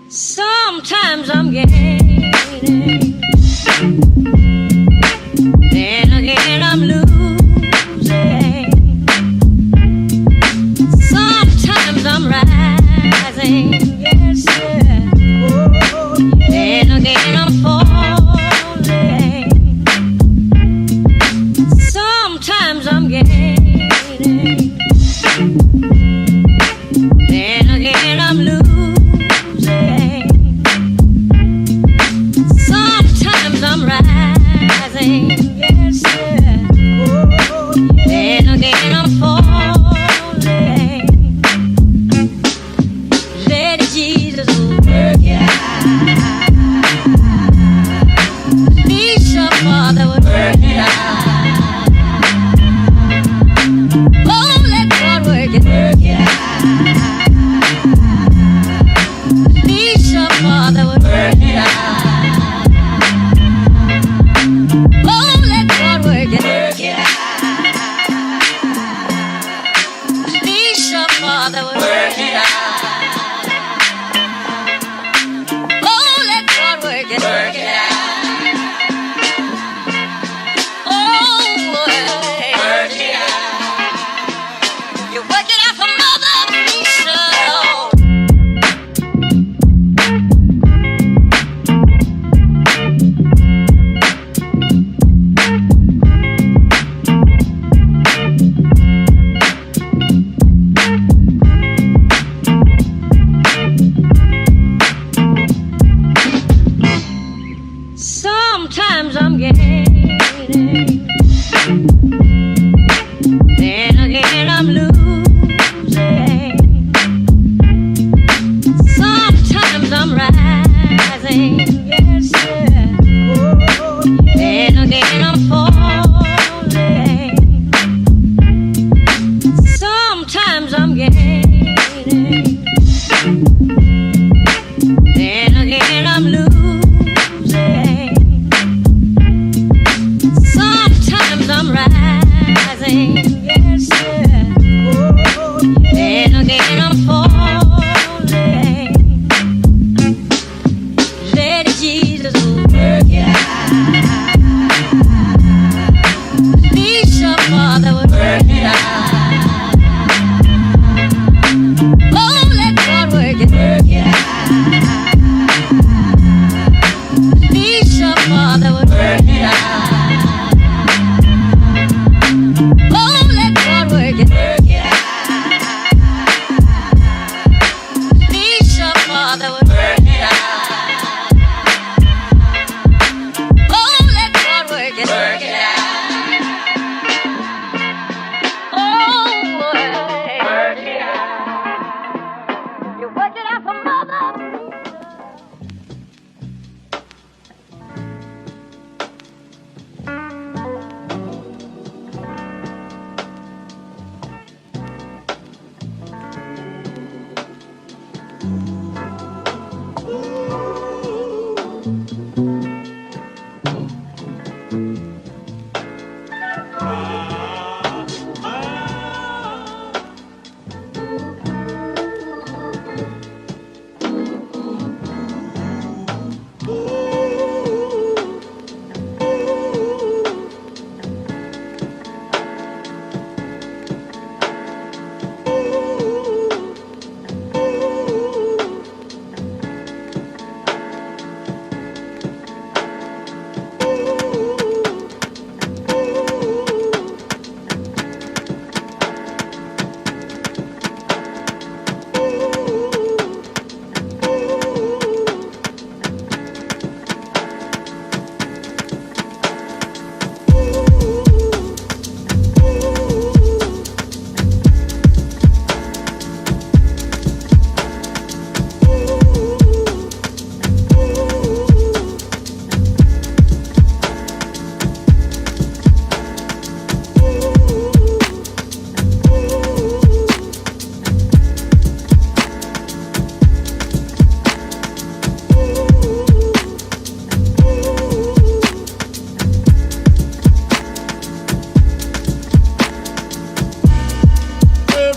Sometimes I'm gaining, then again I'm losing. Sometimes I'm rising, yes sir. Then again I'm falling. Sometimes I'm gaining, then again I'm losing.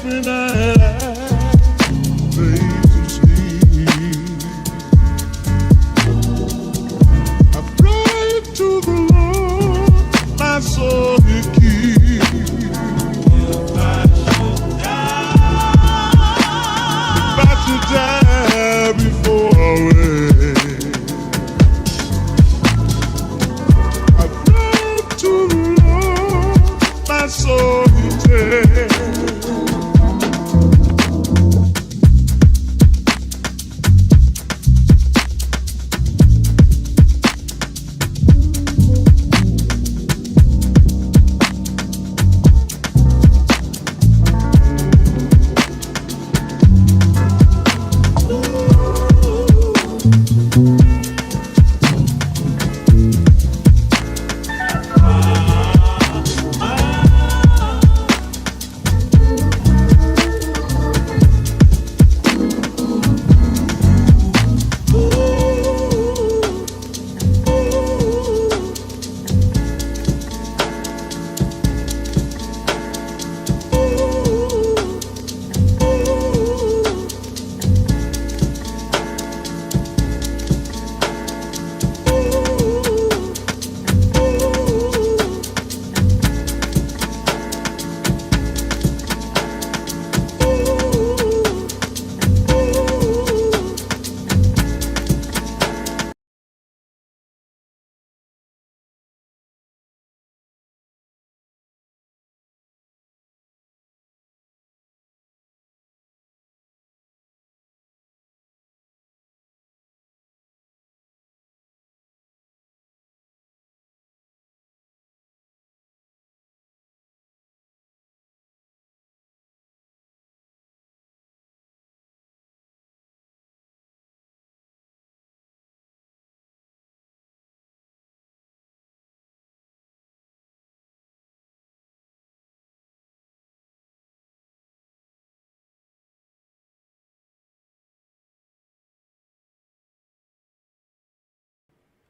me that I fade to sleep. I pray to the Lord, my soul He keeps. If I should die before I wake, I pray to the Lord, my soul He takes.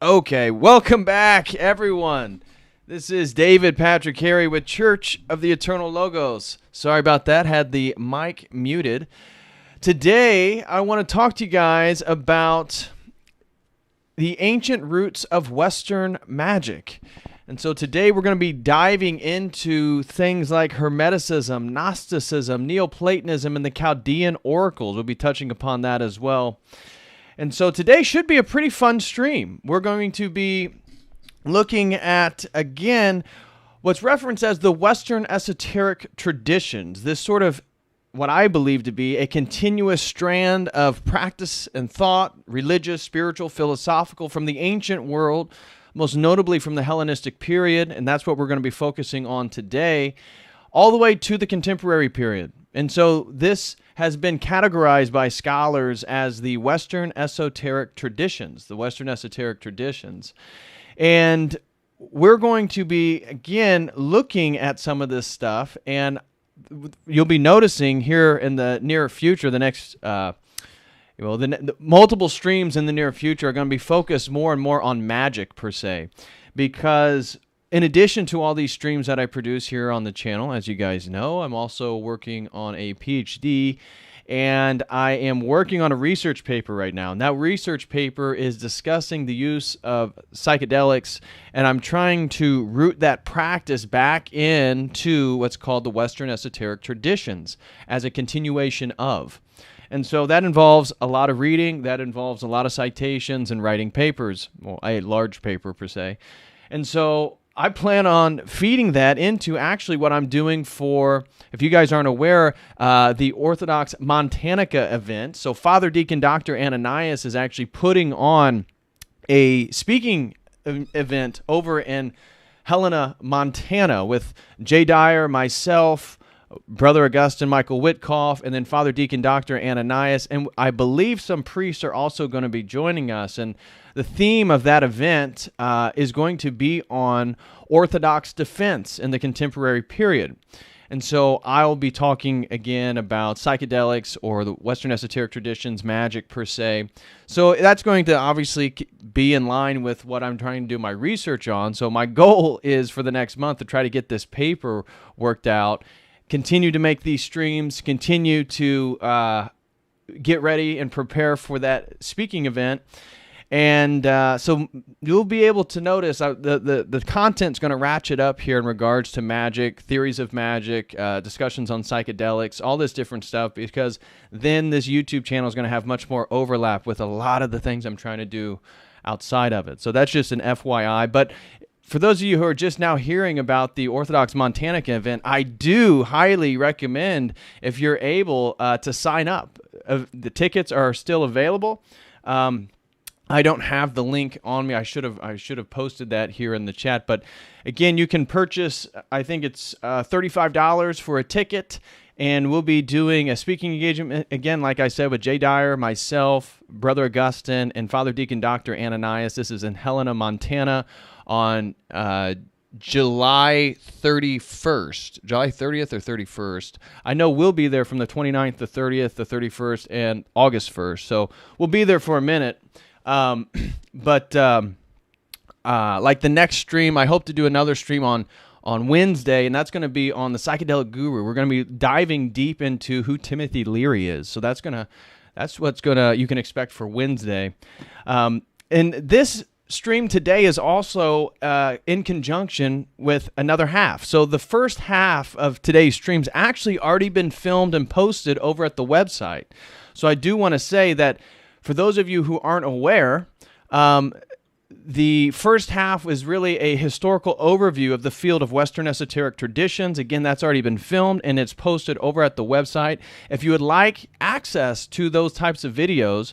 Okay, welcome back, everyone. This is David Patrick Carey with Church of the Eternal Logos. Sorry about that, had the mic muted. Today, I want to talk to you guys about the ancient roots of Western magic. And so today we're going to be diving into things like Hermeticism, Gnosticism, Neoplatonism, and the Chaldean Oracles. We'll be touching upon that as well. And so today should be a pretty fun stream. We're going to be looking at, again, what's referenced as the Western esoteric traditions. This sort of what I believe to be a continuous strand of practice and thought, religious, spiritual, philosophical, from the ancient world, most notably from the Hellenistic period, and that's what we're going to be focusing on today, all the way to the contemporary period. And so this has been categorized by scholars as the Western esoteric traditions, And we're going to be, again, looking at some of this stuff, and you'll be noticing here in the near future, the next, the multiple streams in the near future are going to be focused more and more on magic per se, because in addition to all these streams that I produce here on the channel, as you guys know, I'm also working on a PhD, and I am working on a research paper right now. And that research paper is discussing the use of psychedelics, and I'm trying to root that practice back into what's called the Western esoteric traditions as a continuation of. And so that involves a lot of reading, that involves a lot of citations and writing papers, well, a large paper per se. And so I plan on feeding that into actually what I'm doing for, if you guys aren't aware, the Orthodox Montanica event. So Father Deacon Dr. Ananias is actually putting on a speaking event over in Helena, Montana with Jay Dyer, myself, Brother Augustine, Michael Witkoff, and then Father Deacon Dr. Ananias. And I believe some priests are also going to be joining us. And the theme of that event is going to be on Orthodox defense in the contemporary period. And so I'll be talking again about psychedelics or the Western esoteric traditions, magic per se. So that's going to obviously be in line with what I'm trying to do my research on. So my goal is for the next month to try to get this paper worked out continue to make these streams, continue to get ready and prepare for that speaking event. And so you'll be able to notice the content's going to ratchet up here in regards to magic, theories of magic, discussions on psychedelics, all this different stuff, because then this YouTube channel is going to have much more overlap with a lot of the things I'm trying to do outside of it. So that's just an FYI. But for those of you who are just now hearing about the Orthodox Montanica event, I do highly recommend, if you're able, to sign up. The tickets are still available. I don't have the link on me. I should have posted that here in the chat. But again, you can purchase, I think it's $35 for a ticket, and we'll be doing a speaking engagement, again, like I said, with Jay Dyer, myself, Brother Augustine, and Father Deacon Dr. Ananias. This is in Helena, Montana on July 31st, July 30th or 31st. I know we'll be there from the 29th, the 30th, the 31st, and August 1st. So we'll be there for a minute. Like the next stream, I hope to do another stream on Wednesday, and that's going to be on the Psychedelic Guru. We're going to be diving deep into who Timothy Leary is. So that's what's you can expect for Wednesday. And this stream today is also in conjunction with another half. So the first half of today's stream's actually already been filmed and posted over at the website. So I do want to say that for those of you who aren't aware, the first half was really a historical overview of the field of Western esoteric traditions. Again, that's already been filmed and it's posted over at the website. If you would like access to those types of videos,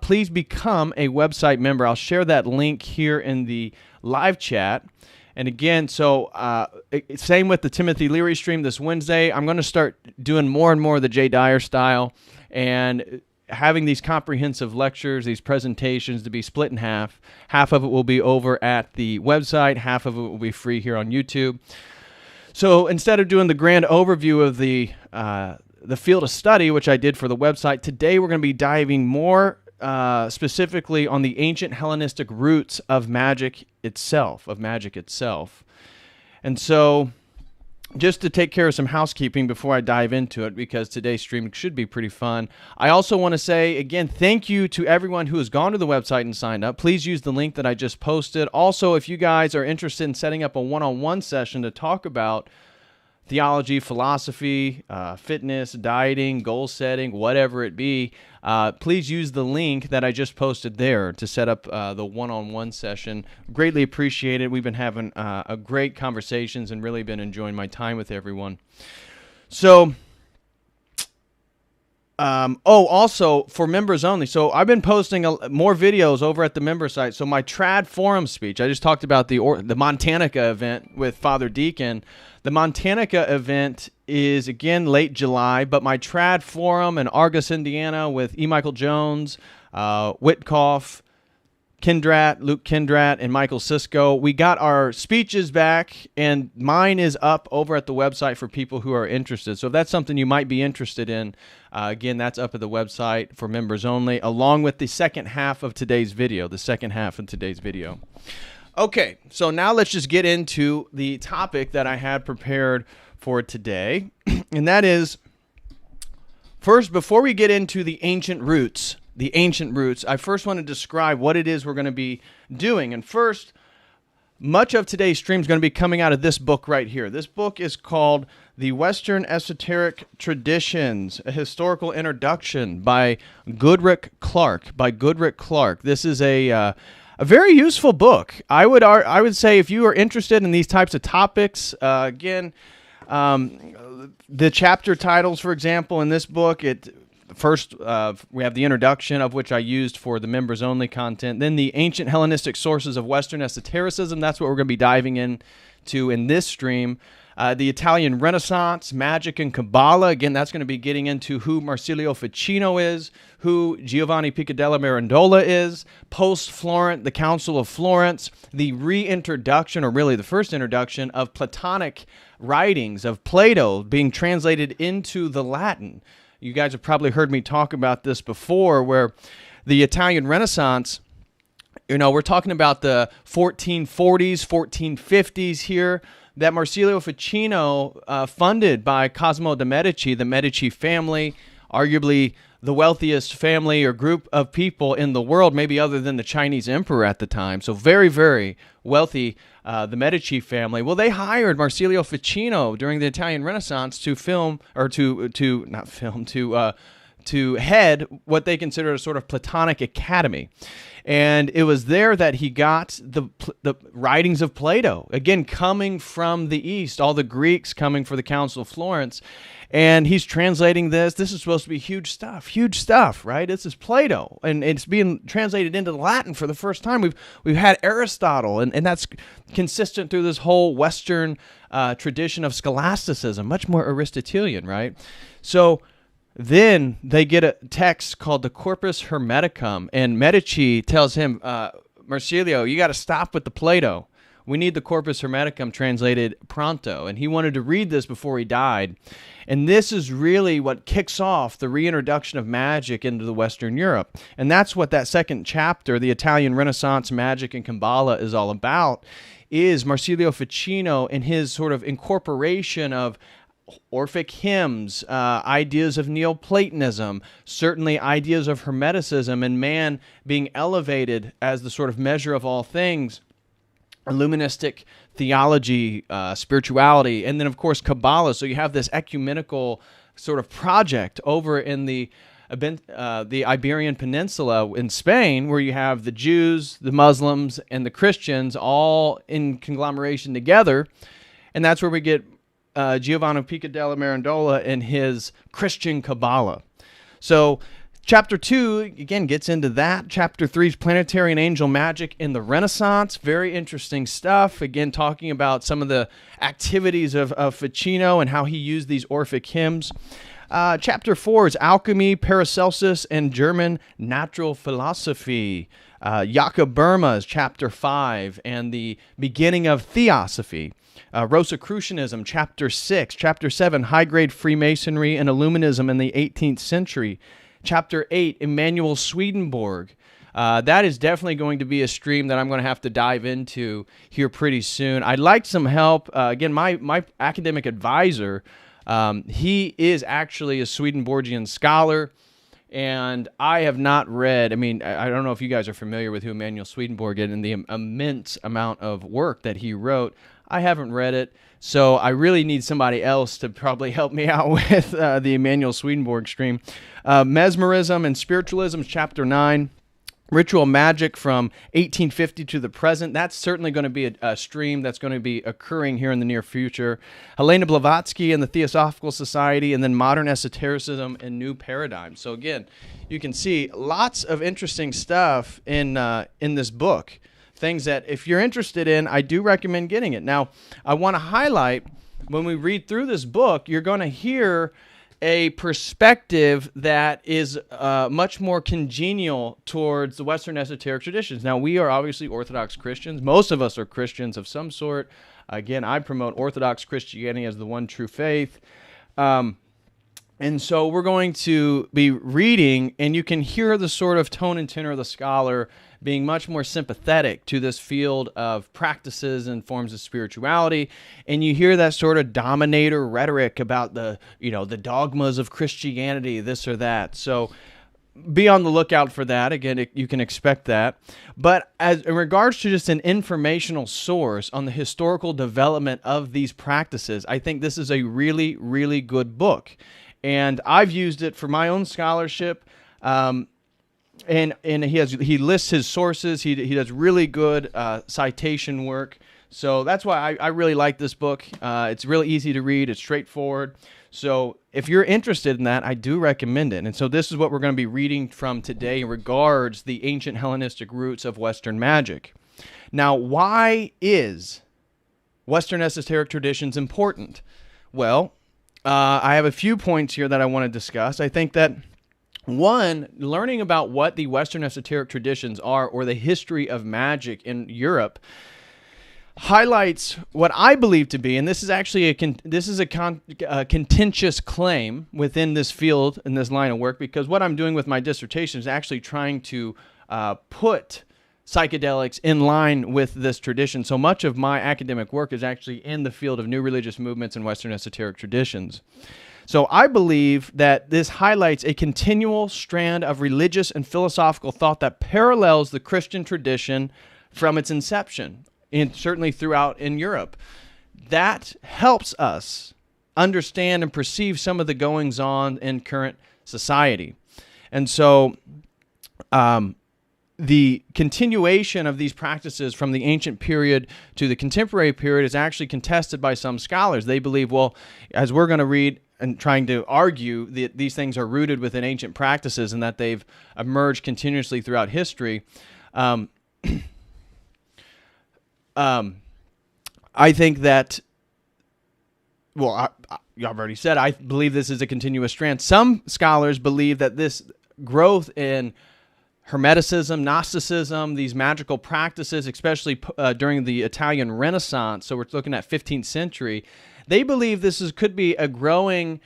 please become a website member. I'll share that link here in the live chat. And again, so same with the Timothy Leary stream this Wednesday. I'm going to start doing more and more of the Jay Dyer style and having these comprehensive lectures, these presentations to be split in half. Half of it will be over at the website. Half of it will be free here on YouTube. So instead of doing the grand overview of the field of study, which I did for the website, today we're going to be diving more specifically on the ancient Hellenistic roots of magic itself, And so just to take care of some housekeeping before I dive into it, because today's stream should be pretty fun, I also want to say, again, thank you to everyone who has gone to the website and signed up. Please use the link that I just posted. Also, if you guys are interested in setting up a one-on-one session to talk about theology, philosophy, fitness, dieting, goal setting, whatever it be, please use the link that I just posted there to set up the one-on-one session. Greatly appreciate it. We've been having a great conversations and really been enjoying my time with everyone. So, also for members only. So I've been posting more videos over at the member site. So my Trad Forum speech, I just talked about the Montanica event with Father Deacon. The Montanica event is, again, late July, but my Trad Forum in Argus, Indiana with E. Michael Jones, Witkoff, Luke Kindrat, and Michael Sisko. We got our speeches back, and mine is up over at the website for people who are interested. So if that's something you might be interested in, again, that's up at the website for members only, along with the second half of today's video, Okay, so now let's just get into the topic that I had prepared for today, and that is, first, before we get into the ancient roots, I first want to describe what it is we're going to be doing. And first, much of today's stream is going to be coming out of this book right here. This book is called The Western Esoteric Traditions, A Historical Introduction by Goodrick Clark. This is a very useful book. I would say if you are interested in these types of topics, the chapter titles, for example, in this book, first we have the introduction, of which I used for the members only content. Then the ancient Hellenistic sources of Western esotericism. That's what we're going to be diving into in this stream. The Italian Renaissance, magic and Kabbalah. Again, that's going to be getting into who Marsilio Ficino is, who Giovanni Piccadella Mirandola is, post-Florent, the Council of Florence, the reintroduction, or really the first introduction, of Platonic writings, of Plato being translated into the Latin. You guys have probably heard me talk about this before, where the Italian Renaissance, we're talking about the 1440s, 1450s here. that Marsilio Ficino, funded by Cosimo de' Medici, the Medici family, arguably the wealthiest family or group of people in the world, maybe other than the Chinese emperor at the time. So very, very wealthy, the Medici family. Well, they hired Marsilio Ficino during the Italian Renaissance to film, or to not film, to head what they considered a sort of Platonic academy. And it was there that he got the writings of Plato, again, coming from the East, all the Greeks coming for the Council of Florence. And he's translating this. This is supposed to be huge stuff, right? This is Plato, and it's being translated into Latin for the first time. We've had Aristotle, and that's consistent through this whole Western tradition of scholasticism, much more Aristotelian, right? So then they get a text called the Corpus Hermeticum, and Medici tells him, Marsilio, you got to stop with the Plato. We need the Corpus Hermeticum translated pronto. And he wanted to read this before he died. And this is really what kicks off the reintroduction of magic into the Western Europe. And that's what that second chapter, the Italian Renaissance Magic and Kabbalah, is all about, is Marsilio Ficino and his sort of incorporation of Orphic hymns, ideas of Neoplatonism, certainly ideas of Hermeticism, and man being elevated as the sort of measure of all things, Illuministic theology, spirituality, and then, of course, Kabbalah. So you have this ecumenical sort of project over in the Iberian Peninsula in Spain, where you have the Jews, the Muslims, and the Christians all in conglomeration together. And that's where we get Giovanni Pica della Mirandola and his Christian Kabbalah. So Chapter 2, again, gets into that. Chapter 3 is planetary and angel magic in the Renaissance. Very interesting stuff. Again, talking about some of the activities of Ficino and how he used these Orphic hymns. Chapter 4 is alchemy, Paracelsus, and German natural philosophy. Jakob Burma is Chapter 5, and the beginning of theosophy. Rosicrucianism, Chapter 6. Chapter 7, high-grade Freemasonry and Illuminism in the 18th century. Chapter 8, Emanuel Swedenborg. That is definitely going to be a stream that I'm going to have to dive into here pretty soon. I'd like some help. Again, my academic advisor, he is actually a Swedenborgian scholar, and I have not read, I don't know if you guys are familiar with who Emanuel Swedenborg is and the immense amount of work that he wrote. I haven't read it, so I really need somebody else to probably help me out with the Emanuel Swedenborg stream. Mesmerism and Spiritualism, Chapter 9. Ritual magic from 1850 to the present. That's certainly going to be a stream that's going to be occurring here in the near future. Helena Blavatsky and the Theosophical Society, and then modern esotericism and new paradigms. So again, you can see lots of interesting stuff in this book. Things that if you're interested in, I do recommend getting it. Now, I want to highlight, when we read through this book, you're going to hear a perspective that is much more congenial towards the Western esoteric traditions. Now, we are obviously Orthodox Christians. Most of us are Christians of some sort. Again, I promote Orthodox Christianity as the one true faith. And so we're going to be reading, and you can hear the sort of tone and tenor of the scholar being much more sympathetic to this field of practices and forms of spirituality. And you hear that sort of dominator rhetoric about the dogmas of Christianity, this or that. So be on the lookout for that. Again, you can expect that. But in regards to just an informational source on the historical development of these practices, I think this is a really, really good book. And I've used it for my own scholarship. And he lists his sources. He does really good citation work. So that's why I really like this book. It's really easy to read. It's straightforward. So if you're interested in that, I do recommend it. And so this is what we're going to be reading from today in regards the ancient Hellenistic roots of Western magic. Now, why is Western esoteric traditions important? Well, I have a few points here that I want to discuss. I think that, one, learning about what the Western esoteric traditions are, or the history of magic in Europe, highlights what I believe to be, and this is actually a contentious claim within this field, in this line of work, because what I'm doing with my dissertation is actually trying to put psychedelics in line with this tradition. So much of my academic work is actually in the field of new religious movements and Western esoteric traditions. So I believe that this highlights a continual strand of religious and philosophical thought that parallels the Christian tradition from its inception, and certainly throughout in Europe. That helps us understand and perceive some of the goings-on in current society. And so the continuation of these practices from the ancient period to the contemporary period is actually contested by some scholars. They believe, well, as we're going to read and trying to argue that these things are rooted within ancient practices and that they've emerged continuously throughout history, I think that, well, I've already said, I believe this is a continuous strand. Some scholars believe that this growth in Hermeticism, Gnosticism, these magical practices, especially during the Italian Renaissance, so we're looking at 15th century, they believe this could be a growing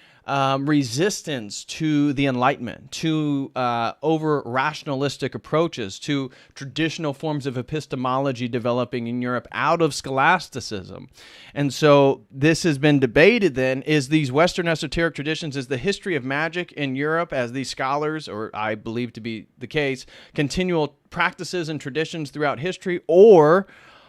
resistance to the Enlightenment, to over-rationalistic approaches, to traditional forms of epistemology developing in Europe out of scholasticism. And so this has been debated then, is these Western esoteric traditions, is the history of magic in Europe, as these scholars, or I believe to be the case, continual practices and traditions throughout history, or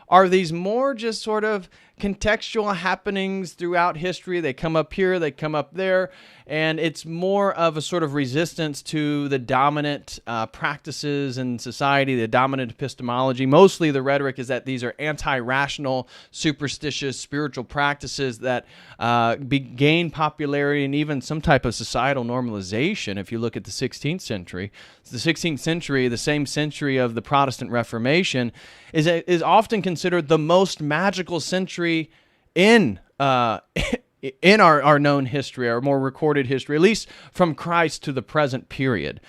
are these more just sort of contextual happenings throughout history? They come up here, they come up there, and it's more of a sort of resistance to the dominant practices in society, the dominant epistemology. Mostly the rhetoric is that these are anti-rational, superstitious, spiritual practices that gain popularity and even some type of societal normalization. If you look at the 16th century, the 16th century, the same century of the Protestant Reformation, is often considered the most magical century in our known history, our more recorded history, at least from Christ to the present period.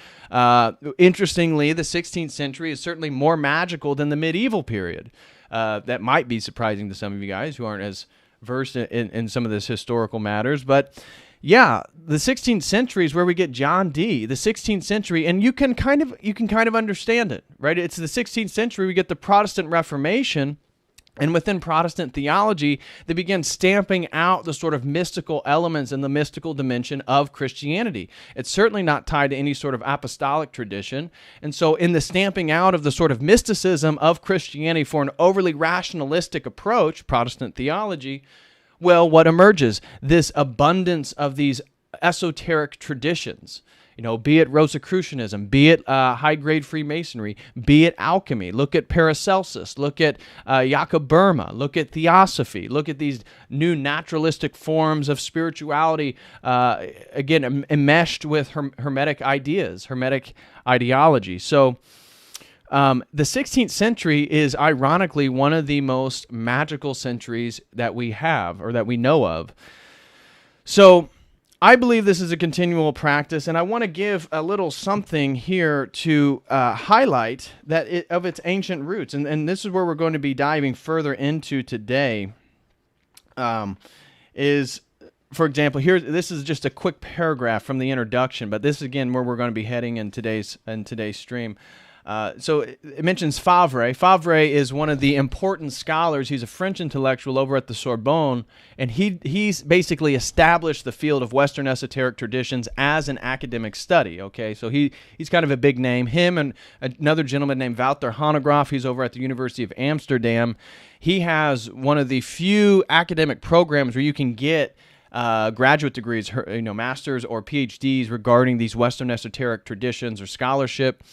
Interestingly, the 16th century is certainly more magical than the medieval period. That might be surprising to some of you guys who aren't as versed in some of this historical matters, but yeah, the 16th century is where we get John Dee. The 16th century, and you can kind of understand it, right? It's the 16th century we get the Protestant Reformation. And within Protestant theology, they began stamping out the sort of mystical elements and the mystical dimension of Christianity. It's certainly not tied to any sort of apostolic tradition. And so in the stamping out of the sort of mysticism of Christianity for an overly rationalistic approach, Protestant theology, well, what emerges? This abundance of these esoteric traditions. You know, be it Rosicrucianism, be it high-grade Freemasonry, be it alchemy. Look at Paracelsus. Look at Jakob Burma. Look at Theosophy. Look at these new naturalistic forms of spirituality, again, enmeshed with Hermetic ideas, Hermetic ideology. So the 16th century is ironically one of the most magical centuries that we have or that we know of. So I believe this is a continual practice, and I want to give a little something here to highlight that of its ancient roots. And this is where we're going to be diving further into today. Is, for example, here, this is just a quick paragraph from the introduction, but this is again where we're going to be heading in today's stream. So it mentions Favre. Favre is one of the important scholars. He's a French intellectual over at the Sorbonne, and he's basically established the field of Western esoteric traditions as an academic study. Okay, so he's kind of a big name. Him and another gentleman named Wouter Hanegraaff, he's over at the University of Amsterdam. He has one of the few academic programs where you can get graduate degrees, masters or PhDs regarding these Western esoteric traditions or scholarship.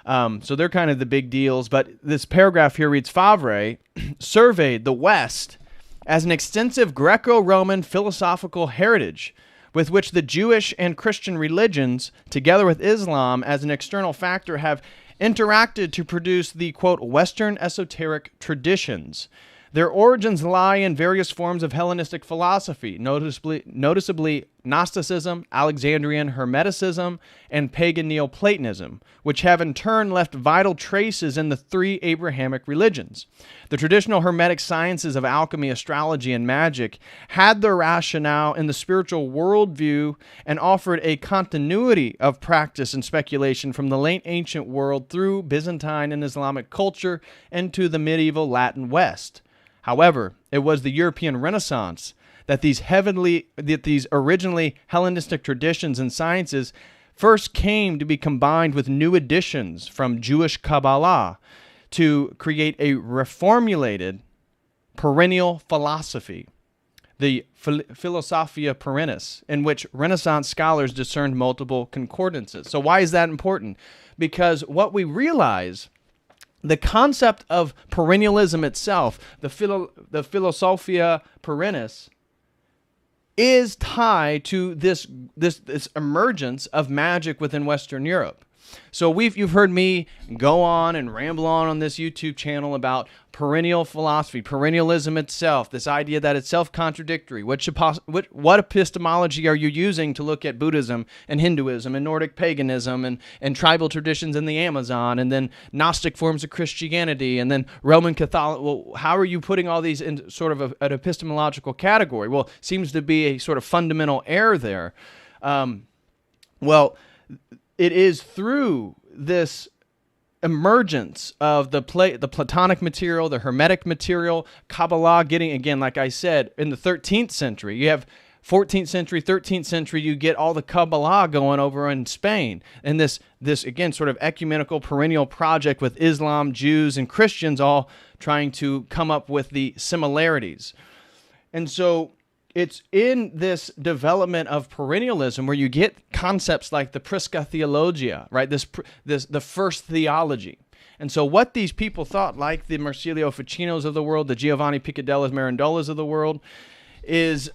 So they're kind of the big deals, but this paragraph here reads, Favre surveyed the West as an extensive Greco-Roman philosophical heritage with which the Jewish and Christian religions, together with Islam as an external factor, have interacted to produce the, quote, Western esoteric traditions. Their origins lie in various forms of Hellenistic philosophy, noticeably Gnosticism, Alexandrian Hermeticism, and pagan Neoplatonism, which have in turn left vital traces in the three Abrahamic religions. The traditional Hermetic sciences of alchemy, astrology, and magic had their rationale in the spiritual worldview and offered a continuity of practice and speculation from the late ancient world through Byzantine and Islamic culture into the medieval Latin West. However, it was the European Renaissance that these originally Hellenistic traditions and sciences first came to be combined with new additions from Jewish Kabbalah to create a reformulated perennial philosophy, the Philosophia Perennis, in which Renaissance scholars discerned multiple concordances. So why is that important? Because what we realize, the concept of perennialism itself, the Philosophia Perennis, is tied to this emergence of magic within Western Europe. So you've heard me go on and ramble on this YouTube channel about perennial philosophy, perennialism itself, this idea that it's self-contradictory. What epistemology are you using to look at Buddhism and Hinduism and Nordic paganism and tribal traditions in the Amazon and then Gnostic forms of Christianity and then Roman Catholic? Well, how are you putting all these in sort of an epistemological category? Well, seems to be a sort of fundamental error there. It is through this emergence of the Platonic material, the Hermetic material, Kabbalah getting, again, like I said, in the 13th century. You have 14th century, 13th century, you get all the Kabbalah going over in Spain. And this again, sort of ecumenical perennial project with Islam, Jews, and Christians all trying to come up with the similarities. And so it's in this development of perennialism where you get concepts like the Prisca Theologia, right? The first theology. And so what these people thought, like the Marsilio Ficinos of the world, the Giovanni Picadellas Mirandolas of the world, is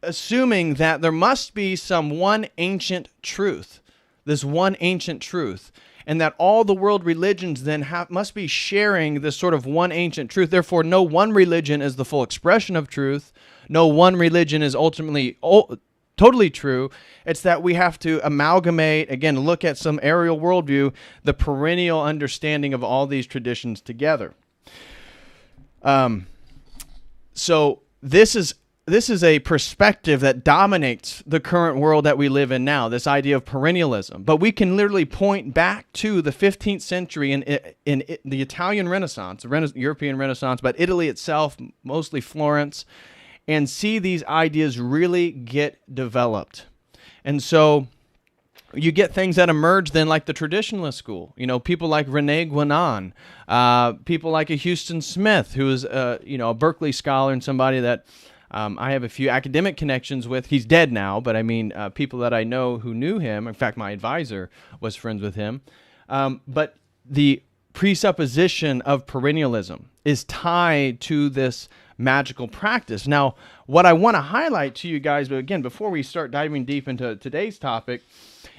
assuming that there must be some one ancient truth, this one ancient truth, and that all the world religions then must be sharing this sort of one ancient truth. Therefore, no one religion is the full expression of truth. No one religion is ultimately totally true. It's that we have to amalgamate, again, look at some aerial worldview, the perennial understanding of all these traditions together. So this is a perspective that dominates the current world that we live in now, this idea of perennialism. But we can literally point back to the 15th century in the Italian Renaissance, the European Renaissance, but Italy itself, mostly Florence, and see these ideas really get developed. And so you get things that emerge then like the traditionalist school. You know, people like René Guénon, people like a Houston Smith, who is a Berkeley scholar and somebody that I have a few academic connections with. He's dead now, but I mean, people that I know who knew him. In fact, my advisor was friends with him. But the presupposition of perennialism is tied to this magical practice. Now, what I want to highlight to you guys, but again, before we start diving deep into today's topic,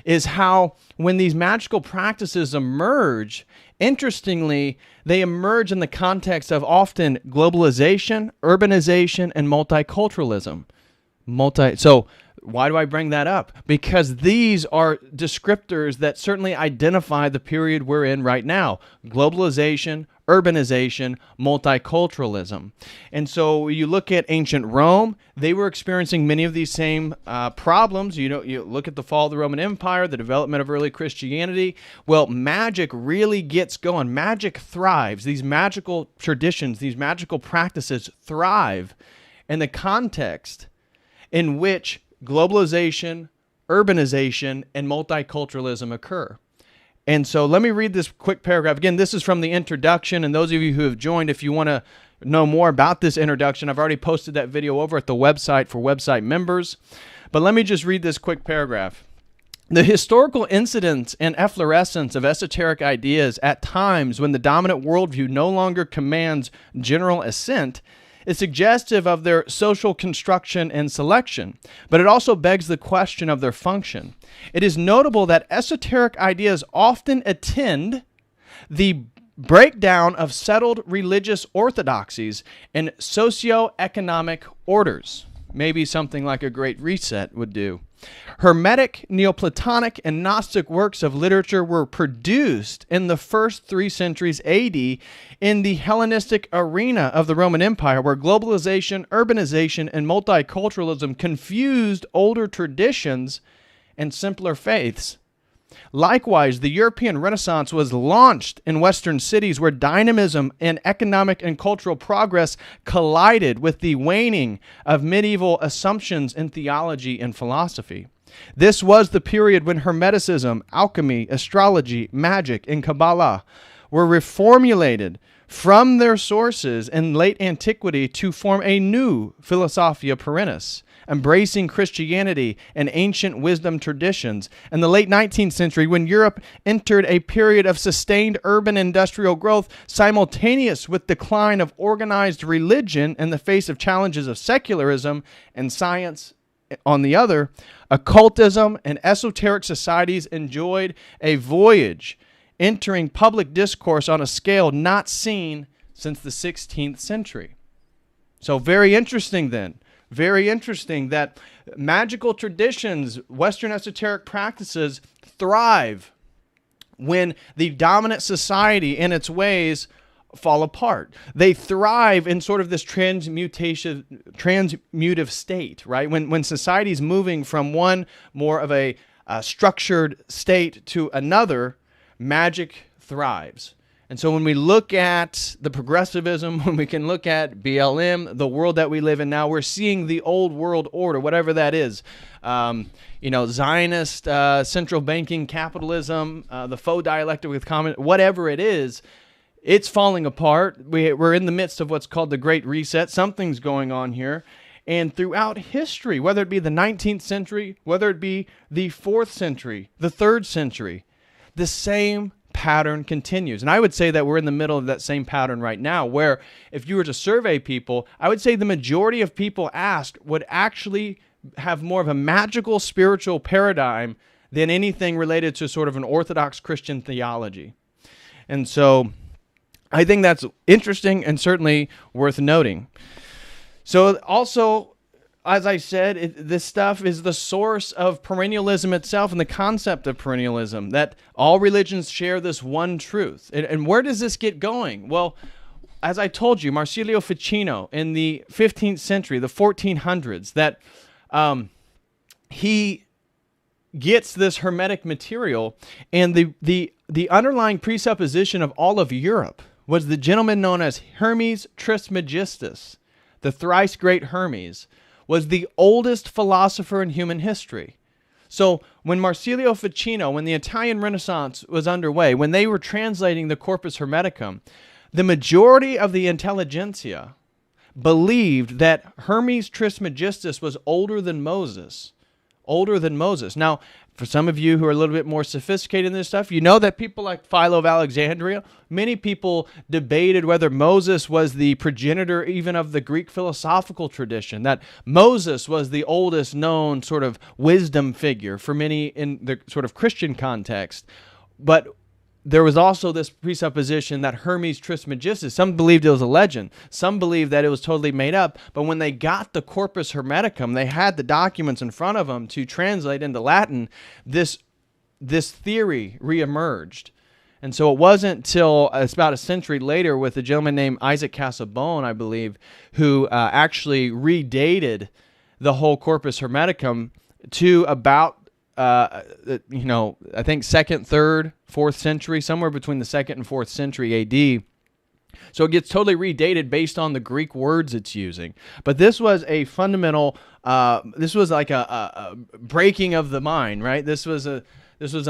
is how when these magical practices emerge, interestingly, they emerge in the context of often globalization, urbanization, and multiculturalism. So why do I bring that up? Because these are descriptors that certainly identify the period we're in right now. Globalization, urbanization, multiculturalism. And so you look at ancient Rome, they were experiencing many of these same problems. You look at the fall of the Roman Empire, the development of early Christianity. Well, magic really gets going. Magic thrives. These magical traditions, these magical practices thrive in the context in which globalization, urbanization, and multiculturalism occur. And so let me read this quick paragraph. Again, this is from the introduction, and those of you who have joined, if you want to know more about this introduction, I've already posted that video over at the website for website members. But let me just read this quick paragraph. The historical incidence and efflorescence of esoteric ideas at times when the dominant worldview no longer commands general assent is suggestive of their social construction and selection, but it also begs the question of their function. It is notable that esoteric ideas often attend the breakdown of settled religious orthodoxies and socio-economic orders. Maybe something like a Great Reset would do. Hermetic, Neoplatonic, and Gnostic works of literature were produced in the first 3 centuries AD in the Hellenistic arena of the Roman Empire, where globalization, urbanization, and multiculturalism confused older traditions and simpler faiths. Likewise, the European Renaissance was launched in Western cities where dynamism and economic and cultural progress collided with the waning of medieval assumptions in theology and philosophy. This was the period when Hermeticism, alchemy, astrology, magic, and Kabbalah were reformulated from their sources in late antiquity to form a new Philosophia Perennis, embracing Christianity and ancient wisdom traditions. In the late 19th century, when Europe entered a period of sustained urban industrial growth simultaneous with decline of organized religion in the face of challenges of secularism and science on the other, occultism and esoteric societies enjoyed a voyage, entering public discourse on a scale not seen since the 16th century. So very interesting then. Very interesting that magical traditions, Western esoteric practices thrive when the dominant society and its ways fall apart. They thrive in sort of this transmutive state, right? When society's moving from one more of a structured state to another, magic thrives. And so when we look at the progressivism, when we can look at BLM, the world that we live in now, we're seeing the old world order, whatever that is. Zionist, central banking capitalism, the faux dialectic with common, whatever it is, it's falling apart. We're in the midst of what's called the Great Reset. Something's going on here. And throughout history, whether it be the 19th century, whether it be the 4th century, the 3rd century, the same pattern continues. And I would say that we're in the middle of that same pattern right now, where if you were to survey people, I would say the majority of people asked would actually have more of a magical spiritual paradigm than anything related to sort of an Orthodox Christian theology. And so I think that's interesting and certainly worth noting. So also, as I said, this stuff is the source of perennialism itself and the concept of perennialism, that all religions share this one truth. And where does this get going? Well, as I told you, Marsilio Ficino in the 15th century, the 1400s, that he gets this Hermetic material, and the underlying presupposition of all of Europe was the gentleman known as Hermes Trismegistus, the thrice great Hermes, was the oldest philosopher in human history. So when Marsilio Ficino, when the Italian Renaissance was underway, when they were translating the Corpus Hermeticum, the majority of the intelligentsia believed that Hermes Trismegistus was older than Moses. Older than Moses. Now, for some of you who are a little bit more sophisticated in this stuff, you know that people like Philo of Alexandria, many people debated whether Moses was the progenitor even of the Greek philosophical tradition, that Moses was the oldest known sort of wisdom figure for many in the sort of Christian context. But there was also this presupposition that Hermes Trismegistus, some believed it was a legend, some believed that it was totally made up, but when they got the Corpus Hermeticum, they had the documents in front of them to translate into Latin, this theory reemerged. And so it wasn't till it's about a century later with a gentleman named Isaac Casaubon, I believe, who actually redated the whole Corpus Hermeticum to about I think 2nd, 3rd, 4th century, somewhere between the 2nd and 4th century AD. So it gets totally redated based on the Greek words it's using. But this was a fundamental, this was like a breaking of the mind, right? This was a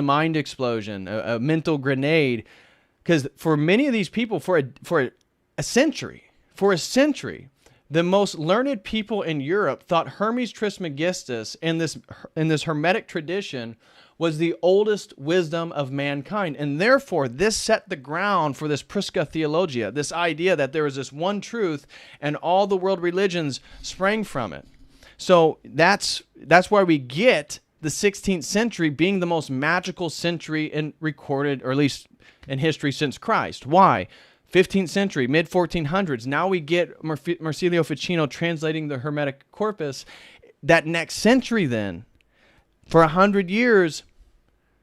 mind explosion, a mental grenade. Because for many of these people, for a century, the most learned people in Europe thought Hermes Trismegistus in this Hermetic tradition was the oldest wisdom of mankind. And therefore, this set the ground for this Prisca Theologia, this idea that there was this one truth and all the world religions sprang from it. So that's why we get the 16th century being the most magical century in recorded, or at least in history, since Christ. Why? 15th century, mid-1400s. Now we get Marsilio Ficino translating the Hermetic corpus. That next century then, for 100 years,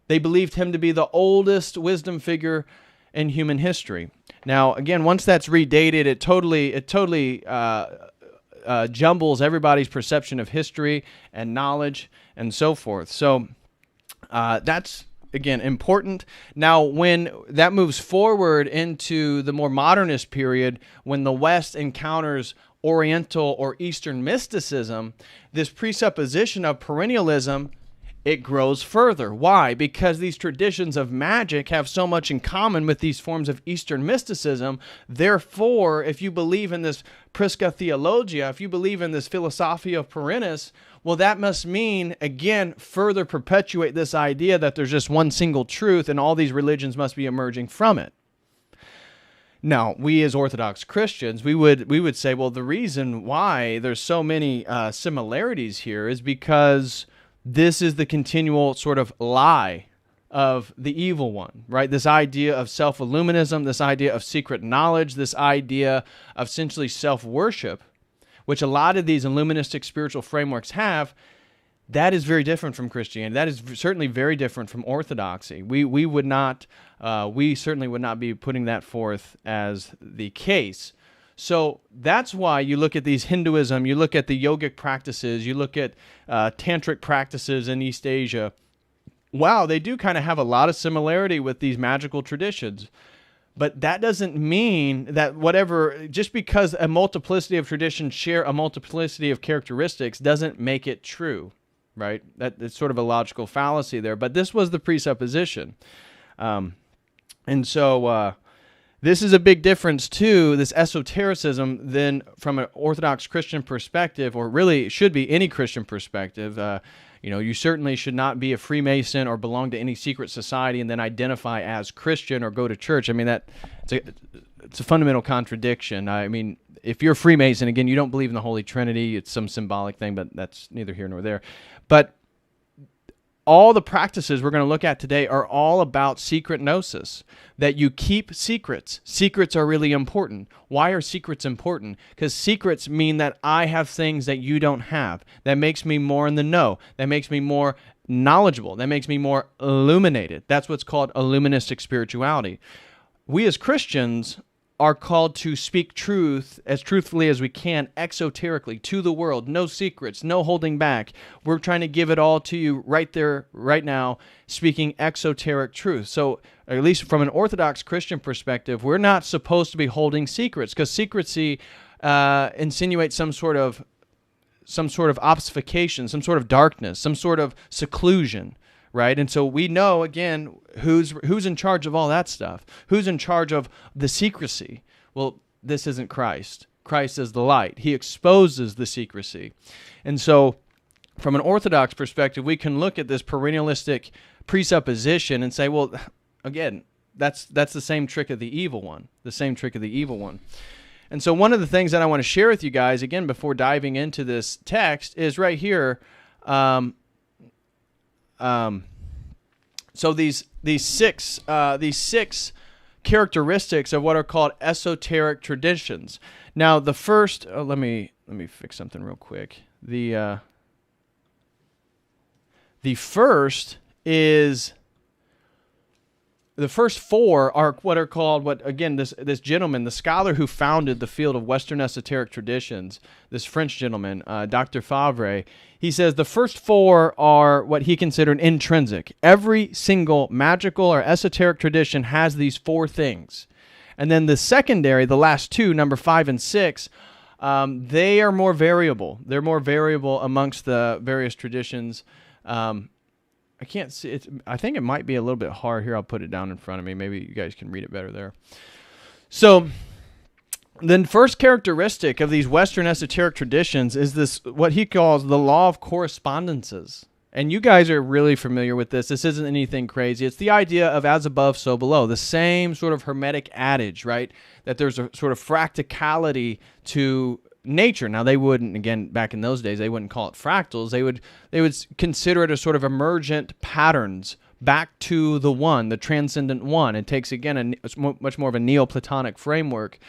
they believed him to be the oldest wisdom figure in human history. Now, again, once that's redated, it totally jumbles everybody's perception of history and knowledge and so forth. So that's, again, important. Now, when that moves forward into the more modernist period, when the West encounters Oriental or Eastern mysticism, this presupposition of perennialism, it grows further. Why? Because these traditions of magic have so much in common with these forms of Eastern mysticism. Therefore, if you believe in this Prisca Theologia, if you believe in this Philosophia Perennis, well, that must mean, again, further perpetuate this idea that there's just one single truth and all these religions must be emerging from it. Now, we as Orthodox Christians, we would say, well, the reason why there's so many similarities here is because this is the continual sort of lie of the evil one, right? This idea of self-illuminism, this idea of secret knowledge, this idea of essentially self-worship, which a lot of these illuministic spiritual frameworks have, that is very different from Christianity. That is certainly very different from Orthodoxy. We certainly would not be putting that forth as the case. So that's why you look at these Hinduism, you look at the yogic practices, you look at tantric practices in East Asia. Wow, they do kind of have a lot of similarity with these magical traditions. But that doesn't mean that just because a multiplicity of traditions share a multiplicity of characteristics doesn't make it true, right? That's sort of a logical fallacy there. But this was the presupposition. And so this is a big difference, too, this esotericism, than from an Orthodox Christian perspective, or really should be any Christian perspective. You certainly should not be a Freemason or belong to any secret society and then identify as Christian or go to church. I mean, it's a fundamental contradiction. I mean, if you're a Freemason, again, you don't believe in the Holy Trinity. It's some symbolic thing, but that's neither here nor there. But all the practices we're going to look at today are all about secret gnosis, that you keep secrets. Secrets are really important. Why are secrets important? Because secrets mean that I have things that you don't have. That makes me more in the know. That makes me more knowledgeable. That makes me more illuminated. That's what's called illuministic spirituality. We as Christians are called to speak truth as truthfully as we can, exoterically, to the world. No secrets, no holding back. We're trying to give it all to you right there, right now, speaking exoteric truth. So, at least from an Orthodox Christian perspective, we're not supposed to be holding secrets, because secrecy insinuates some sort of obfuscation, some sort of darkness, some sort of seclusion. Right? And so we know, again, who's in charge of all that stuff. Who's in charge of the secrecy? Well, this isn't Christ. Christ is the light. He exposes the secrecy. And so from an Orthodox perspective, we can look at this perennialistic presupposition and say, well, again, that's the same trick of the evil one. The same trick of the evil one. And so one of the things that I want to share with you guys, again, before diving into this text, is right here. So these six characteristics of what are called esoteric traditions. Now, the first, let me fix something real quick. The first four are what are called, this gentleman, the scholar who founded the field of Western esoteric traditions, this French gentleman, Dr. Favre, he says the first four are what he considered intrinsic. Every single magical or esoteric tradition has these four things. And then the secondary, the last two, number 5 and 6, they are more variable. They're more variable amongst the various traditions. I can't see it. I think it might be a little bit hard here. I'll put it down in front of me. Maybe you guys can read it better there. So, the first characteristic of these Western esoteric traditions is this, what he calls the law of correspondences. And you guys are really familiar with this. This isn't anything crazy. It's the idea of as above, so below. The same sort of Hermetic adage, right? That there's a sort of fractality to nature. Now they wouldn't, again, back in those days, they wouldn't call it fractals. They would consider it as sort of emergent patterns back to the one, the transcendent one. It takes, again, much more of a Neoplatonic framework.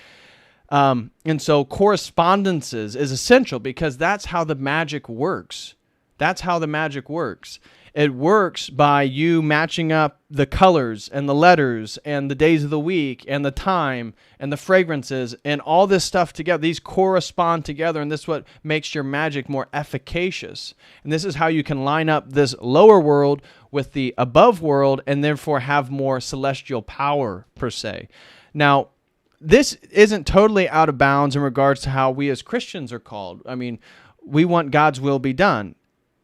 And so correspondences is essential because that's how the magic works. That's how the magic works. It works by you matching up the colors and the letters and the days of the week and the time and the fragrances and all this stuff together. These correspond together, and this is what makes your magic more efficacious. And this is how you can line up this lower world with the above world and therefore have more celestial power, per se. Now, this isn't totally out of bounds in regards to how we as Christians are called. I mean, we want God's will be done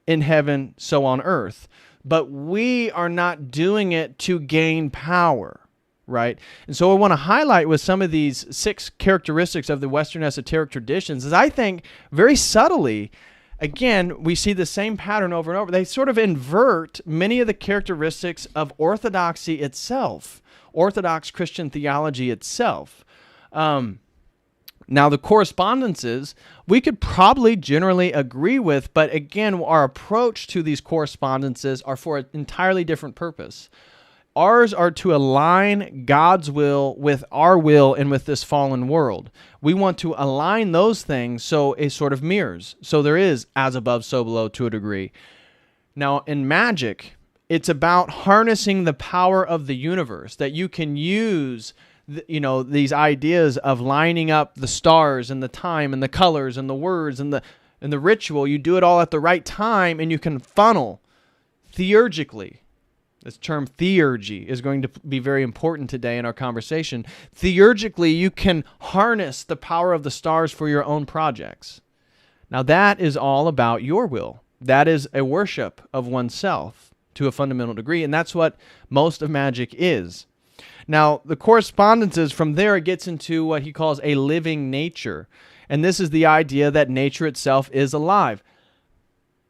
in heaven, so on earth. But we are not doing it to gain power, right? And so I want to highlight with some of these 6 characteristics of the Western esoteric traditions is I think very subtly, again, we see the same pattern over and over. They sort of invert many of the characteristics of orthodoxy itself, Orthodox Christian theology itself. Now, the correspondences we could probably generally agree with, but again, our approach to these correspondences are for an entirely different purpose. Ours are to align God's will with our will and with this fallen world. We want to align those things so it sort of mirrors. So there is as above, so below to a degree. Now, in magic, it's about harnessing the power of the universe, that you can use these ideas of lining up the stars and the time and the colors and the words and the ritual. You do it all at the right time, and you can funnel theurgically. This term theurgy is going to be very important today in our conversation. Theurgically, you can harness the power of the stars for your own projects. Now, that is all about your will. That is a worship of oneself to a fundamental degree, and that's what most of magic is. Now, the correspondences from there, it gets into what he calls a living nature. And this is the idea that nature itself is alive.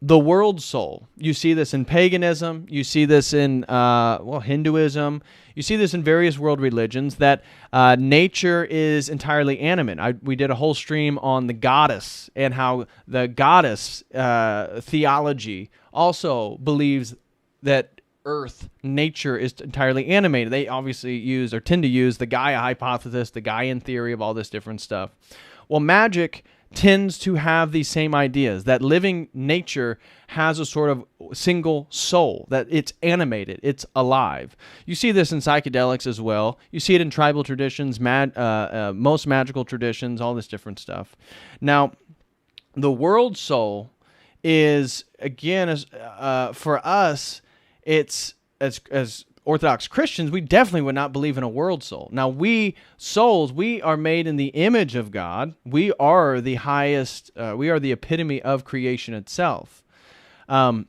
The world soul. You see this in paganism. You see this in Hinduism. You see this in various world religions, that nature is entirely animate. We did a whole stream on the goddess and how the goddess theology also believes that Earth, nature is entirely animated. They obviously use or tend to use the Gaia hypothesis, the Gaian theory of all this different stuff. Well, magic tends to have these same ideas, that living nature has a sort of single soul, that it's animated, it's alive. You see this in psychedelics as well. You see it in tribal traditions, most magical traditions, all this different stuff. Now, the world soul is, again, for us, it's as Orthodox Christians, we definitely would not believe in a world soul. Now, we souls, we are made in the image of God. We are the highest, we are the epitome of creation itself. And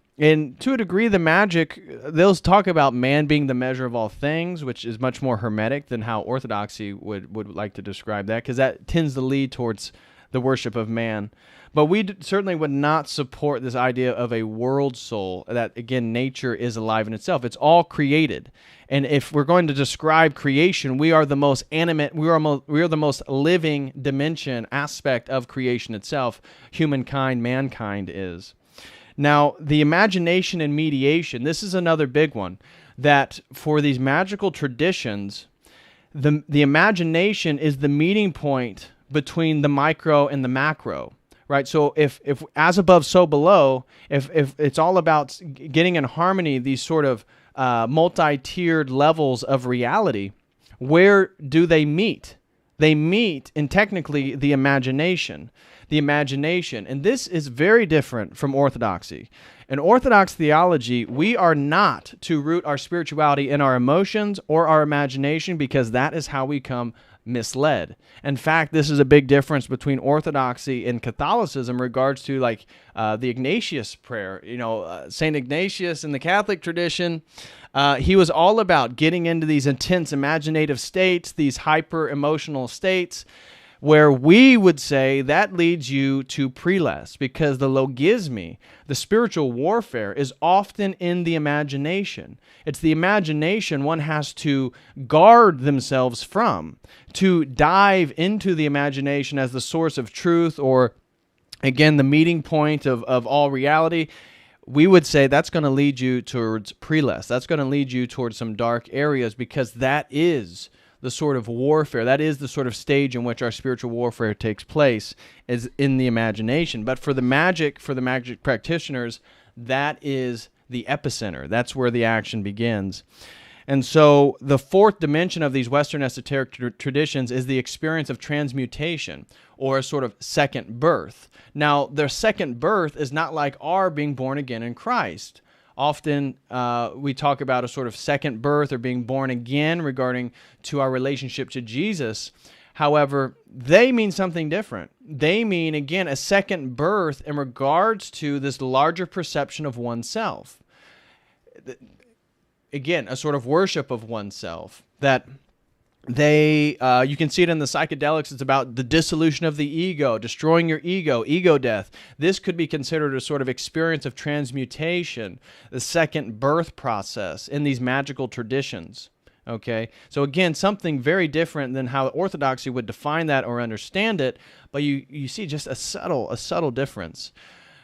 to a degree, the magic, they'll talk about man being the measure of all things, which is much more hermetic than how Orthodoxy would like to describe that, because that tends to lead towards the worship of man. But we certainly would not support this idea of a world soul, that, again, nature is alive in itself. It's all created. And if we're going to describe creation, we are the most animate, we are the most living dimension, aspect of creation itself. Humankind, mankind is. Now, the imagination and mediation, this is another big one, that for these magical traditions, the imagination is the meeting point between the micro and the macro. Right, so if as above, so below, if it's all about getting in harmony these sort of multi-tiered levels of reality, where do they meet? They meet in technically the imagination. And this is very different from orthodoxy. In Orthodox theology, we are not to root our spirituality in our emotions or our imagination, because that is how we come misled. In fact, this is a big difference between Orthodoxy and Catholicism in regards to the Ignatius prayer. St. Ignatius in the Catholic tradition, he was all about getting into these intense imaginative states, these hyper emotional states, where we would say that leads you to prelest, because the logismy, the spiritual warfare, is often in the imagination. It's the imagination one has to guard themselves from, to dive into the imagination as the source of truth, or again, the meeting point of all reality. We would say that's going to lead you towards prelest. That's going to lead you towards some dark areas, because that is the sort of warfare, that is the sort of stage in which our spiritual warfare takes place, is in the imagination. But for the magic practitioners, that is the epicenter. That's where the action begins. And so the fourth dimension of these Western esoteric traditions is the experience of transmutation, or a sort of second birth. Now, their second birth is not like our being born again in Christ. Often we talk about a sort of second birth or being born again regarding to our relationship to Jesus. However, they mean something different. They mean, again, a second birth in regards to this larger perception of oneself. Again, a sort of worship of oneself, that you can see it in the psychedelics. It's about the dissolution of the ego, destroying your ego death. This could be considered a sort of experience of transmutation, the second birth process in these magical traditions. Okay, so again, something very different than how Orthodoxy would define that or understand it, but you see just a subtle difference.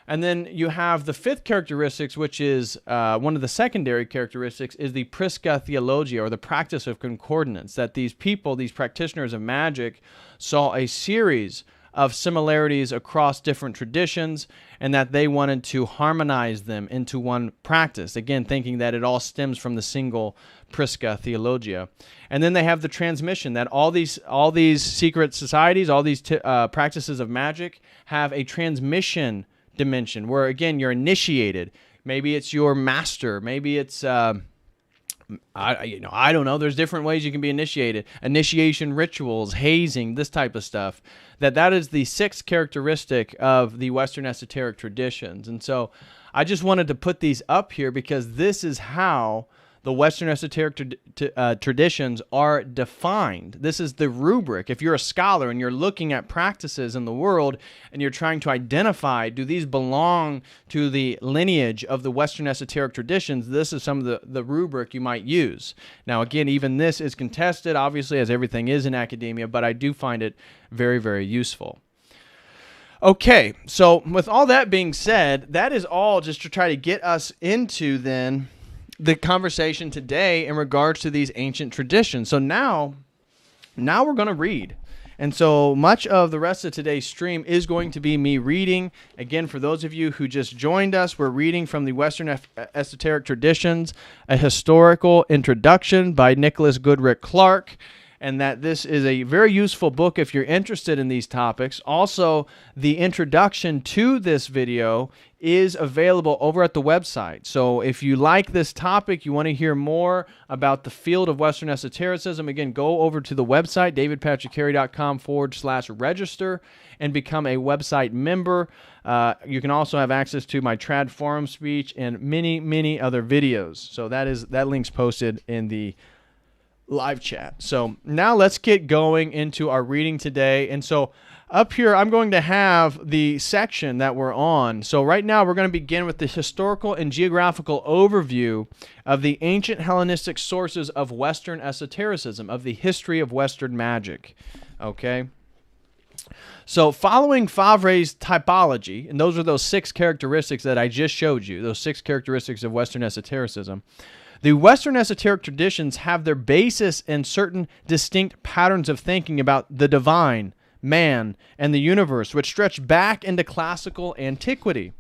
And then you have the fifth characteristics, which is one of the secondary characteristics, is the prisca theologia, or the practice of concordance, that these people, these practitioners of magic, saw a series of similarities across different traditions, and that they wanted to harmonize them into one practice, again, thinking that it all stems from the single prisca theologia. And then they have the transmission, that all these secret societies, all these practices of magic have a transmission dimension, where again you're initiated. Maybe it's your master. Maybe it's I don't know. There's different ways you can be initiated. Initiation rituals, hazing, this type of stuff. That is the sixth characteristic of the Western esoteric traditions. And so I just wanted to put these up here, because this is how the Western esoteric traditions are defined. This is the rubric. If you're a scholar and you're looking at practices in the world and you're trying to identify, do these belong to the lineage of the Western esoteric traditions, this is some of the rubric you might use. Now, again, even this is contested, obviously, as everything is in academia, but I do find it very, very useful. Okay, so with all that being said, that is all just to try to get us into then the conversation today in regards to these ancient traditions. So now we're going to read. And so much of the rest of today's stream is going to be me reading. Again, for those of you who just joined us, we're reading from the Western Esoteric Traditions, a historical introduction by Nicholas Goodrick Clark. And that this is a very useful book if you're interested in these topics. Also, the introduction to this video is available over at the website. So if you like this topic, you want to hear more about the field of Western esotericism, again, go over to the website, davidpatrickcarey.com/register, and become a website member. You can also have access to my Trad Forum speech and many, many other videos. So that link's posted in the live chat. So now let's get going into our reading today. And so up here, I'm going to have the section that we're on. So right now, we're going to begin with the historical and geographical overview of the ancient Hellenistic sources of Western esotericism, of the history of Western magic. Okay? So following Favre's typology, and those are those six characteristics that I just showed you, those six characteristics of Western esotericism, the Western esoteric traditions have their basis in certain distinct patterns of thinking about the divine, man, and the universe, which stretch back into classical antiquity.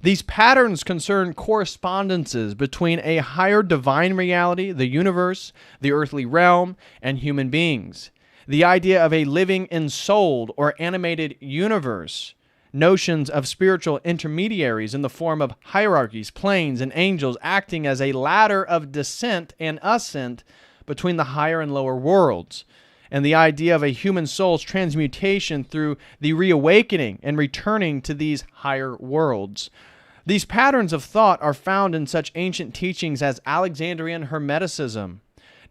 These patterns concern correspondences between a higher divine reality, the universe, the earthly realm, and human beings. The idea of a living ensouled or animated universe. Notions of spiritual intermediaries in the form of hierarchies, planes, and angels acting as a ladder of descent and ascent between the higher and lower worlds, and the idea of a human soul's transmutation through the reawakening and returning to these higher worlds. These patterns of thought are found in such ancient teachings as Alexandrian Hermeticism,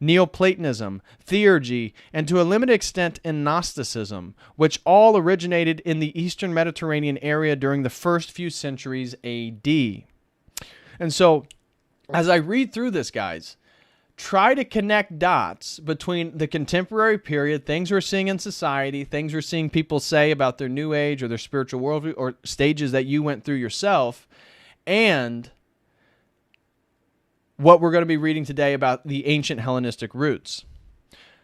Neoplatonism, theurgy, and to a limited extent in Gnosticism, which all originated in the Eastern Mediterranean area during the first few centuries AD. And so, as I read through this, guys, try to connect dots between the contemporary period, things we're seeing in society, things we're seeing people say about their new age or their spiritual worldview or stages that you went through yourself, and what we're going to be reading today about the ancient Hellenistic roots.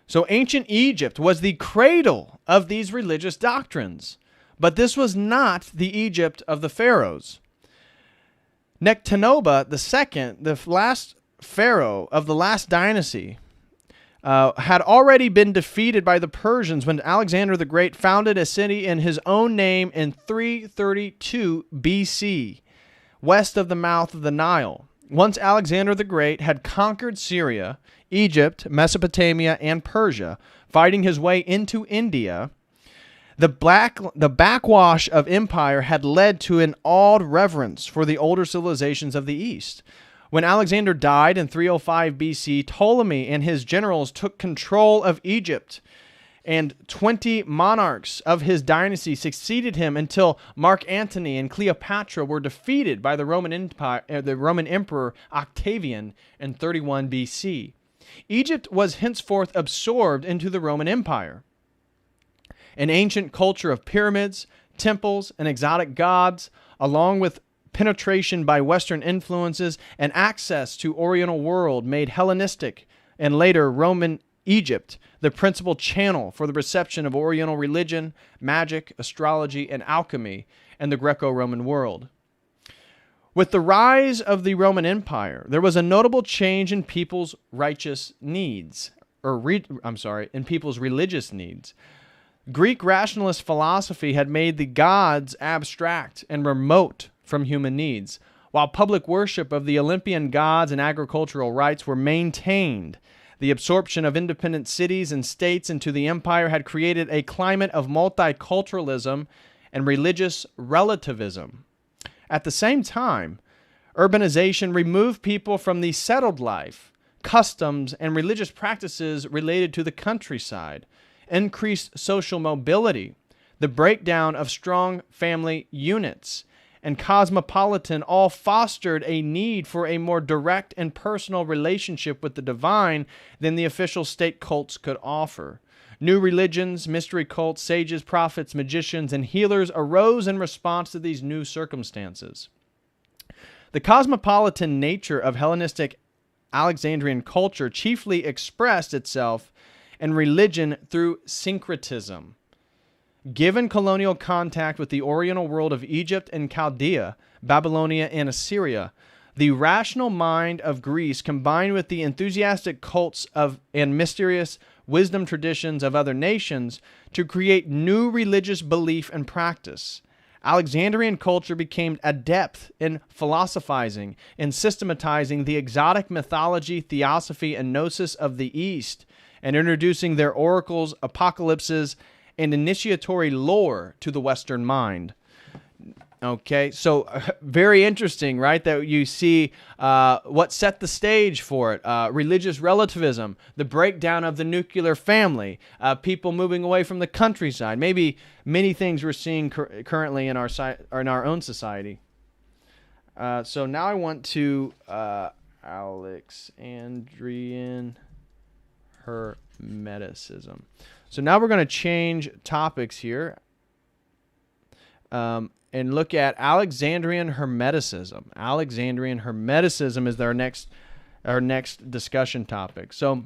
So ancient Egypt was the cradle of these religious doctrines, but this was not the Egypt of the pharaohs. Nectanebo II, the last pharaoh of the last dynasty, had already been defeated by the Persians when Alexander the Great founded a city in his own name in 332 BC, west of the mouth of the Nile. Once Alexander the Great had conquered Syria, Egypt, Mesopotamia, and Persia, fighting his way into India, the backwash of empire had led to an awed reverence for the older civilizations of the East. When Alexander died in 305 BC, Ptolemy and his generals took control of Egypt, and 20 monarchs of his dynasty succeeded him until Mark Antony and Cleopatra were defeated by the Roman Emperor Octavian in 31 BC. Egypt was henceforth absorbed into the Roman Empire. An ancient culture of pyramids, temples, and exotic gods, along with penetration by Western influences and access to Oriental world, made Hellenistic and later Roman Egypt the principal channel for the reception of Oriental religion, magic, astrology, and alchemy in the Greco-Roman world. With the rise of the Roman Empire, there was a notable change in people's righteous needs, in people's religious needs. Greek rationalist philosophy had made the gods abstract and remote from human needs, while public worship of the Olympian gods and agricultural rites were maintained. The absorption of independent cities and states into the empire had created a climate of multiculturalism and religious relativism. At the same time, urbanization removed people from the settled life, customs, and religious practices related to the countryside, increased social mobility, the breakdown of strong family units, and cosmopolitan all fostered a need for a more direct and personal relationship with the divine than the official state cults could offer. New religions, mystery cults, sages, prophets, magicians, and healers arose in response to these new circumstances. The cosmopolitan nature of Hellenistic Alexandrian culture chiefly expressed itself in religion through syncretism. Given colonial contact with the Oriental world of Egypt and Chaldea, Babylonia, and Assyria, the rational mind of Greece combined with the enthusiastic cults and mysterious wisdom traditions of other nations to create new religious belief and practice. Alexandrian culture became adept in philosophizing and systematizing the exotic mythology, theosophy, and gnosis of the East, and introducing their oracles, apocalypses, and initiatory lore to the Western mind. Okay, so very interesting, right? That you see what set the stage for it. Religious relativism, the breakdown of the nuclear family, people moving away from the countryside, maybe many things we're seeing currently in our own society. So now I want to Alexandrian Hermeticism. So now we're going to change topics here and look at Alexandrian Hermeticism. Alexandrian Hermeticism is our next discussion topic. So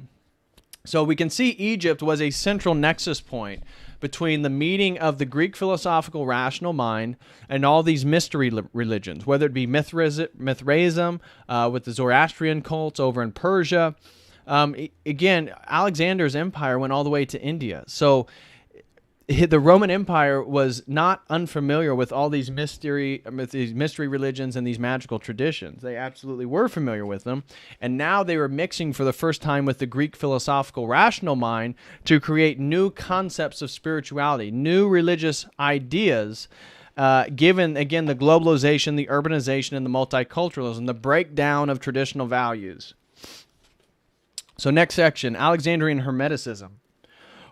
we can see Egypt was a central nexus point between the meeting of the Greek philosophical rational mind and all these mystery religions, whether it be Mithraism with the Zoroastrian cults over in Persia. Again, Alexander's empire went all the way to India. So the Roman Empire was not unfamiliar with all these mystery religions and these magical traditions. They absolutely were familiar with them. And now they were mixing for the first time with the Greek philosophical rational mind to create new concepts of spirituality, new religious ideas, given, again, the globalization, the urbanization, and the multiculturalism, the breakdown of traditional values. So next section, Alexandrian Hermeticism.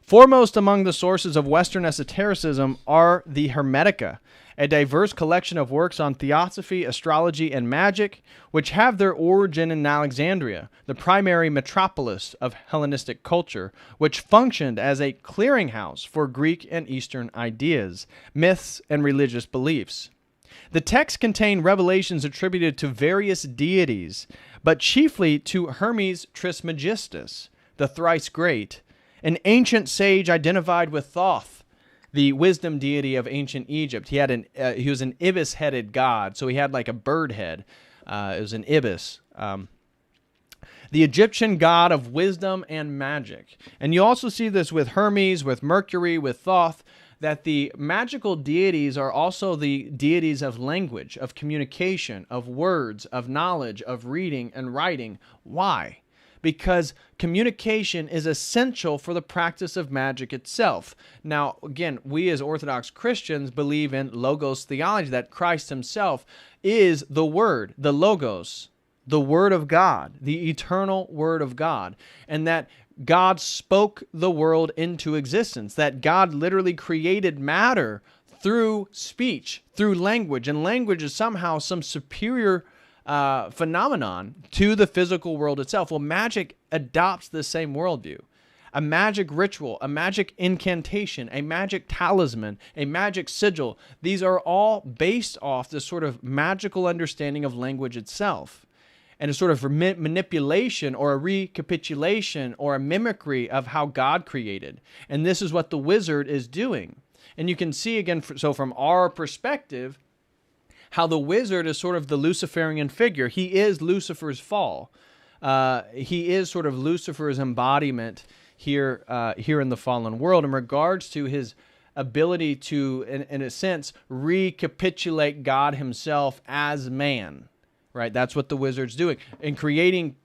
Foremost among the sources of Western esotericism are the Hermetica, a diverse collection of works on theosophy, astrology, and magic, which have their origin in Alexandria, the primary metropolis of Hellenistic culture, which functioned as a clearinghouse for Greek and Eastern ideas, myths, and religious beliefs. The texts contain revelations attributed to various deities, but chiefly to Hermes Trismegistus, the thrice great, an ancient sage identified with Thoth, the wisdom deity of ancient Egypt. He was an ibis-headed god, so he had like a bird head. It was an ibis. The Egyptian god of wisdom and magic. And you also see this with Hermes, with Mercury, with Thoth, that the magical deities are also the deities of language, of communication, of words, of knowledge, of reading and writing. Why? Because communication is essential for the practice of magic itself. Now, again, we as Orthodox Christians believe in Logos theology, that Christ himself is the Word, the Logos, the Word of God, the eternal Word of God, and that God spoke the world into existence, that God literally created matter through speech, through language, and language is somehow some superior phenomenon to the physical world itself. Well, magic adopts the same worldview. A magic ritual, a magic incantation, a magic talisman, a magic sigil, these are all based off this sort of magical understanding of language itself. And a sort of manipulation or a recapitulation or a mimicry of how God created. And this is what the wizard is doing. And you can see again, so from our perspective, how the wizard is sort of the Luciferian figure. He is Lucifer's fall. He is sort of Lucifer's embodiment here in the fallen world in regards to his ability to, in a sense, recapitulate God himself as man. Right? That's what the wizard's doing. And creating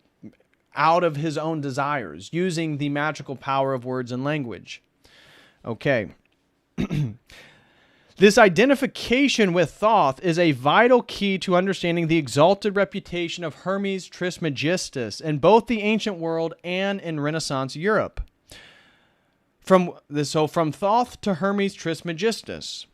out of his own desires, using the magical power of words and language. Okay. This identification with Thoth is a vital key to understanding the exalted reputation of Hermes Trismegistus in both the ancient world and in Renaissance Europe. From Thoth to Hermes Trismegistus.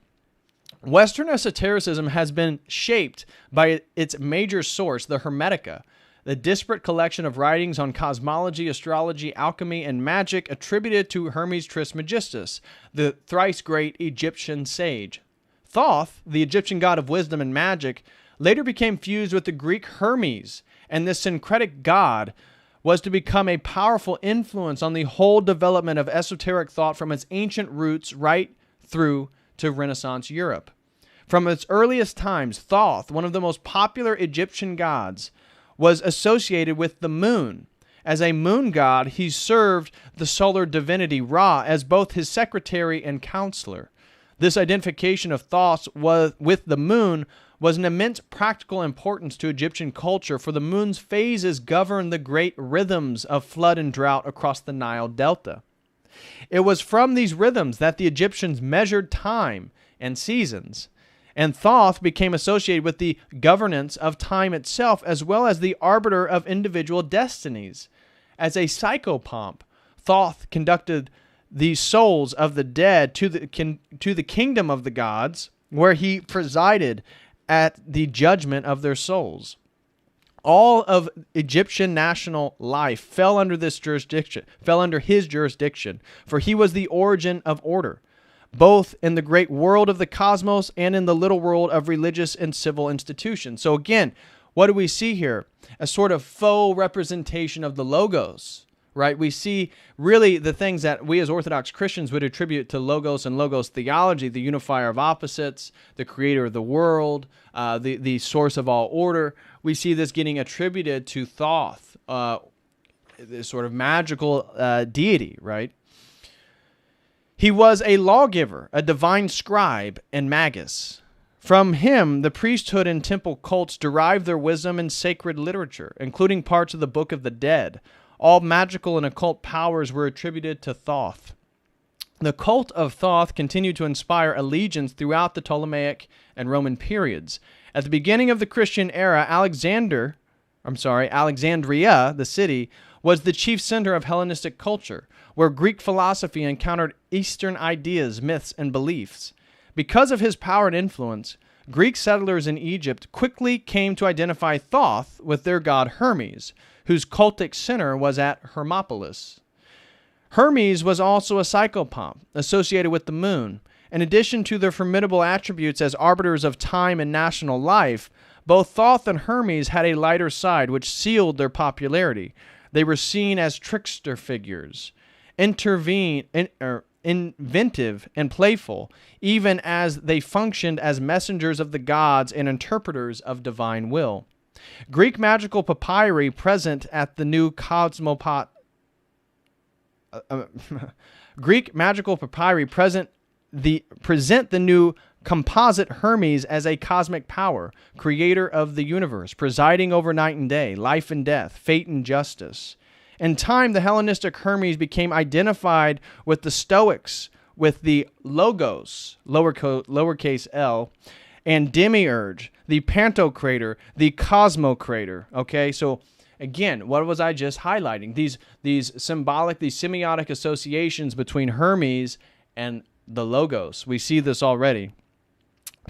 Western esotericism has been shaped by its major source, the Hermetica, the disparate collection of writings on cosmology, astrology, alchemy, and magic attributed to Hermes Trismegistus, the thrice great Egyptian sage. Thoth, the Egyptian god of wisdom and magic, later became fused with the Greek Hermes, and this syncretic god was to become a powerful influence on the whole development of esoteric thought from its ancient roots right through to Renaissance Europe. From its earliest times, Thoth, one of the most popular Egyptian gods, was associated with the moon. As a moon god, he served the solar divinity Ra as both his secretary and counselor. This identification of Thoth with the moon was an immense practical importance to Egyptian culture, for the moon's phases govern the great rhythms of flood and drought across the Nile Delta. It was from these rhythms that the Egyptians measured time and seasons, and Thoth became associated with the governance of time itself, as well as the arbiter of individual destinies. As a psychopomp, Thoth conducted the souls of the dead to the kingdom of the gods, where he presided at the judgment of their souls. All of Egyptian national life fell under his jurisdiction, for he was the origin of order, both in the great world of the cosmos and in the little world of religious and civil institutions. So again, what do we see here? A sort of faux representation of the Logos, right? We see really the things that we as Orthodox Christians would attribute to Logos and Logos theology, the unifier of opposites, the creator of the world, the source of all order. We see this getting attributed to Thoth, this sort of magical deity, right? He was a lawgiver, a divine scribe, and magus. From him, the priesthood and temple cults derived their wisdom and sacred literature, including parts of the Book of the Dead. All magical and occult powers were attributed to Thoth. The cult of Thoth continued to inspire allegiance throughout the Ptolemaic and Roman periods. At the beginning of the Christian era, Alexandria, the city, was the chief center of Hellenistic culture, where Greek philosophy encountered Eastern ideas, myths, and beliefs. Because of his power and influence, Greek settlers in Egypt quickly came to identify Thoth with their god Hermes, whose cultic center was at Hermopolis. Hermes was also a psychopomp associated with the moon. In addition to their formidable attributes as arbiters of time and national life, both Thoth and Hermes had a lighter side which sealed their popularity. They were seen as trickster figures, inventive and playful, even as they functioned as messengers of the gods and interpreters of divine will. Greek magical papyri present at the new Greek magical papyri present the new composite Hermes as a cosmic power, creator of the universe, presiding over night and day, life and death, fate and justice. In time, the Hellenistic Hermes became identified with the Stoics, with the Logos, lowercase l, and Demiurge, the Pantocrator, the Cosmocrator. Okay, so again, what was I just highlighting? These symbolic, these semiotic associations between Hermes and the Logos. We see this already.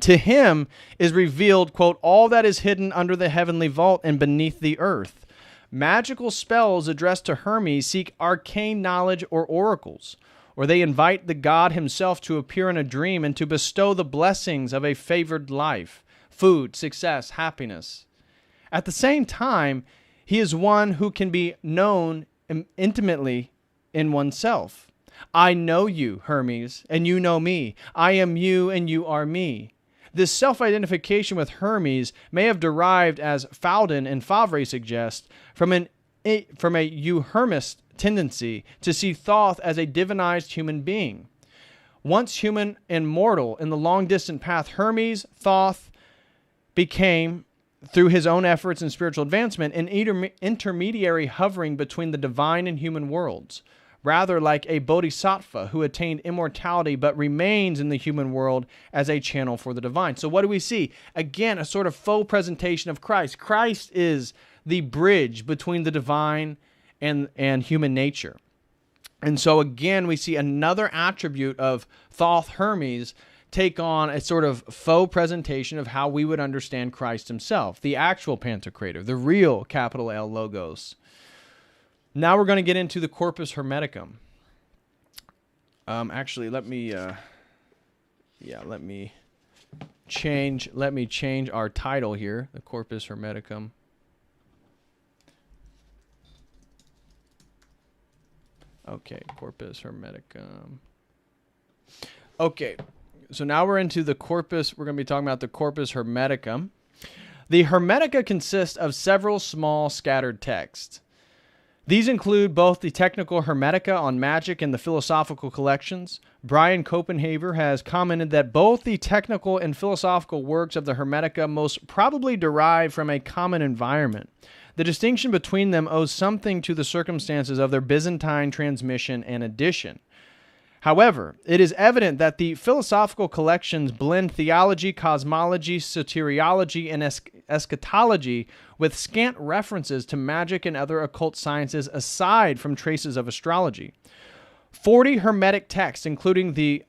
To him is revealed, quote, all that is hidden under the heavenly vault and beneath the earth. Magical spells addressed to Hermes seek arcane knowledge or oracles, or they invite the god himself to appear in a dream and to bestow the blessings of a favored life, food, success, happiness. At the same time, he is one who can be known intimately in oneself. I know you, Hermes, and you know me. I am you, and you are me. This self-identification with Hermes may have derived, as Fowden and Favre suggest, from a euhermist tendency to see Thoth as a divinized human being. Once human and mortal in the long-distant path, Hermes, Thoth, became, through his own efforts and spiritual advancement, an intermediary hovering between the divine and human worlds, rather like a bodhisattva who attained immortality but remains in the human world as a channel for the divine. So what do we see? Again, a sort of faux presentation of Christ. Christ is the bridge between the divine and human nature. And so again, we see another attribute of Thoth Hermes take on a sort of faux presentation of how we would understand Christ himself, the actual Pantocrator, the real capital L Logos. Now we're going to get into the Corpus Hermeticum. Actually, let me change our title here, the Corpus Hermeticum. Okay, Corpus Hermeticum. Okay, so now we're into the Corpus. We're going to be talking about the Corpus Hermeticum. The Hermetica consists of several small scattered texts. These include both the technical Hermetica on magic and the philosophical collections. Brian Copenhaver has commented that both the technical and philosophical works of the Hermetica most probably derive from a common environment. The distinction between them owes something to the circumstances of their Byzantine transmission and edition. However, it is evident that the philosophical collections blend theology, cosmology, soteriology, and eschatology with scant references to magic and other occult sciences aside from traces of astrology. 40 Hermetic texts, including the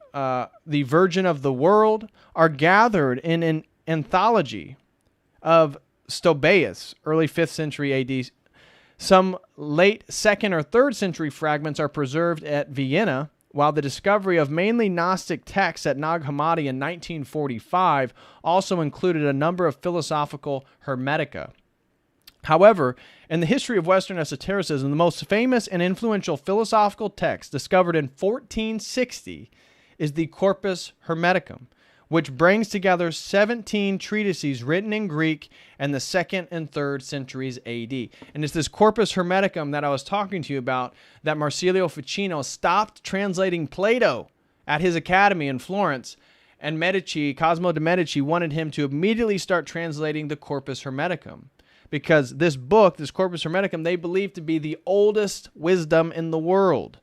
Virgin of the World, are gathered in an anthology of Stobaeus, early 5th century AD. Some late 2nd or 3rd century fragments are preserved at Vienna, while the discovery of mainly Gnostic texts at Nag Hammadi in 1945 also included a number of philosophical Hermetica. However, in the history of Western esotericism, the most famous and influential philosophical text discovered in 1460 is the Corpus Hermeticum, which brings together 17 treatises written in Greek in the 2nd and 3rd centuries AD. And it's this Corpus Hermeticum that I was talking to you about that Marsilio Ficino stopped translating Plato at his academy in Florence, and Cosimo de' Medici wanted him to immediately start translating the Corpus Hermeticum, because this book, this Corpus Hermeticum, they believe to be the oldest wisdom in the world.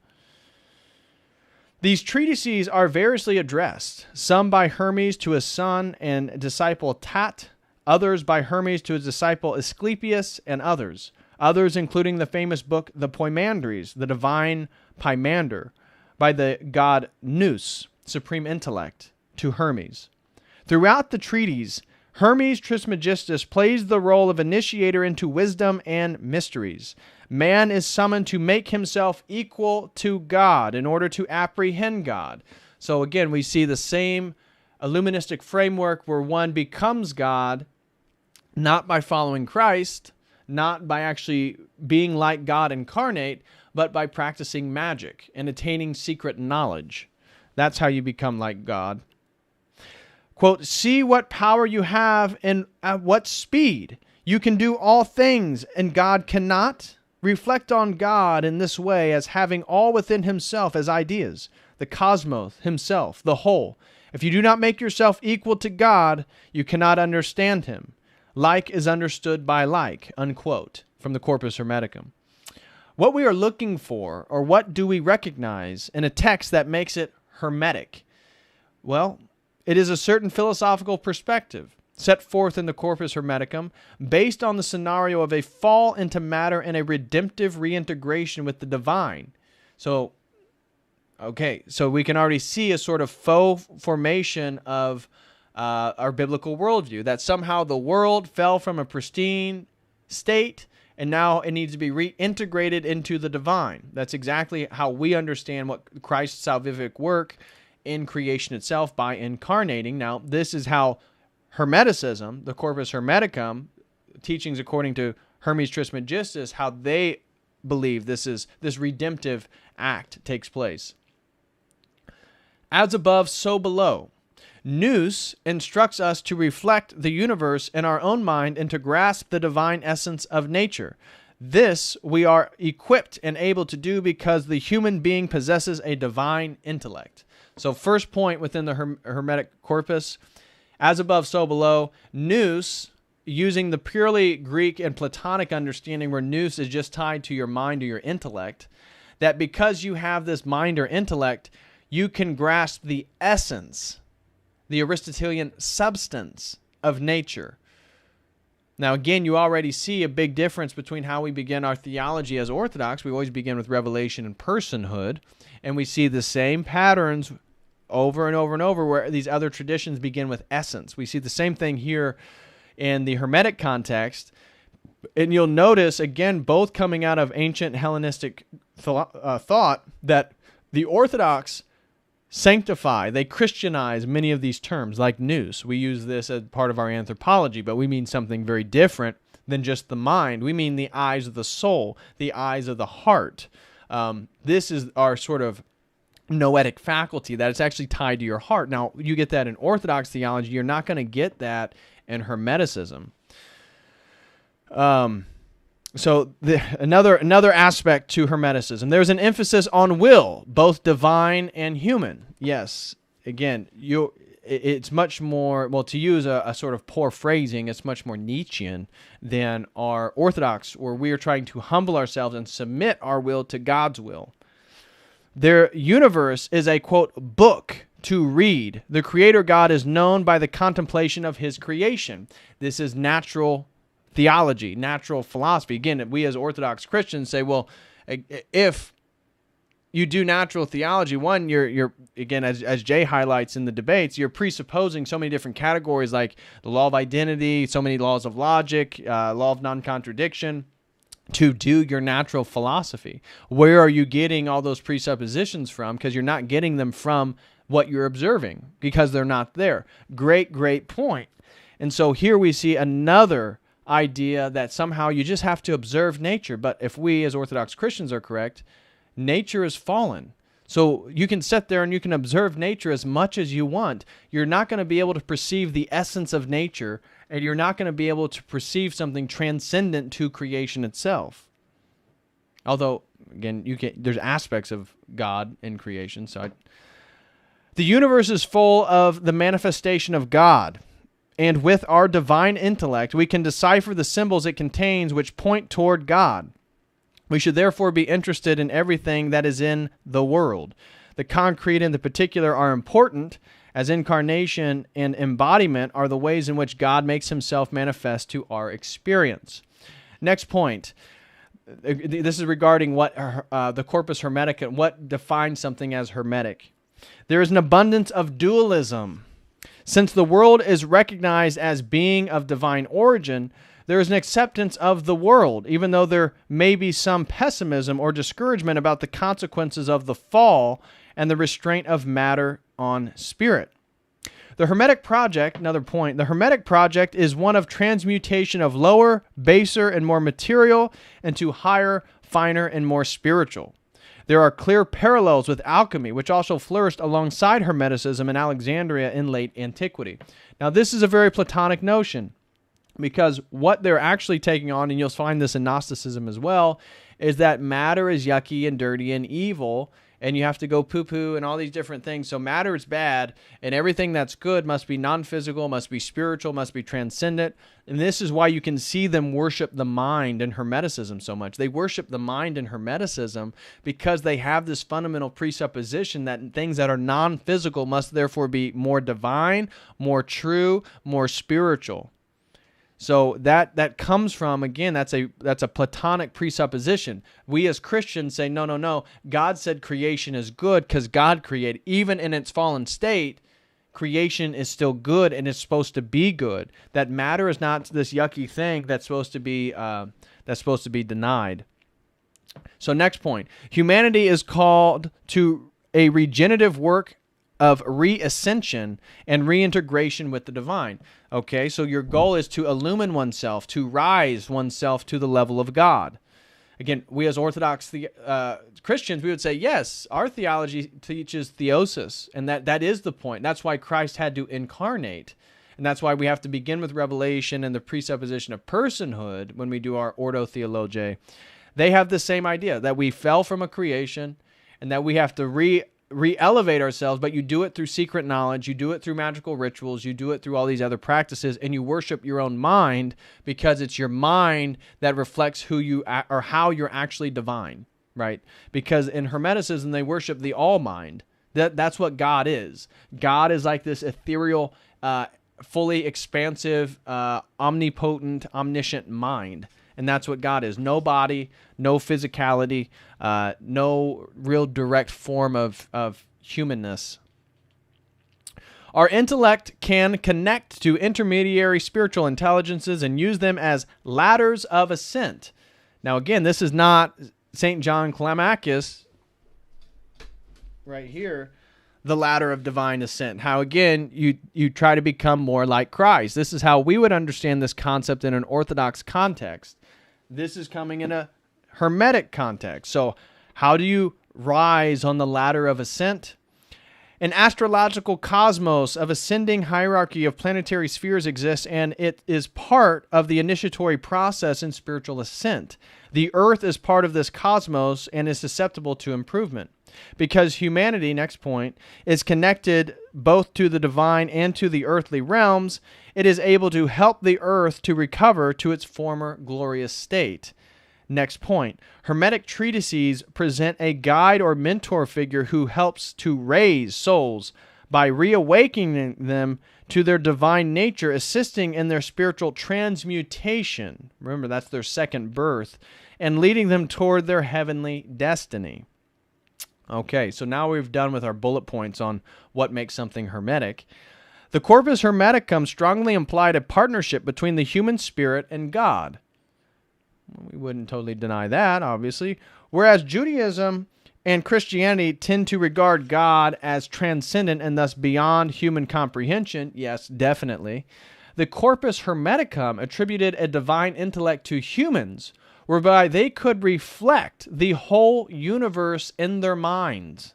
These treatises are variously addressed, some by Hermes to his son and disciple Tat, others by Hermes to his disciple Asclepius, and others Others, including the famous book The Poimandres, the divine Pymander, by the god Nous, supreme intellect, to Hermes. Throughout the treatise, Hermes Trismegistus plays the role of initiator into wisdom and mysteries. Man is summoned to make himself equal to God in order to apprehend God. So again, we see the same illuministic framework where one becomes God, not by following Christ, not by actually being like God incarnate, but by practicing magic and attaining secret knowledge. That's how you become like God. Quote, see what power you have and at what speed. You can do all things and God cannot. Reflect on God in this way as having all within himself as ideas, the cosmos himself, the whole. If you do not make yourself equal to God, you cannot understand him. Like is understood by like, unquote, from the Corpus Hermeticum. What we are looking for, or what do we recognize in a text that makes it hermetic? Well, it is a certain philosophical perspective set forth in the Corpus Hermeticum based on the scenario of a fall into matter and a redemptive reintegration with the divine. So we can already see a sort of faux formation of our biblical worldview, that somehow the world fell from a pristine state and now it needs to be reintegrated into the divine. That's exactly how we understand what Christ's salvific work in creation itself by incarnating. Now, this is how Hermeticism, the Corpus Hermeticum, teachings according to Hermes Trismegistus, how they believe this redemptive act takes place. As above, so below. Nous instructs us to reflect the universe in our own mind and to grasp the divine essence of nature. This we are equipped and able to do because the human being possesses a divine intellect. So first point within the Hermetic corpus, as above, so below. Nous, using the purely Greek and Platonic understanding where nous is just tied to your mind or your intellect, that because you have this mind or intellect, you can grasp the essence, the Aristotelian substance of nature. Now, again, you already see a big difference between how we begin our theology as Orthodox. We always begin with revelation and personhood, and we see the same patterns over and over and over where these other traditions begin with essence. We see the same thing here in the Hermetic context, and you'll notice, again, both coming out of ancient Hellenistic thought, that the Orthodox sanctify, they Christianize many of these terms, like nous. We use this as part of our anthropology, but we mean something very different than just the mind. We mean the eyes of the soul, the eyes of the heart. This is our sort of noetic faculty, that it's actually tied to your heart. Now, you get that in Orthodox theology. You're not going to get that in Hermeticism. So another aspect to Hermeticism, there's an emphasis on will, both divine and human. Yes, again, it's much more, well, to use a sort of poor phrasing, it's much more Nietzschean than our Orthodox, where we are trying to humble ourselves and submit our will to God's will. Their universe is a, quote, book to read. The Creator God is known by the contemplation of His creation. This is natural theology, natural philosophy. Again, we as Orthodox Christians say, well, if you do natural theology, one, you're again, as Jay highlights in the debates, you're presupposing so many different categories like the law of identity, so many laws of logic, law of non-contradiction, to do your natural philosophy. Where are you getting all those presuppositions from? Because you're not getting them from what you're observing, because they're not there. Great point. And so here we see another idea that somehow you just have to observe nature. But if we as Orthodox Christians are correct, nature is fallen. So you can sit there and you can observe nature as much as you want. You're not going to be able to perceive the essence of nature, and you're not going to be able to perceive something transcendent to creation itself. Although, again, there's aspects of God in creation. The universe is full of the manifestation of God. And with our divine intellect, we can decipher the symbols it contains which point toward God. We should therefore be interested in everything that is in the world. The concrete and the particular are important, as incarnation and embodiment are the ways in which God makes Himself manifest to our experience. Next point. this is regarding what the corpus hermetica, what defines something as hermetic. There is an abundance of dualism. Since the world is recognized as being of divine origin, there is an acceptance of the world, even though there may be some pessimism or discouragement about the consequences of the fall and the restraint of matter on spirit. The Hermetic project, another point, the Hermetic project is one of transmutation of lower, baser, and more material into higher, finer, and more spiritual. There are clear parallels with alchemy, which also flourished alongside Hermeticism in Alexandria in late antiquity. Now, this is a very Platonic notion, because what they're actually taking on, and you'll find this in Gnosticism as well, is that matter is yucky and dirty and evil, and you have to go poo-poo and all these different things. So matter is bad, and everything that's good must be non-physical, must be spiritual, must be transcendent. And this is why you can see them worship the mind in Hermeticism so much. They worship the mind in Hermeticism because they have this fundamental presupposition that things that are non-physical must therefore be more divine, more true, more spiritual. So that comes from, again, that's a Platonic presupposition. We as Christians say, no. God said creation is good because God created. Even in its fallen state, creation is still good and it's supposed to be good. That matter is not this yucky thing that's supposed to be denied. So next point, humanity is called to a regenerative work of reascension and reintegration with the divine. Okay, so your goal is to illumine oneself, to rise oneself to the level of God. Again, we as Orthodox Christians, we would say, yes, our theology teaches theosis, and that is the point. That's why Christ had to incarnate, and that's why we have to begin with revelation and the presupposition of personhood when we do our Ordo Theologiae. They have the same idea, that we fell from a creation, and that we have to re-elevate ourselves, but you do it through secret knowledge, you do it through magical rituals, you do it through all these other practices, and you worship your own mind because it's your mind that reflects who you are, or how you're actually divine, right? Because in Hermeticism, they worship the all-mind. That's what God is. God is like this ethereal, fully expansive, omnipotent, omniscient mind. And that's what God is. No body, no physicality, no real direct form of humanness. Our intellect can connect to intermediary spiritual intelligences and use them as ladders of ascent. Now, again, this is not St. John Climacus right here, the ladder of divine ascent. How, again, you try to become more like Christ. This is how we would understand this concept in an Orthodox context. This is coming in a Hermetic context. So how do you rise on the ladder of ascent? An astrological cosmos of ascending hierarchy of planetary spheres exists, and it is part of the initiatory process in spiritual ascent. The Earth is part of this cosmos and is susceptible to improvement. Because humanity, next point, is connected both to the divine and to the earthly realms, it is able to help the earth to recover to its former glorious state. Next point, Hermetic treatises present a guide or mentor figure who helps to raise souls by reawakening them to their divine nature, assisting in their spiritual transmutation. Remember, that's their second birth, and leading them toward their heavenly destiny. Okay, so now we've done with our bullet points on what makes something hermetic. The Corpus Hermeticum strongly implied a partnership between the human spirit and God. We wouldn't totally deny that, obviously. Whereas Judaism and Christianity tend to regard God as transcendent and thus beyond human comprehension, yes, definitely. The Corpus Hermeticum attributed a divine intellect to humans, whereby they could reflect the whole universe in their minds.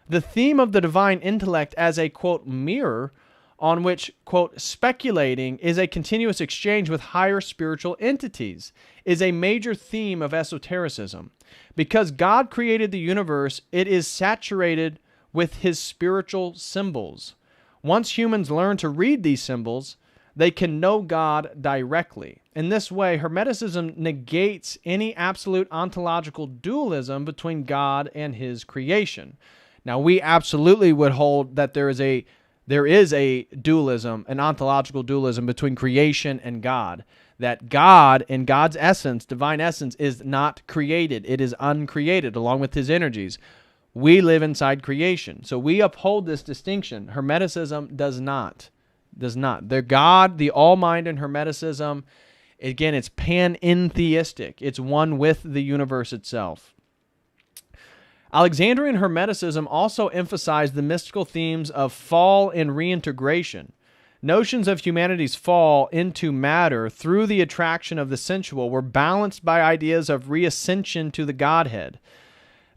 The theme of the divine intellect as a, quote, mirror on which, quote, speculating is a continuous exchange with higher spiritual entities, is a major theme of esotericism. Because God created the universe, it is saturated with his spiritual symbols. Once humans learn to read these symbols, they can know God directly. In this way, Hermeticism negates any absolute ontological dualism between God and his creation. Now, we absolutely would hold that there is a dualism, an ontological dualism between creation and God. that God and God's essence, divine essence, is not created. It is uncreated along with his energies. We live inside creation. So we uphold this distinction. Hermeticism does not. The God, the all-mind in Hermeticism, again, it's panentheistic. It's one with the universe itself. Alexandrian Hermeticism also emphasized the mystical themes of fall and reintegration. Notions of humanity's fall into matter through the attraction of the sensual were balanced by ideas of reascension to the Godhead.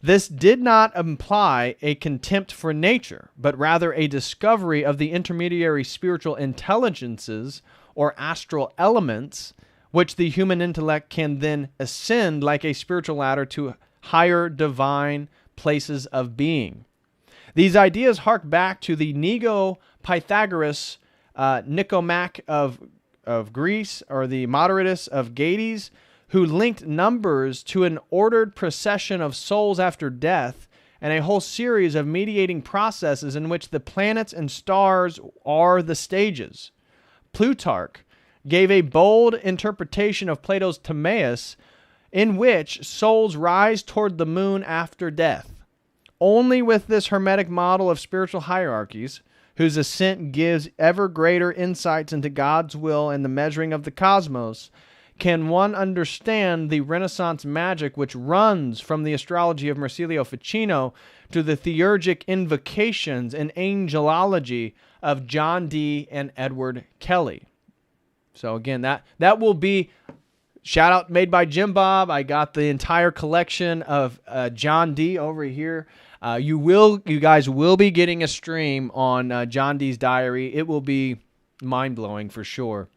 This did not imply a contempt for nature, but rather a discovery of the intermediary spiritual intelligences or astral elements, which the human intellect can then ascend like a spiritual ladder to higher divine places of being. These ideas hark back to the Nego-Pythagoras Nicomach of Greece, or the Moderatus of Gades, who linked numbers to an ordered procession of souls after death and a whole series of mediating processes in which the planets and stars are the stages. Plutarch gave a bold interpretation of Plato's Timaeus, in which souls rise toward the moon after death. Only with this Hermetic model of spiritual hierarchies, whose ascent gives ever greater insights into God's will and the measuring of the cosmos, can one understand the Renaissance magic which runs from the astrology of Marsilio Ficino to the theurgic invocations and angelology of John Dee and Edward Kelly. So again, that will be shout out made by Jim Bob. I got the entire collection of John Dee over here. You guys will be getting a stream on John Dee's diary. It will be mind-blowing for sure.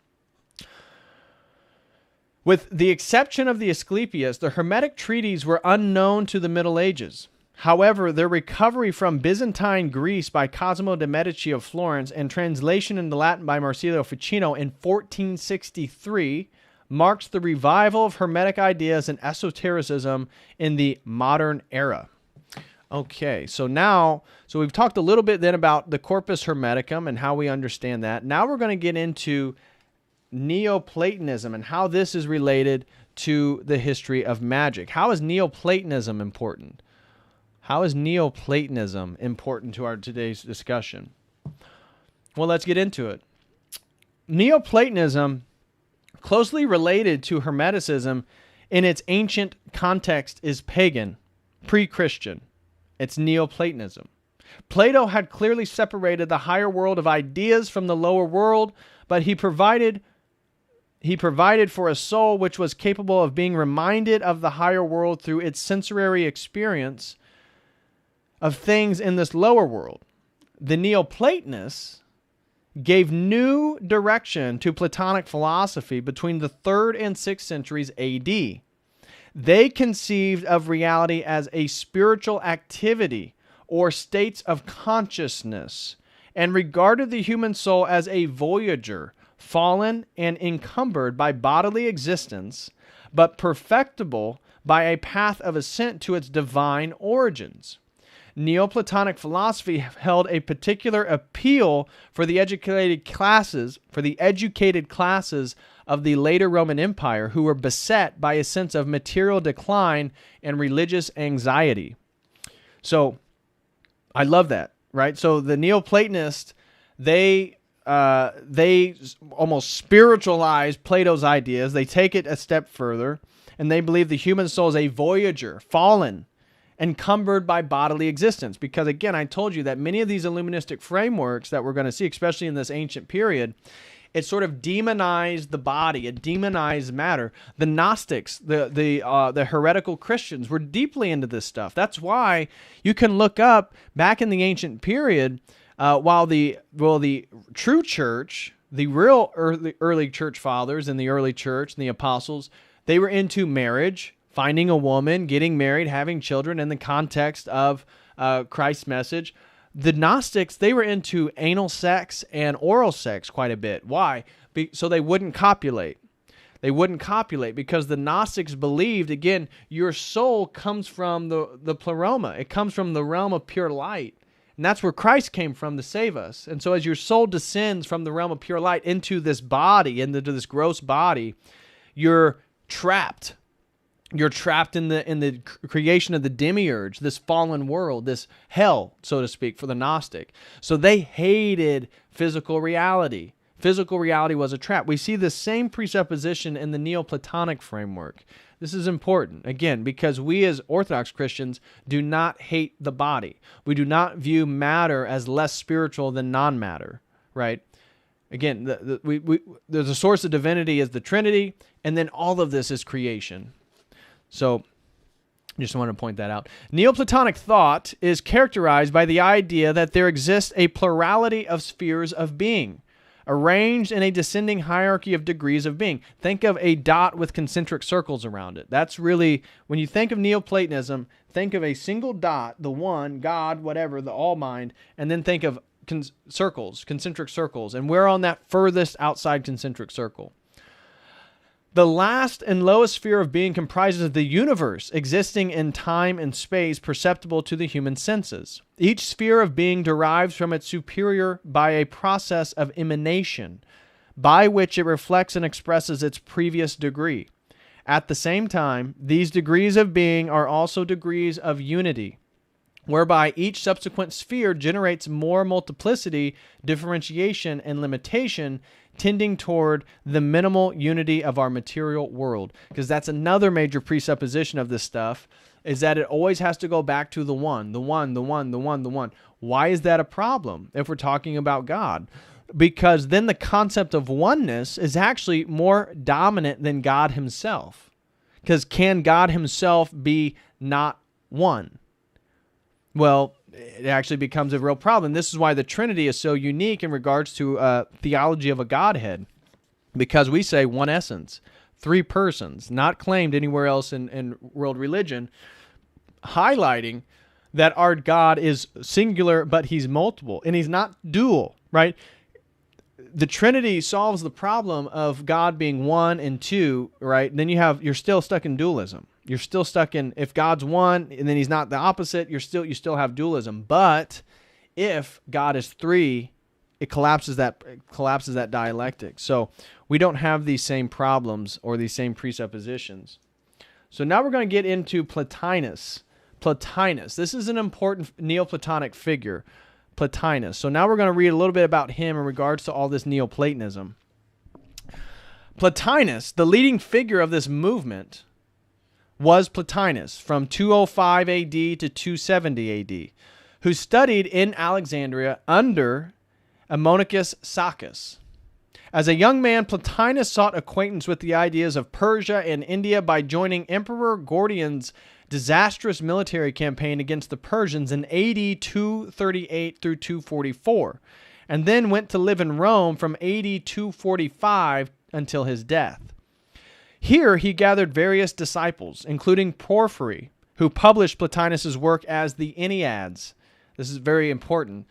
With the exception of the Asclepius, the Hermetic treatises were unknown to the Middle Ages. However, their recovery from Byzantine Greece by Cosimo de' Medici of Florence and translation into Latin by Marsilio Ficino in 1463 marks the revival of Hermetic ideas and esotericism in the modern era. Okay, so we've talked a little bit then about the Corpus Hermeticum and how we understand that. Now we're going to get into Neoplatonism and how this is related to the history of magic. How is Neoplatonism important? How is Neoplatonism important to our today's discussion? Well, let's get into it. Neoplatonism, closely related to Hermeticism in its ancient context, is pagan, pre-Christian. It's Neoplatonism. Plato had clearly separated the higher world of ideas from the lower world, but he provided for a soul which was capable of being reminded of the higher world through its sensory experience of things in this lower world. The Neoplatonists gave new direction to Platonic philosophy between the 3rd and 6th centuries AD. They conceived of reality as a spiritual activity or states of consciousness, and regarded the human soul as a voyager, fallen and encumbered by bodily existence, but perfectible by a path of ascent to its divine origins. Neoplatonic philosophy held a particular appeal for the educated classes of the later Roman Empire, who were beset by a sense of material decline and religious anxiety. So, I love that, right? So the Neoplatonists, they almost spiritualize Plato's ideas. They take it a step further, and they believe the human soul is a voyager, fallen, encumbered by bodily existence. Because again, I told you that many of these Illuministic frameworks that we're going to see, especially in this ancient period, it sort of demonized the body. It demonized matter. The Gnostics, the heretical Christians were deeply into this stuff. That's why you can look up back in the ancient period, while the true church, the real early church fathers in the early church and the apostles, they were into marriage, finding a woman, getting married, having children in the context of Christ's message. The Gnostics, they were into anal sex and oral sex quite a bit. Why? So they wouldn't copulate. They wouldn't copulate because the Gnostics believed, again, your soul comes from the pleroma. It comes from the realm of pure light. And that's where Christ came from to save us. And so as your soul descends from the realm of pure light into this body, into this gross body, You're trapped. You're trapped in the creation of the demiurge, this fallen world, this hell, so to speak, for the Gnostic. So they hated physical reality. Physical reality was a trap. We see the same presupposition in the Neoplatonic framework. This is important, again, because we as Orthodox Christians do not hate the body. We do not view matter as less spiritual than non-matter, right? Again, there's a source of divinity is the Trinity, and then all of this is creation. So, just want to point that out. Neoplatonic thought is characterized by the idea that there exists a plurality of spheres of being, arranged in a descending hierarchy of degrees of being. Think of a dot with concentric circles around it. That's really, when you think of Neoplatonism, think of a single dot, the one, God, whatever, the all mind, and then think of circles, concentric circles, and we're on that furthest outside concentric circle. The last and lowest sphere of being comprises the universe existing in time and space perceptible to the human senses. Each sphere of being derives from its superior by a process of emanation, by which it reflects and expresses its previous degree. At the same time, these degrees of being are also degrees of unity, whereby each subsequent sphere generates more multiplicity, differentiation, and limitation, tending toward the minimal unity of our material world. Because that's another major presupposition of this stuff, is that it always has to go back to the one, the one, the one, the one, the one. Why is that a problem if we're talking about God? Because then the concept of oneness is actually more dominant than God himself. Because can God himself be not one? Well, it actually becomes a real problem. This is why the Trinity is so unique in regards to theology of a Godhead, because we say one essence, three persons, not claimed anywhere else in world religion, highlighting that our God is singular, but he's multiple, and he's not dual, right? The Trinity solves the problem of God being one and two, right? Then you're still stuck in dualism. You're still stuck in, if God's one and then he's not the opposite, you still have dualism. But if God is three, it collapses that dialectic. So we don't have these same problems or these same presuppositions. So now we're going to get into Plotinus. Plotinus. This is an important Neoplatonic figure, Plotinus. So now we're going to read a little bit about him in regards to all this Neoplatonism. Plotinus, the leading figure of this movement, was Plotinus from 205 AD to 270 AD, who studied in Alexandria under Ammonicus Saccas. As a young man, Plotinus sought acquaintance with the ideas of Persia and India by joining Emperor Gordian's disastrous military campaign against the Persians in AD 238 through 244, and then went to live in Rome from AD 245 until his death. Here he gathered various disciples, including Porphyry, who published Plotinus's work as the Enneads. This is very important.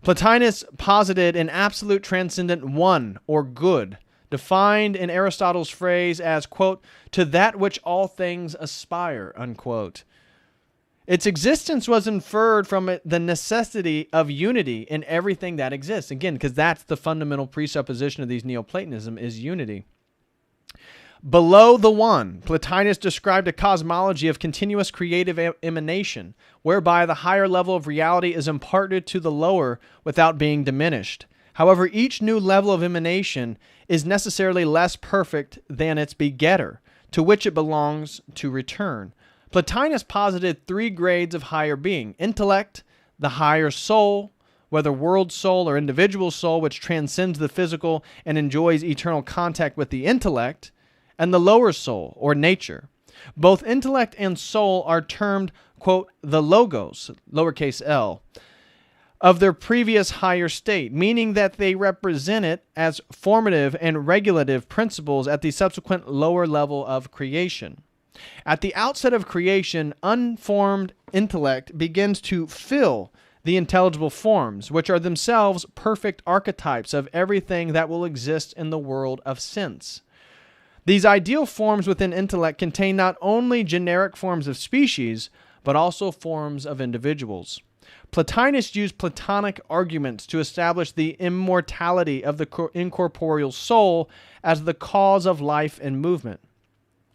Plotinus posited an absolute transcendent one, or good, defined in Aristotle's phrase as, quote, to that which all things aspire, unquote. Its existence was inferred from the necessity of unity in everything that exists. Again, because that's the fundamental presupposition of these Neoplatonism is unity. Below the one, Plotinus described a cosmology of continuous creative emanation, whereby the higher level of reality is imparted to the lower without being diminished. However, each new level of emanation is necessarily less perfect than its begetter, to which it belongs to return. Plotinus posited three grades of higher being: intellect, the higher soul, whether world soul or individual soul, which transcends the physical and enjoys eternal contact with the intellect, and the lower soul, or nature. Both intellect and soul are termed, quote, the logos, lowercase l, of their previous higher state, meaning that they represent it as formative and regulative principles at the subsequent lower level of creation. At the outset of creation, unformed intellect begins to fill the intelligible forms, which are themselves perfect archetypes of everything that will exist in the world of sense. These ideal forms within intellect contain not only generic forms of species, but also forms of individuals. Plotinus used Platonic arguments to establish the immortality of the incorporeal soul as the cause of life and movement.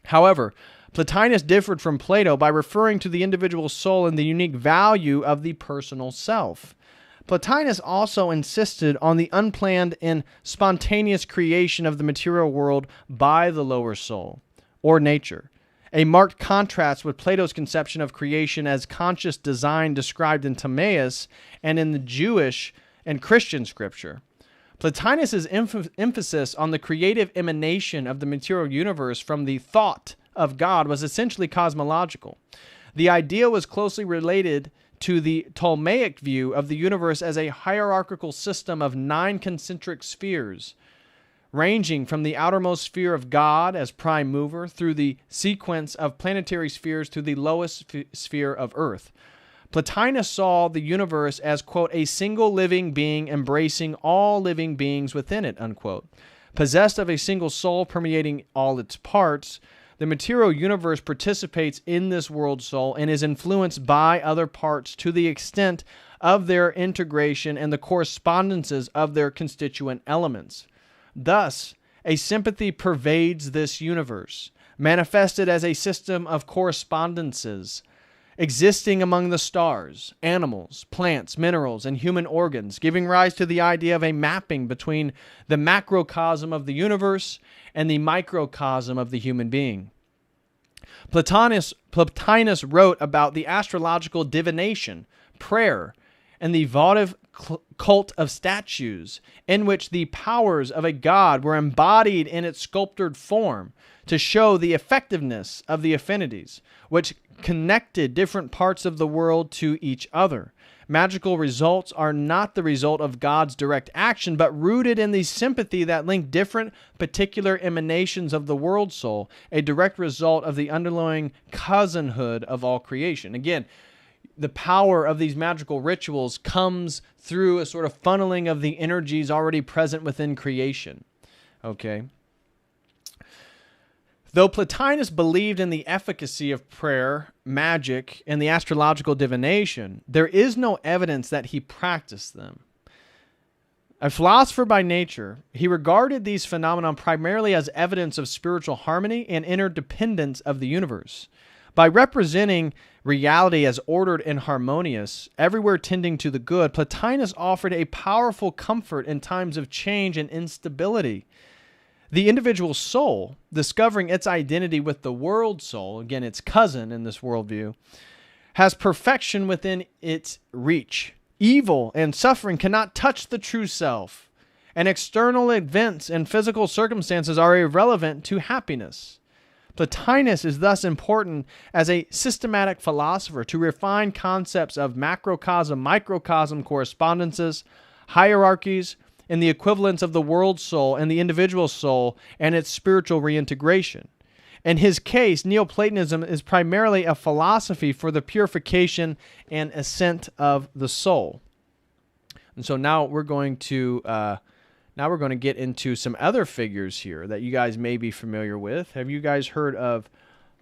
However, Plotinus differed from Plato by referring to the individual soul and the unique value of the personal self. Plotinus also insisted on the unplanned and spontaneous creation of the material world by the lower soul, or nature, a marked contrast with Plato's conception of creation as conscious design described in Timaeus and in the Jewish and Christian scripture. Plotinus's emphasis on the creative emanation of the material universe from the thought of God was essentially cosmological. The idea was closely related to the Ptolemaic view of the universe as a hierarchical system of 9 concentric spheres, ranging from the outermost sphere of God as prime mover through the sequence of planetary spheres to the lowest sphere of Earth. Plotinus saw the universe as, quote, a single living being embracing all living beings within it, unquote. Possessed of a single soul permeating all its parts, the material universe participates in this world soul and is influenced by other parts to the extent of their integration and the correspondences of their constituent elements. Thus, a sympathy pervades this universe, manifested as a system of correspondences existing among the stars, animals, plants, minerals, and human organs, giving rise to the idea of a mapping between the macrocosm of the universe and the microcosm of the human being. Plotinus wrote about the astrological divination, prayer, and the votive cult of statues, in which the powers of a god were embodied in its sculptured form to show the effectiveness of the affinities, which connected different parts of the world to each other. Magical results are not the result of God's direct action, but rooted in the sympathy that linked different particular emanations of the world soul, a direct result of the underlying cousinhood of all creation. Again, the power of these magical rituals comes through a sort of funneling of the energies already present within creation. Okay? Though Plotinus believed in the efficacy of prayer, magic, and the astrological divination, there is no evidence that he practiced them. A philosopher by nature, he regarded these phenomena primarily as evidence of spiritual harmony and interdependence of the universe. By representing reality as ordered and harmonious, everywhere tending to the good, Plotinus offered a powerful comfort in times of change and instability. The individual soul, discovering its identity with the world soul, again, its cousin in this worldview, has perfection within its reach. Evil and suffering cannot touch the true self, and external events and physical circumstances are irrelevant to happiness. Plotinus is thus important as a systematic philosopher to refine concepts of macrocosm, microcosm correspondences, hierarchies, and the equivalence of the world soul and the individual soul and its spiritual reintegration. In his case, Neoplatonism is primarily a philosophy for the purification and ascent of the soul. And so now we're going to get into some other figures here that you guys may be familiar with. Have you guys heard of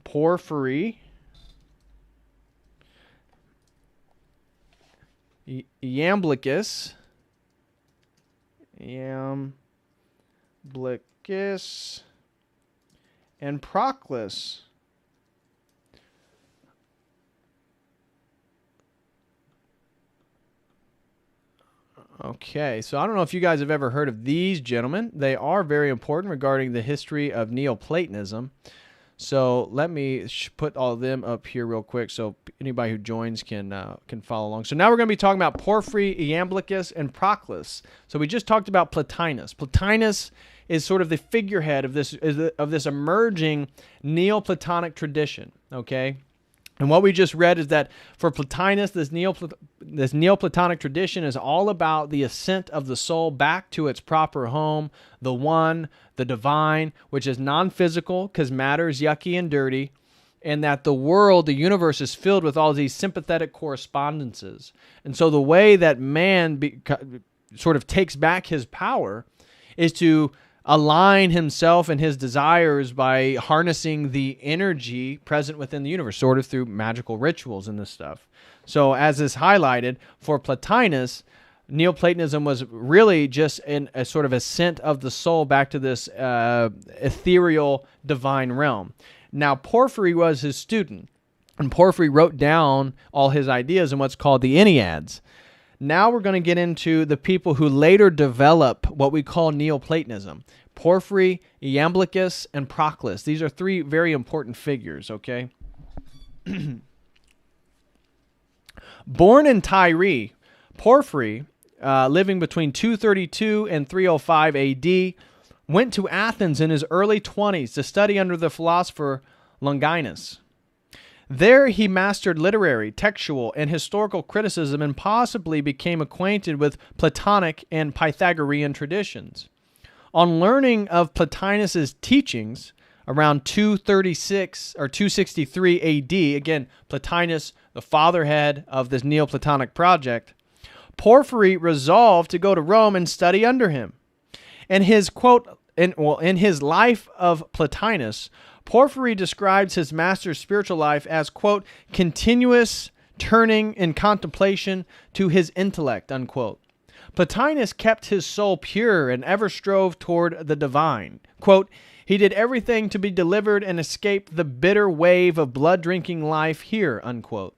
Porphyry, Iamblichus, and Proclus? Okay, so I don't know if you guys have ever heard of these gentlemen. They are very important regarding the history of Neoplatonism. So let me put all of them up here real quick so anybody who joins can follow along. So now we're going to be talking about Porphyry, Iamblichus, and Proclus. So we just talked about Plotinus. Plotinus is sort of the figurehead of this emerging Neoplatonic tradition, okay? And what we just read is that for Plotinus, this Neoplatonic tradition is all about the ascent of the soul back to its proper home, the one, the divine, which is non-physical because matter is yucky and dirty, and that the world, the universe, is filled with all these sympathetic correspondences. And so the way that man sort of takes back his power is to align himself and his desires by harnessing the energy present within the universe, sort of through magical rituals and this stuff. So as is highlighted, for Plotinus, Neoplatonism was really just in a sort of ascent of the soul back to this ethereal divine realm. Now, Porphyry was his student, and Porphyry wrote down all his ideas in what's called the Enneads. Now we're going to get into the people who later develop what we call Neoplatonism. Porphyry, Iamblichus, and Proclus. These are three very important figures, okay? Born in Tyre, Porphyry, living between 232 and 305 AD, went to Athens in his early 20s to study under the philosopher Longinus. There he mastered literary, textual, and historical criticism and possibly became acquainted with Platonic and Pythagorean traditions. On learning of Plotinus's teachings around 236 or 263 AD, again, Plotinus, the fatherhead of this Neoplatonic project, Porphyry resolved to go to Rome and study under him. In his quote, in his Life of Plotinus, Porphyry describes his master's spiritual life as, quote, continuous turning in contemplation to his intellect, unquote. Plotinus kept his soul pure and ever strove toward the divine. Quote, he did everything to be delivered and escape the bitter wave of blood-drinking life here, unquote.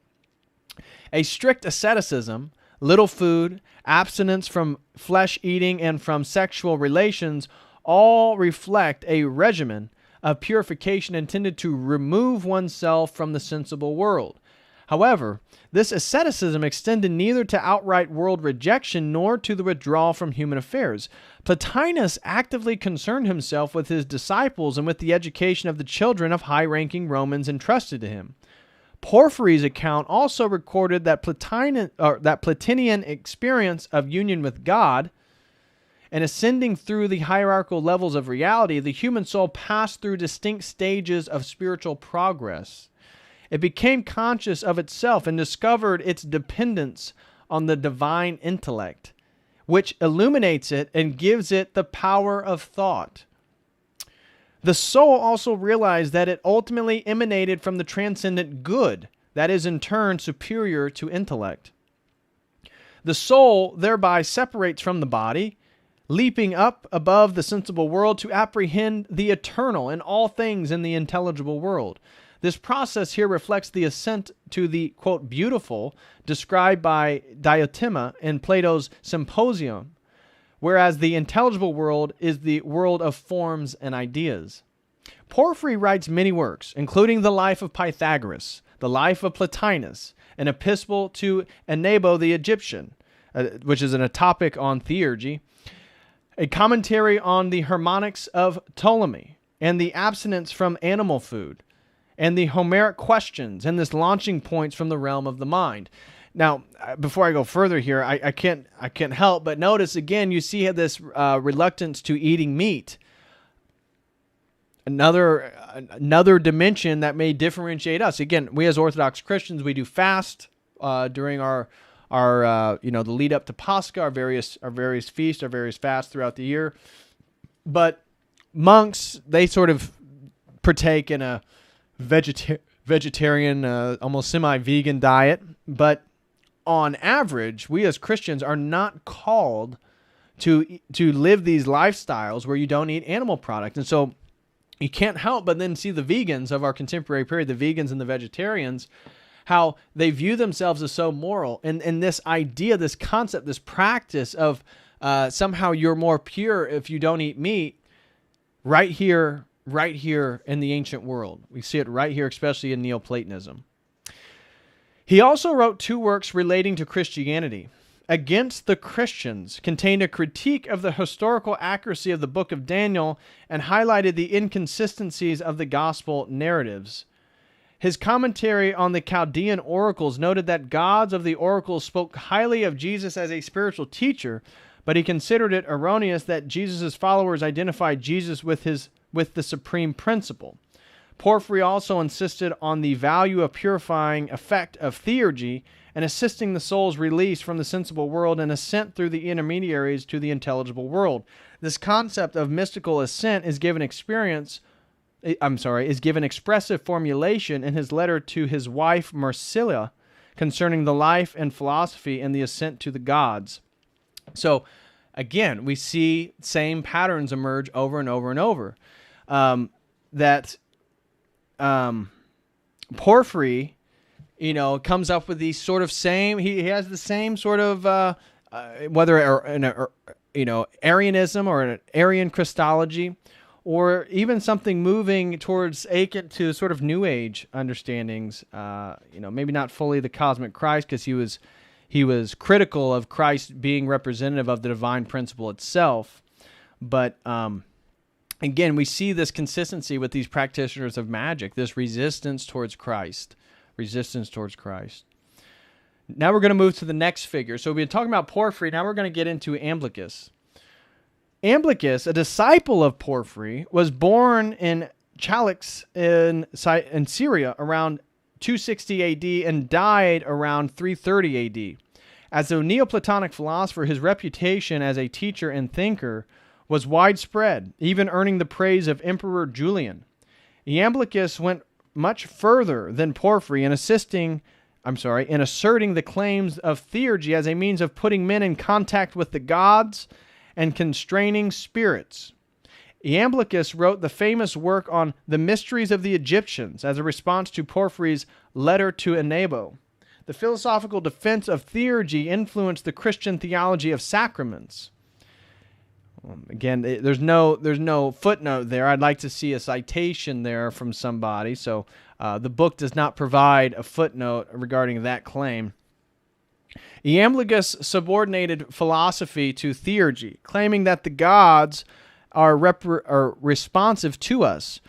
A strict asceticism, little food, abstinence from flesh eating and from sexual relations all reflect a regimen of purification intended to remove oneself from the sensible world. However, this asceticism extended neither to outright world rejection nor to the withdrawal from human affairs. Plotinus actively concerned himself with his disciples and with the education of the children of high-ranking Romans entrusted to him. Porphyry's account also recorded that Platinian experience of union with God and ascending through the hierarchical levels of reality, the human soul passed through distinct stages of spiritual progress. It became conscious of itself and discovered its dependence on the divine intellect, which illuminates it and gives it the power of thought. The soul also realized that it ultimately emanated from the transcendent good, that is in turn superior to intellect. The soul thereby separates from the body, leaping up above the sensible world to apprehend the eternal in all things in the intelligible world. This process here reflects the ascent to the, quote, beautiful, described by Diotima in Plato's Symposium, whereas the intelligible world is the world of forms and ideas. Porphyry writes many works, including the Life of Pythagoras, the Life of Plotinus, an epistle to Enebo the Egyptian, which is a topic on theurgy, a commentary on the Harmonics of Ptolemy, and the abstinence from animal food, and the Homeric questions, and this launching points from the realm of the mind. Now, before I go further here, I can't help but notice again. You see this reluctance to eating meat. Another dimension that may differentiate us. Again, we as Orthodox Christians, we do fast during our the lead up to Pascha, our various feasts, our various fasts throughout the year. But monks, they sort of partake in a vegetarian, almost semi-vegan diet. But on average, we as Christians are not called to live these lifestyles where you don't eat animal product. And so you can't help but then see the vegans of our contemporary period, the vegans and the vegetarians, how they view themselves as so moral. And this idea, this concept, this practice of somehow you're more pure if you don't eat meat, right here in the ancient world. We see it right here, especially in Neoplatonism. He also wrote two works relating to Christianity. Against the Christians contained a critique of the historical accuracy of the book of Daniel and highlighted the inconsistencies of the gospel narratives. His commentary on the Chaldean Oracles noted that gods of the oracles spoke highly of Jesus as a spiritual teacher, but he considered it erroneous that Jesus' followers identified Jesus with the supreme principle. Porphyry also insisted on the value of purifying effect of theurgy and assisting the soul's release from the sensible world and ascent through the intermediaries to the intelligible world. This concept of mystical ascent is given expressive formulation in his letter to his wife Marcilla concerning the life and philosophy and the ascent to the gods. So, again, we see same patterns emerge over and over and over. Porphyry, comes up with these sort of same. He has the same sort of whether Arianism or an Arian Christology, or even something moving towards akin to sort of New Age understandings. Maybe not fully the cosmic Christ, because he was critical of Christ being representative of the divine principle itself. But again, we see this consistency with these practitioners of magic, this resistance towards Christ. Now we're going to move to the next figure. So we've been talking about Porphyry. Now we're going to get into Iamblichus. Iamblichus, a disciple of Porphyry, was born in Chalix in Syria around 260 AD and died around 330 AD. As a Neoplatonic philosopher, his reputation as a teacher and thinker was widespread, even earning the praise of Emperor Julian. Iamblichus went much further than Porphyry in asserting the claims of theurgy as a means of putting men in contact with the gods and constraining spirits. Iamblichus wrote the famous work on the mysteries of the Egyptians as a response to Porphyry's letter to Enebo. The philosophical defense of theurgy influenced the Christian theology of sacraments. Again, there's no footnote there. I'd like to see a citation there from somebody. So the book does not provide a footnote regarding that claim. Iamblichus subordinated philosophy to theurgy, claiming that the gods are responsive to us.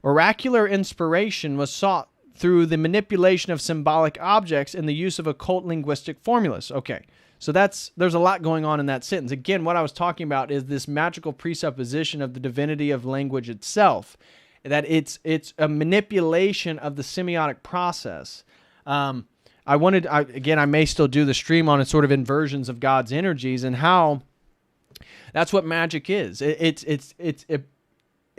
Oracular inspiration was sought through the manipulation of symbolic objects and the use of occult linguistic formulas. Okay, so there's a lot going on in that sentence. Again, what I was talking about is this magical presupposition of the divinity of language itself, that it's a manipulation of the semiotic process. I may still do the stream on it, sort of inversions of God's energies and how that's what magic is.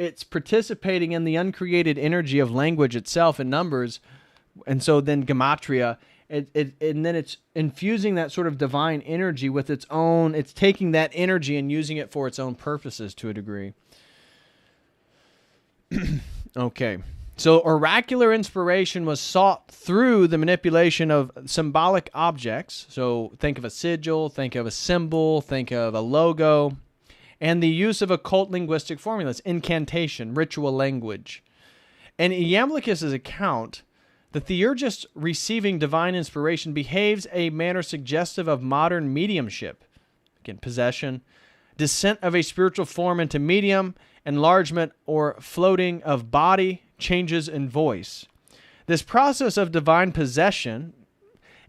It's participating in the uncreated energy of language itself in numbers, and so then gematria, and then it's infusing that sort of divine energy with its own. It's taking that energy and using it for its own purposes to a degree. Okay. So oracular inspiration was sought through the manipulation of symbolic objects. So think of a sigil, think of a symbol, think of a logo, and the use of occult linguistic formulas, incantation, ritual language. In Iamblichus' account, the theurgist receiving divine inspiration behaves a manner suggestive of modern mediumship. Again, possession, descent of a spiritual form into medium, enlargement or floating of body, changes in voice. This process of divine possession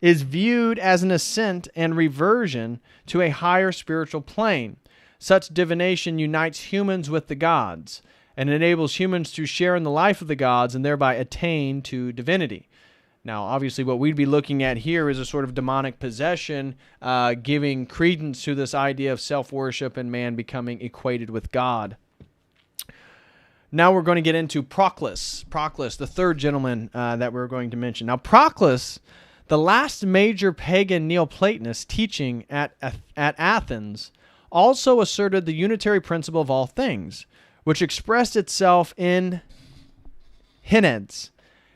is viewed as an ascent and reversion to a higher spiritual plane. Such divination unites humans with the gods and enables humans to share in the life of the gods and thereby attain to divinity. Now, obviously, what we'd be looking at here is a sort of demonic possession, giving credence to this idea of self-worship and man becoming equated with God. Now we're going to get into Proclus. Proclus, the third gentleman that we're going to mention. Now, Proclus, the last major pagan Neoplatonist teaching at Athens, also asserted the unitary principle of all things, which expressed itself in Henads,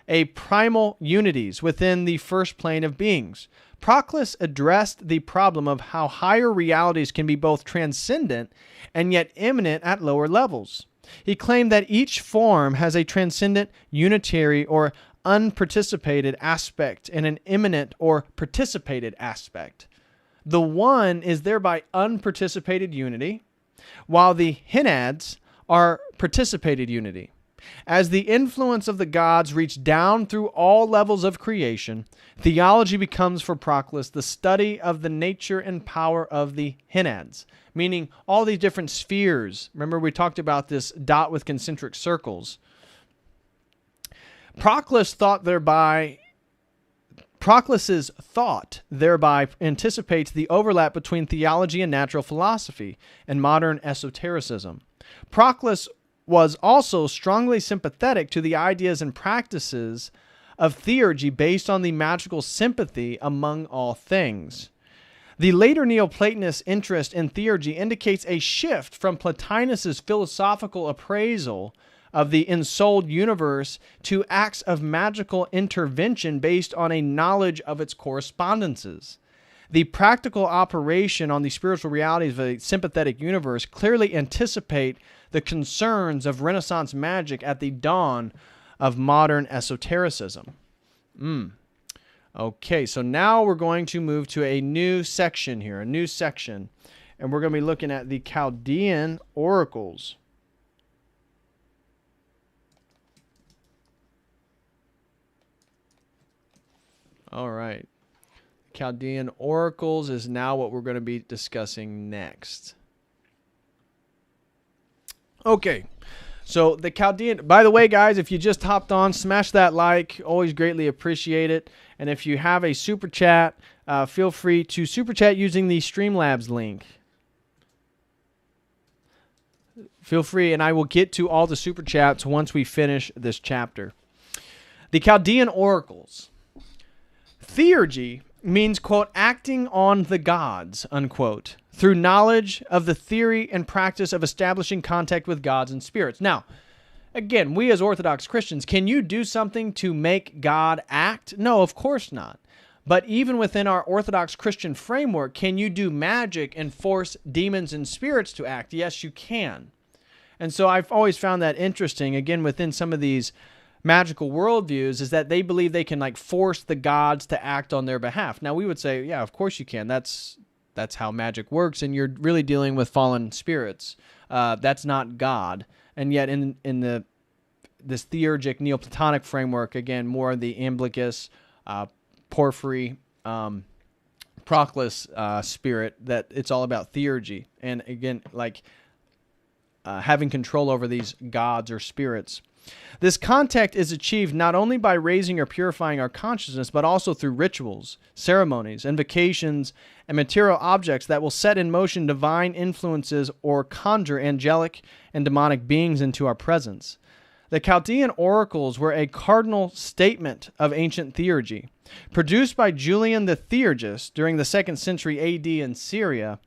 a primal unities within the first plane of beings. Proclus addressed the problem of how higher realities can be both transcendent and yet immanent at lower levels. He claimed that each form has a transcendent, unitary, or unparticipated aspect and an immanent or participated aspect. The one is thereby unparticipated unity, while the Henads are participated unity. As the influence of the gods reached down through all levels of creation, theology becomes for Proclus the study of the nature and power of the Henads, meaning all these different spheres. Remember we talked about this dot with concentric circles. Proclus's thought thereby anticipates the overlap between theology and natural philosophy and modern esotericism. Proclus was also strongly sympathetic to the ideas and practices of theurgy based on the magical sympathy among all things. The later Neoplatonist interest in theurgy indicates a shift from Plotinus's philosophical appraisal of the ensouled universe to acts of magical intervention based on a knowledge of its correspondences. The practical operation on the spiritual realities of a sympathetic universe clearly anticipate the concerns of Renaissance magic at the dawn of modern esotericism. Okay, so now we're going to move to a new section here, and we're going to be looking at the Chaldean Oracles. All right. Chaldean Oracles is now what we're going to be discussing next. Okay. So the Chaldean, by the way, guys, if you just hopped on, smash that like. Always greatly appreciate it. And if you have a super chat, feel free to super chat using the Streamlabs link. Feel free, and I will get to all the super chats once we finish this chapter. The Chaldean Oracles. Theurgy means, quote, acting on the gods, unquote, through knowledge of the theory and practice of establishing contact with gods and spirits. Now, again, we as Orthodox Christians, can you do something to make God act? No, of course not. But even within our Orthodox Christian framework, can you do magic and force demons and spirits to act? Yes, you can. And so I've always found that interesting, again, within some of these magical worldviews, is that they believe they can like force the gods to act on their behalf. Now we would say, yeah, of course you can. That's how magic works, and you're really dealing with fallen spirits. That's not God. And yet in this theurgic Neoplatonic framework, again, more the Iamblichus, Porphyry, Proclus spirit, that it's all about theurgy. And again, like having control over these gods or spirits. This contact is achieved not only by raising or purifying our consciousness, but also through rituals, ceremonies, invocations, and material objects that will set in motion divine influences or conjure angelic and demonic beings into our presence. The Chaldean Oracles were a cardinal statement of ancient theurgy. Produced by Julian the Theurgist during the 2nd century AD in Syria,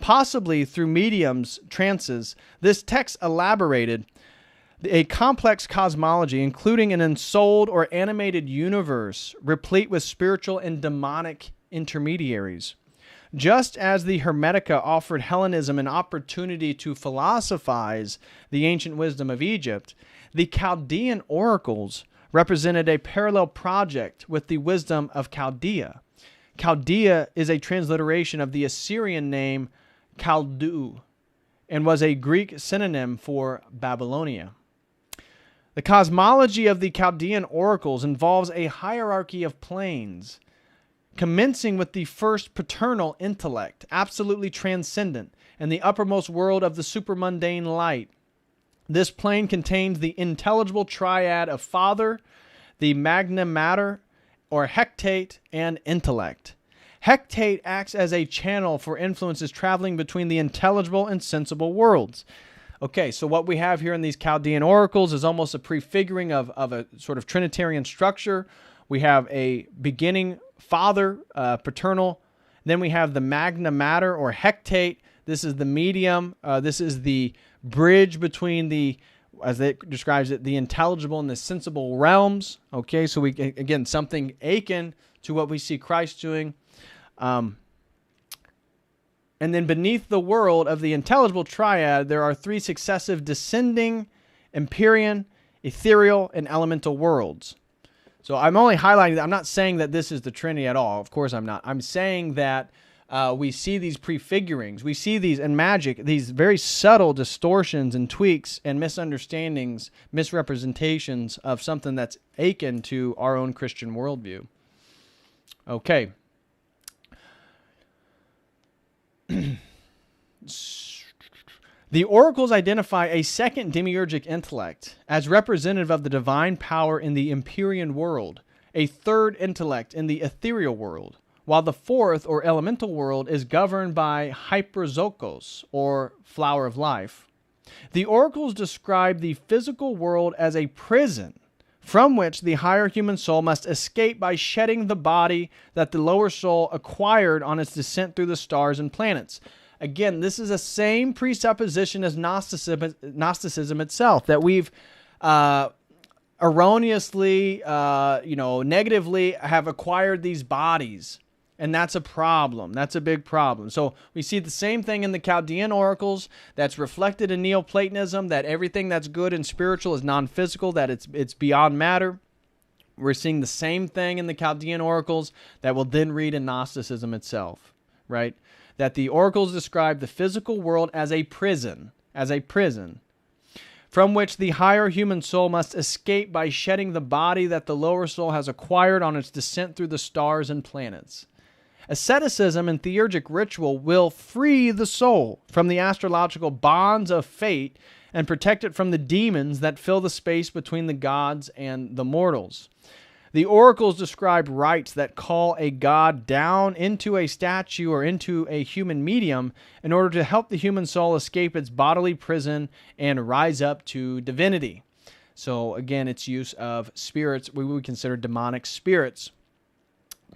possibly through mediums, trances, this text elaborated a complex cosmology, including an ensouled or animated universe replete with spiritual and demonic intermediaries. Just as the Hermetica offered Hellenism an opportunity to philosophize the ancient wisdom of Egypt, the Chaldean Oracles represented a parallel project with the wisdom of Chaldea. Chaldea is a transliteration of the Assyrian name Chaldeu and was a Greek synonym for Babylonia. The cosmology of the Chaldean Oracles involves a hierarchy of planes, commencing with the first paternal intellect, absolutely transcendent, and the uppermost world of the supermundane light. This plane contains the intelligible triad of Father, the Magna Mater, or Hectate, and Intellect. Hectate acts as a channel for influences traveling between the intelligible and sensible worlds. Okay, so what we have here in these Chaldean Oracles is almost a prefiguring of a sort of Trinitarian structure. We have a beginning Father, paternal. Then we have the Magna Mater, or Hectate. This is the medium. This is the bridge between the, as it describes it, the intelligible and the sensible realms. Okay, so we, again, something akin to what we see Christ doing. And then beneath the world of the intelligible triad, there are 3 successive descending, Empyrean, ethereal, and elemental worlds. So I'm only highlighting that. I'm not saying that this is the Trinity at all. Of course I'm not. I'm saying that we see these prefigurings. We see these in magic, these very subtle distortions and tweaks and misunderstandings, misrepresentations of something that's akin to our own Christian worldview. Okay. The oracles identify a second demiurgic intellect as representative of the divine power in the Empyrean world, a third intellect in the ethereal world, while the fourth or elemental world is governed by hyperzokos, or flower of life. The oracles describe the physical world as a prison from which the higher human soul must escape by shedding the body that the lower soul acquired on its descent through the stars and planets. Again, this is the same presupposition as Gnosticism itself, that we've erroneously, negatively have acquired these bodies. And that's a problem. That's a big problem. So we see the same thing in the Chaldean Oracles that's reflected in Neoplatonism, that everything that's good and spiritual is non-physical, that it's beyond matter. We're seeing the same thing in the Chaldean Oracles that we'll then read in Gnosticism itself, right? That the oracles describe the physical world as a prison, from which the higher human soul must escape by shedding the body that the lower soul has acquired on its descent through the stars and planets. Asceticism and theurgic ritual will free the soul from the astrological bonds of fate and protect it from the demons that fill the space between the gods and the mortals. The oracles describe rites that call a god down into a statue or into a human medium in order to help the human soul escape its bodily prison and rise up to divinity. So again, it's use of spirits we would consider demonic spirits.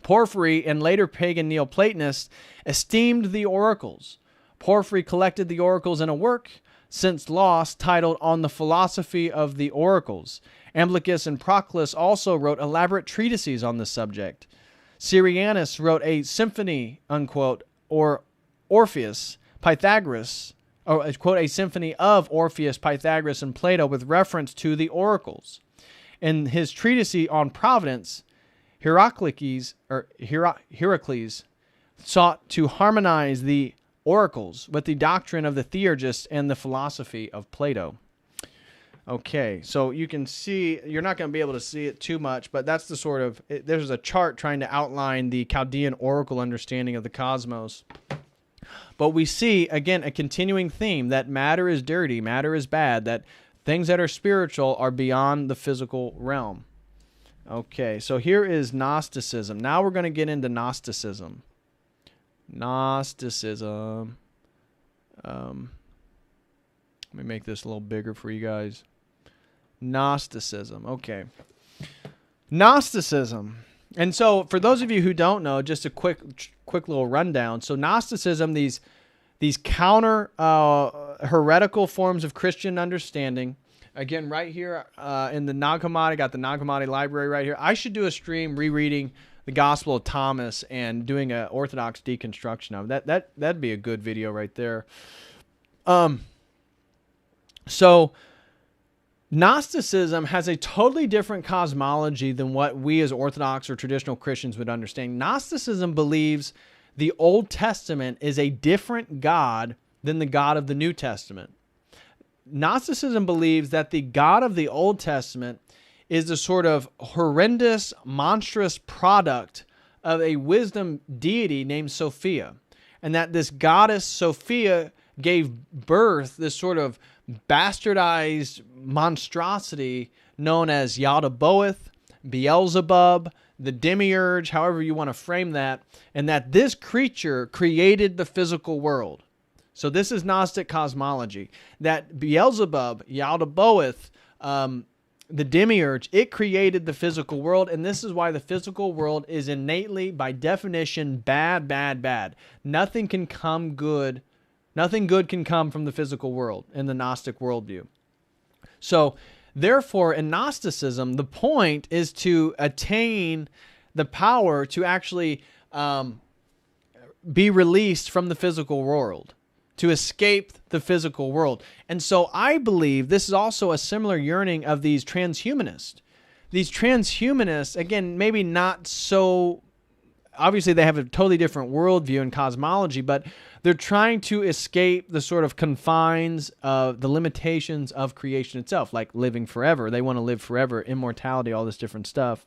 Porphyry and later pagan Neoplatonists esteemed the oracles. Porphyry collected the oracles in a work, since lost, titled On the Philosophy of the Oracles. Iamblichus and Proclus also wrote elaborate treatises on the subject. Syrianus wrote a symphony, unquote, or Orpheus, Pythagoras, or quote, a symphony of Orpheus, Pythagoras, and Plato with reference to the oracles. In his treatise on providence, Heracles sought to harmonize the oracles with the doctrine of the theurgists and the philosophy of Plato. Okay, so you can see, you're not going to be able to see it too much, but that's the sort of, there's a chart trying to outline the Chaldean oracle understanding of the cosmos. But we see, again, a continuing theme that matter is dirty, matter is bad, that things that are spiritual are beyond the physical realm. Okay, so here is Gnosticism. Now we're going to get into Gnosticism. Gnosticism. Let me make this a little bigger for you guys. Gnosticism. Okay. Gnosticism. And so for those of you who don't know, just a quick little rundown. So Gnosticism, these counter heretical forms of Christian understanding. Again, right here in the Nag Hammadi, got the Nag Hammadi library right here. I should do a stream rereading the Gospel of Thomas and doing an Orthodox deconstruction of it. That'd be a good video right there. So Gnosticism has a totally different cosmology than what we as Orthodox or traditional Christians would understand. Gnosticism believes the Old Testament is a different God than the God of the New Testament. Gnosticism believes that the God of the Old Testament is the sort of horrendous, monstrous product of a wisdom deity named Sophia. And that this goddess Sophia gave birth, this sort of bastardized monstrosity known as Yaldabaoth, Beelzebub, the demiurge, however you want to frame that, and that this creature created the physical world. So this is Gnostic cosmology, that Beelzebub, Yaldabaoth, the demiurge, it created the physical world, and this is why the physical world is innately, by definition, bad, bad, bad. Nothing can come good. Nothing good can come from the physical world in the Gnostic worldview. So, therefore, in Gnosticism, the point is to attain the power to actually be released from the physical world, to escape the physical world. And so I believe this is also a similar yearning of these transhumanists. These transhumanists, again, maybe not so, obviously they have a totally different worldview and cosmology, but they're trying to escape the sort of confines of the limitations of creation itself, like living forever. They want to live forever, immortality, all this different stuff.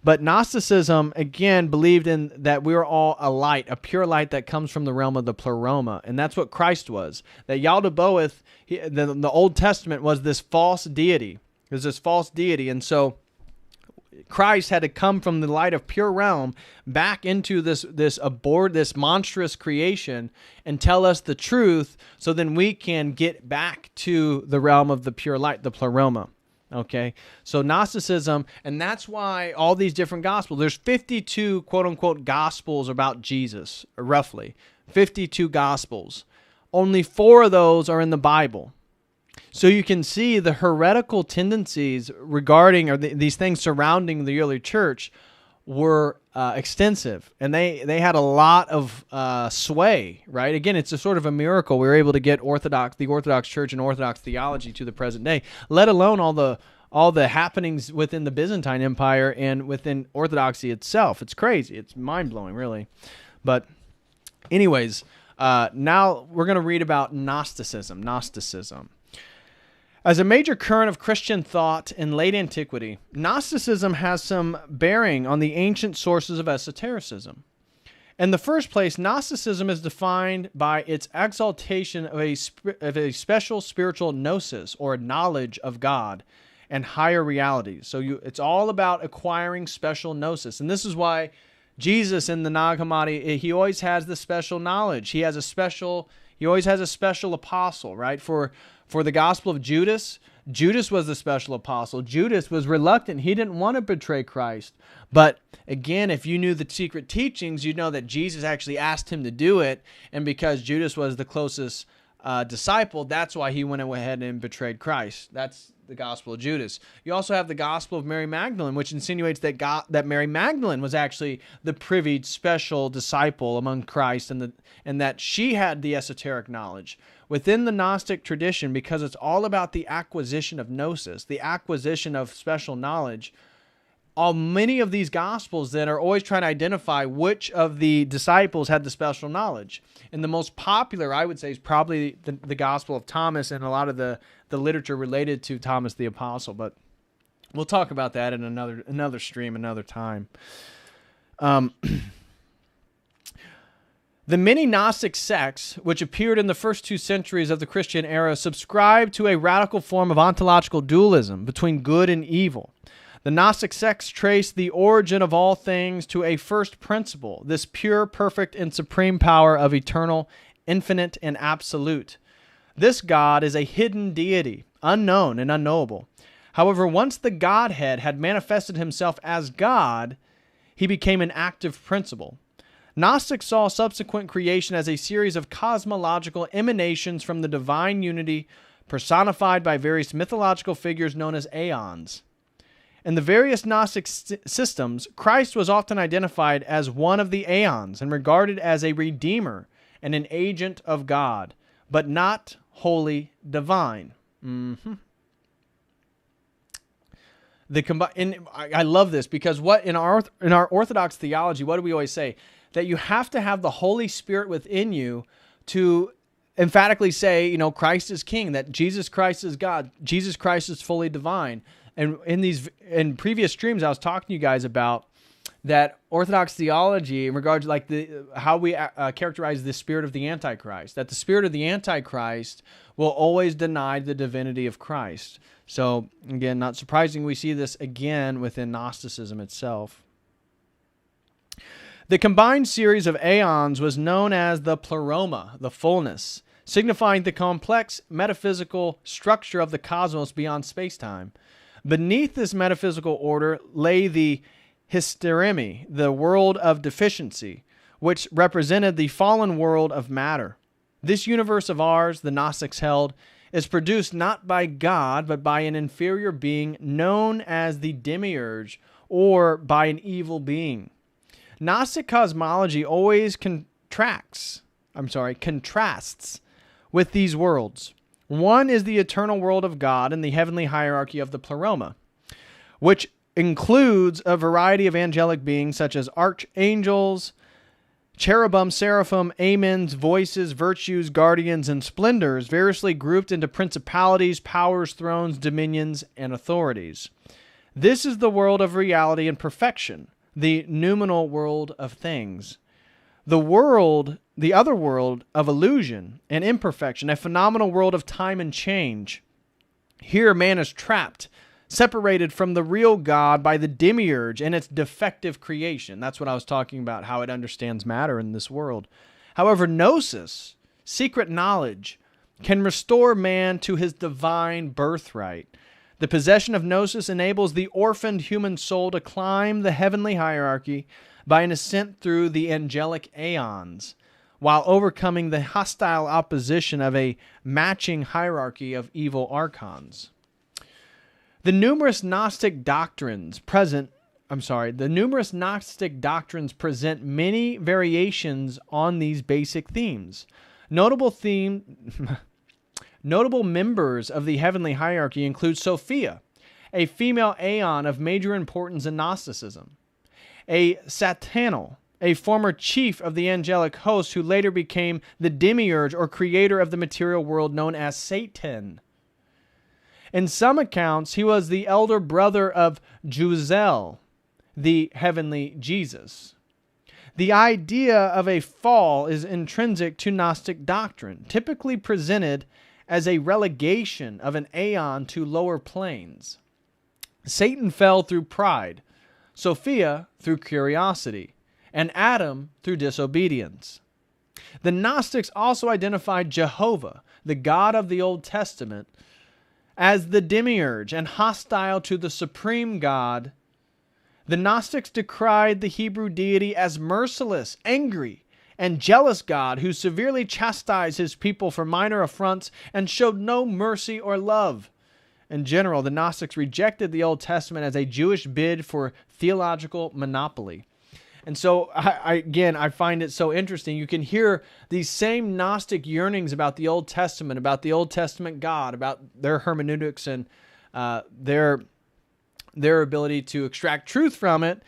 But Gnosticism, again, believed in that we are all a light, a pure light that comes from the realm of the pleroma. And that's what Christ was. That Yaldabaoth, the Old Testament, was this false deity. It was this false deity. And so Christ had to come from the light of pure realm back into this monstrous creation and tell us the truth, so then we can get back to the realm of the pure light, the pleroma. Okay, so Gnosticism, and that's why all these different gospels, there's 52 quote-unquote gospels about Jesus, roughly 52 gospels. Only 4 of those are in the Bible. So you can see the heretical tendencies regarding, or these things surrounding the early church were extensive, and they had a lot of sway, right? Again, it's a sort of a miracle we were able to get the Orthodox Church and Orthodox theology to the present day, let alone all the happenings within the Byzantine Empire and within Orthodoxy itself. It's crazy. It's mind-blowing, really. But anyways, now we're going to read about Gnosticism. As a major current of Christian thought in late antiquity, Gnosticism has some bearing on the ancient sources of esotericism. In the first place, Gnosticism is defined by its exaltation of a special spiritual gnosis, or knowledge of God and higher realities. So it's all about acquiring special gnosis. And this is why Jesus in the Nag Hammadi, he always has the special knowledge. He always has a special apostle, right? For the Gospel of Judas, Judas was the special apostle. Judas was reluctant. He didn't want to betray Christ. But again, if you knew the secret teachings, you'd know that Jesus actually asked him to do it. And because Judas was the closest disciple, that's why he went ahead and betrayed Christ. That's the Gospel of Judas. You also have the Gospel of Mary Magdalene, which insinuates that Mary Magdalene was actually the privileged special disciple among Christ, and that she had the esoteric knowledge. Within the Gnostic tradition, because it's all about the acquisition of gnosis, the acquisition of special knowledge, many of these Gospels then are always trying to identify which of the disciples had the special knowledge. And the most popular, I would say, is probably the Gospel of Thomas and a lot of the literature related to Thomas the Apostle. But we'll talk about that in another stream, another time. The many Gnostic sects, which appeared in the first 2 centuries of the Christian era, subscribed to a radical form of ontological dualism between good and evil. The Gnostic sects trace the origin of all things to a first principle, this pure, perfect, and supreme power of eternal, infinite, and absolute. This God is a hidden deity, unknown and unknowable. However, once the Godhead had manifested himself as God, he became an active principle. Gnostics saw subsequent creation as a series of cosmological emanations from the divine unity personified by various mythological figures known as aeons. In the various Gnostic systems, Christ was often identified as one of the aeons and regarded as a redeemer and an agent of God, but not wholly divine. I love this because in our Orthodox theology, what do we always say? That you have to have the Holy Spirit within you to emphatically say, Christ is King, that Jesus Christ is God, Jesus Christ is fully divine. And in previous streams, I was talking to you guys about that Orthodox theology in regards to how we characterize the spirit of the Antichrist, that the spirit of the Antichrist will always deny the divinity of Christ. So again, not surprising, we see this again within Gnosticism itself. The combined series of aeons was known as the pleroma, the fullness, signifying the complex metaphysical structure of the cosmos beyond space-time. Beneath this metaphysical order lay the hysteremi, the world of deficiency, which represented the fallen world of matter. This universe of ours, the Gnostics held, is produced not by God, but by an inferior being known as the demiurge, or by an evil being. Gnostic cosmology always contrasts with these worlds. One is the eternal world of God and the heavenly hierarchy of the pleroma, which includes a variety of angelic beings such as archangels, cherubim, seraphim, amens, voices, virtues, guardians, and splendors, variously grouped into principalities, powers, thrones, dominions, and authorities. This is the world of reality and perfection, the noumenal world of things. The other world of illusion and imperfection, a phenomenal world of time and change. Here man is trapped, separated from the real God by the demiurge and its defective creation. That's what I was talking about, how it understands matter in this world. However, gnosis, secret knowledge, can restore man to his divine birthright. The possession of gnosis enables the orphaned human soul to climb the heavenly hierarchy by an ascent through the angelic aeons, while overcoming the hostile opposition of a matching hierarchy of evil archons. The numerous Gnostic doctrines present many variations on these basic themes. Notable members of the heavenly hierarchy include Sophia, a female aeon of major importance in Gnosticism, a Satanel, a former chief of the angelic host who later became the demiurge or creator of the material world known as Satan. In some accounts, he was the elder brother of Juzel, the heavenly Jesus. The idea of a fall is intrinsic to Gnostic doctrine, typically presented as a relegation of an aeon to lower planes. Satan fell through pride, Sophia through curiosity, and Adam through disobedience. The Gnostics also identified Jehovah, the God of the Old Testament, as the demiurge and hostile to the supreme God. The Gnostics decried the Hebrew deity as merciless, angry, and jealous God who severely chastised his people for minor affronts and showed no mercy or love. In general, the Gnostics rejected the Old Testament as a Jewish bid for theological monopoly. And so, I find it so interesting. You can hear these same Gnostic yearnings about the Old Testament, about the Old Testament God, about their hermeneutics and their ability to extract truth from it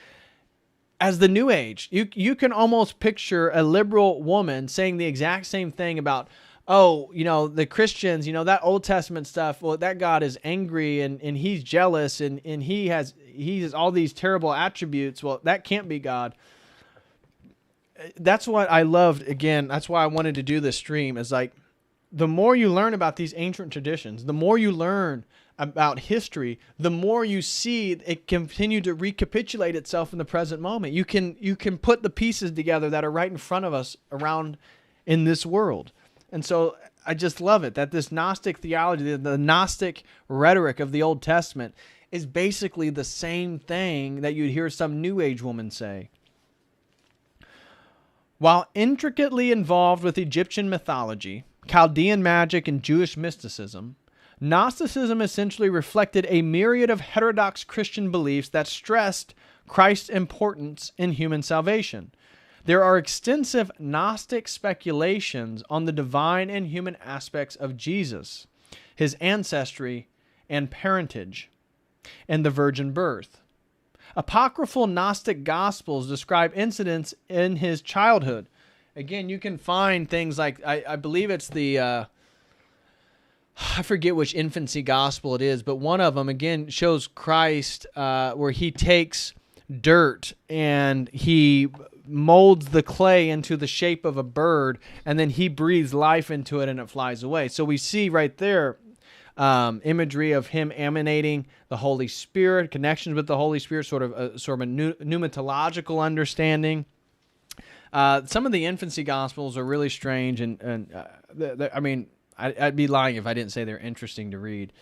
as the New Age. You can almost picture a liberal woman saying the exact same thing about, the Christians, that Old Testament stuff, well, that God is angry and he's jealous and he has all these terrible attributes. Well, that can't be God. That's what I loved. Again, that's why I wanted to do this stream, is like, the more you learn about these ancient traditions, the more you learn about history, the more you see it continue to recapitulate itself in the present moment. You can put the pieces together that are right in front of us around in this world. And so I just love it that this Gnostic theology, the Gnostic rhetoric of the Old Testament, is basically the same thing that you'd hear some New Age woman say. While intricately involved with Egyptian mythology, Chaldean magic, and Jewish mysticism, Gnosticism essentially reflected a myriad of heterodox Christian beliefs that stressed Christ's importance in human salvation. There are extensive Gnostic speculations on the divine and human aspects of Jesus, his ancestry and parentage, and the virgin birth. Apocryphal Gnostic Gospels describe incidents in his childhood. Again, you can find things like, I believe it's the, I forget which infancy gospel it is, but one of them, again, shows Christ where he takes dirt and he molds the clay into the shape of a bird, and then he breathes life into it and it flies away. So we see right there imagery of him emanating the Holy Spirit, connections with the Holy Spirit, sort of a pneumatological understanding. Some of the infancy gospels are really strange, and I mean, I'd be lying if I didn't say they're interesting to read.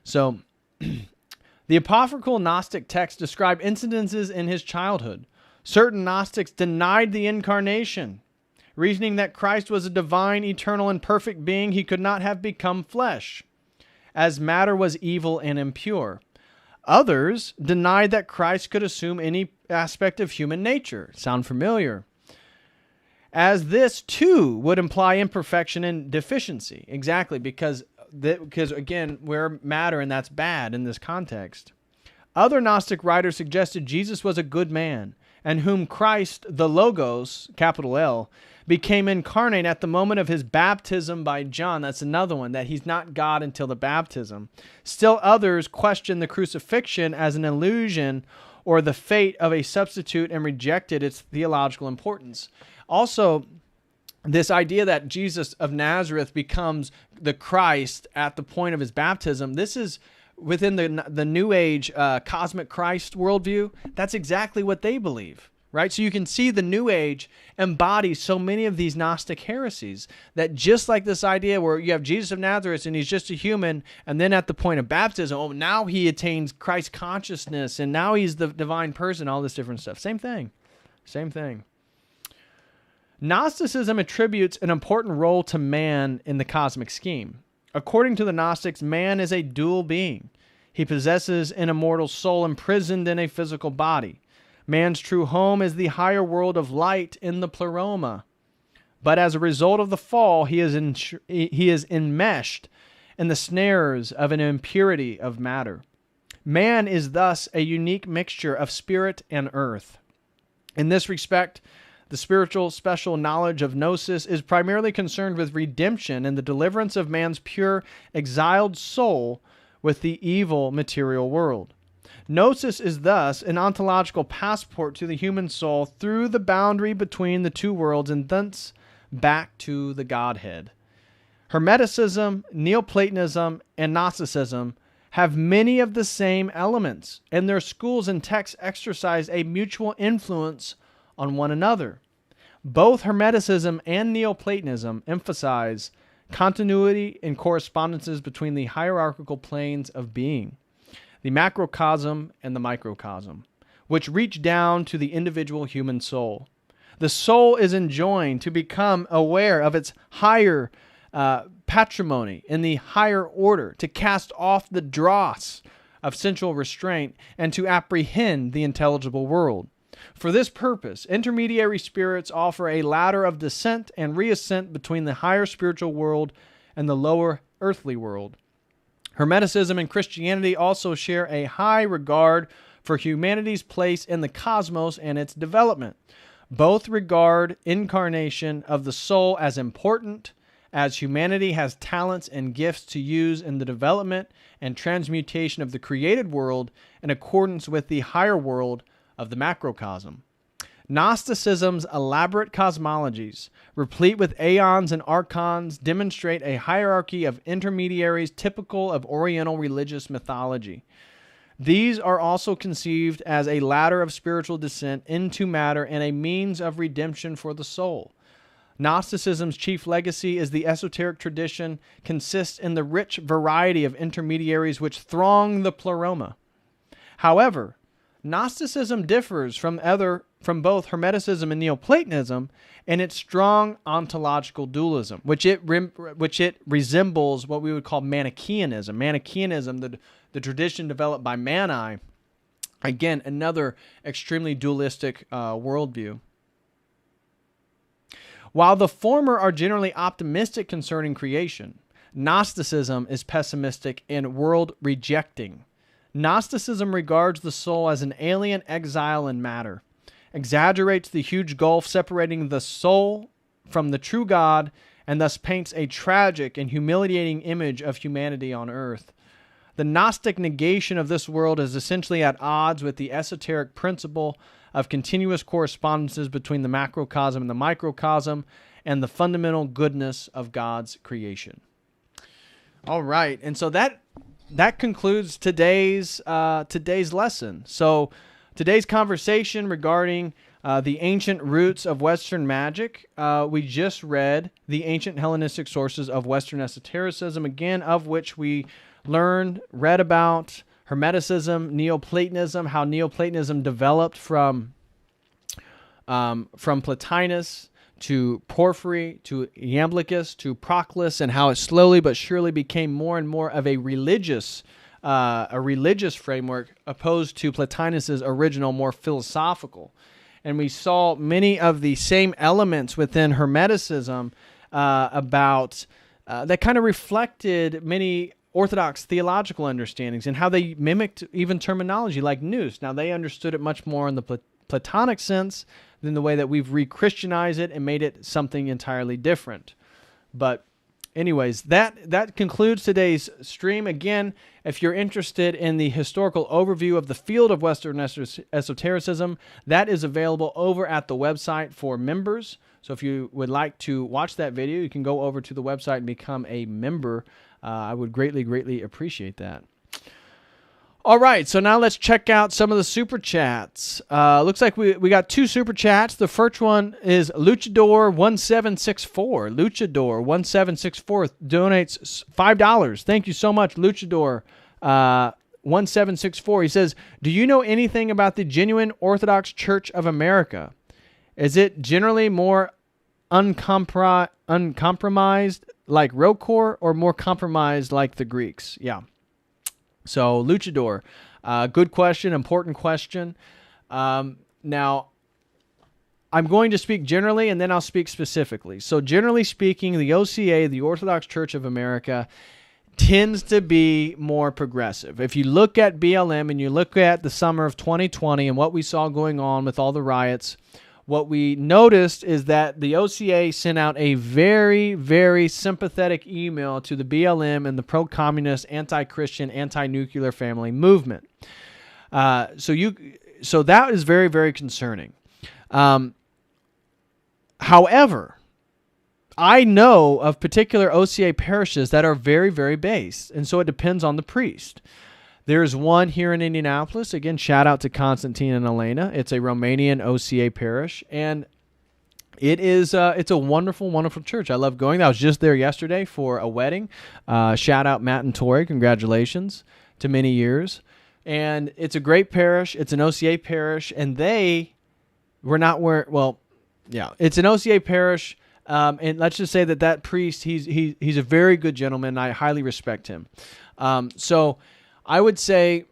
So, the apocryphal Gnostic texts describe incidences in his childhood. Certain Gnostics denied the incarnation, reasoning that Christ was a divine, eternal, and perfect being. He could not have become flesh, as matter was evil and impure. Others denied that Christ could assume any aspect of human nature. Sound familiar? As this, too, would imply imperfection and deficiency. Exactly, because again, we're matter, and that's bad in this context. Other Gnostic writers suggested Jesus was a good man, and whom Christ, the Logos, capital L, became incarnate at the moment of his baptism by John. That's another one, that he's not God until the baptism. Still others question the crucifixion as an illusion or the fate of a substitute and rejected its theological importance. Also, this idea that Jesus of Nazareth becomes the Christ at the point of his baptism, this is within the New Age cosmic Christ worldview. That's exactly what they believe, right? So you can see the New Age embodies so many of these Gnostic heresies, that just like this idea where you have Jesus of Nazareth and he's just a human, and then at the point of baptism, oh, now he attains Christ consciousness and now he's the divine person, all this different stuff. Same thing. Same thing. Gnosticism attributes an important role to man in the cosmic scheme. According to the Gnostics, man is a dual being. He possesses an immortal soul imprisoned in a physical body. Man's true home is the higher world of light in the pleroma. But as a result of the fall, he is enmeshed in the snares of an impurity of matter. Man is thus a unique mixture of spirit and earth. In this respect, the spiritual special knowledge of Gnosis is primarily concerned with redemption and the deliverance of man's pure, exiled soul with the evil material world. Gnosis is thus an ontological passport to the human soul through the boundary between the two worlds and thence back to the Godhead. Hermeticism, Neoplatonism, and Gnosticism have many of the same elements, and their schools and texts exercise a mutual influence on one another. Both Hermeticism and Neoplatonism emphasize continuity and correspondences between the hierarchical planes of being, the macrocosm and the microcosm, which reach down to the individual human soul. The soul is enjoined to become aware of its higher patrimony in the higher order, to cast off the dross of sensual restraint, and to apprehend the intelligible world. For this purpose, intermediary spirits offer a ladder of descent and reascent between the higher spiritual world and the lower earthly world. Hermeticism and Christianity also share a high regard for humanity's place in the cosmos and its development. Both regard incarnation of the soul as important, as humanity has talents and gifts to use in the development and transmutation of the created world in accordance with the higher world of the macrocosm. Gnosticism's elaborate cosmologies, replete with aeons and archons, demonstrate a hierarchy of intermediaries typical of Oriental religious mythology. These are also conceived as a ladder of spiritual descent into matter and a means of redemption for the soul. Gnosticism's chief legacy is the esoteric tradition consists in the rich variety of intermediaries which throng the pleroma. However, Gnosticism differs from both Hermeticism and Neoplatonism in its strong ontological dualism, which it resembles what we would call Manichaeanism. Manichaeanism, the tradition developed by Mani, again, another extremely dualistic worldview. While the former are generally optimistic concerning creation, Gnosticism is pessimistic and world-rejecting. Gnosticism regards the soul as an alien exile in matter, exaggerates the huge gulf separating the soul from the true God, and thus paints a tragic and humiliating image of humanity on earth. The Gnostic negation of this world is essentially at odds with the esoteric principle of continuous correspondences between the macrocosm and the microcosm and the fundamental goodness of God's creation. All right, and so that concludes today's lesson. So today's conversation regarding the ancient roots of Western magic, we just read the ancient Hellenistic sources of Western esotericism, again, of which we read about Hermeticism, Neoplatonism, how Neoplatonism developed from Plotinus to Porphyry to Iamblichus to Proclus, and how it slowly but surely became more and more of a religious framework opposed to Plotinus's original, more philosophical. And we saw many of the same elements within Hermeticism that kind of reflected many Orthodox theological understandings and how they mimicked even terminology like nous. Now, they understood it much more in the Neoplatonic sense than the way that we've re-Christianized it and made it something entirely different. But anyways, that concludes today's stream. Again, if you're interested in the historical overview of the field of Western esotericism, that is available over at the website for members. So if you would like to watch that video, you can go over to the website and become a member. I would greatly, greatly appreciate that. All right, so now let's check out some of the super chats. Looks like we got 2 super chats. The first one is Luchador1764. Luchador1764 donates $5. Thank you so much, Luchador1764. He says, do you know anything about the genuine Orthodox Church of America? Is it generally more uncompromised like Rokor or more compromised like the Greeks? Yeah. So, Luchador, good question, important question. Now, I'm going to speak generally, and then I'll speak specifically. So, generally speaking, the OCA, the Orthodox Church of America, tends to be more progressive. If you look at BLM and you look at the summer of 2020 and what we saw going on with all the riots, what we noticed is that the OCA sent out a very, very sympathetic email to the BLM and the pro-communist, anti-Christian, anti-nuclear family movement. So that is very, very concerning. However, I know of particular OCA parishes that are very, very based, and so it depends on the priest. There's one here in Indianapolis. Again, shout out to Constantine and Elena. It's a Romanian OCA parish, and it's a wonderful, wonderful church. I love going. I was just there yesterday for a wedding. Shout out Matt and Tori. Congratulations to many years. And it's a great parish. It's an OCA parish, and they were not where. Well, yeah, it's an OCA parish. And let's just say that priest, he's a very good gentleman. I highly respect him. So I would say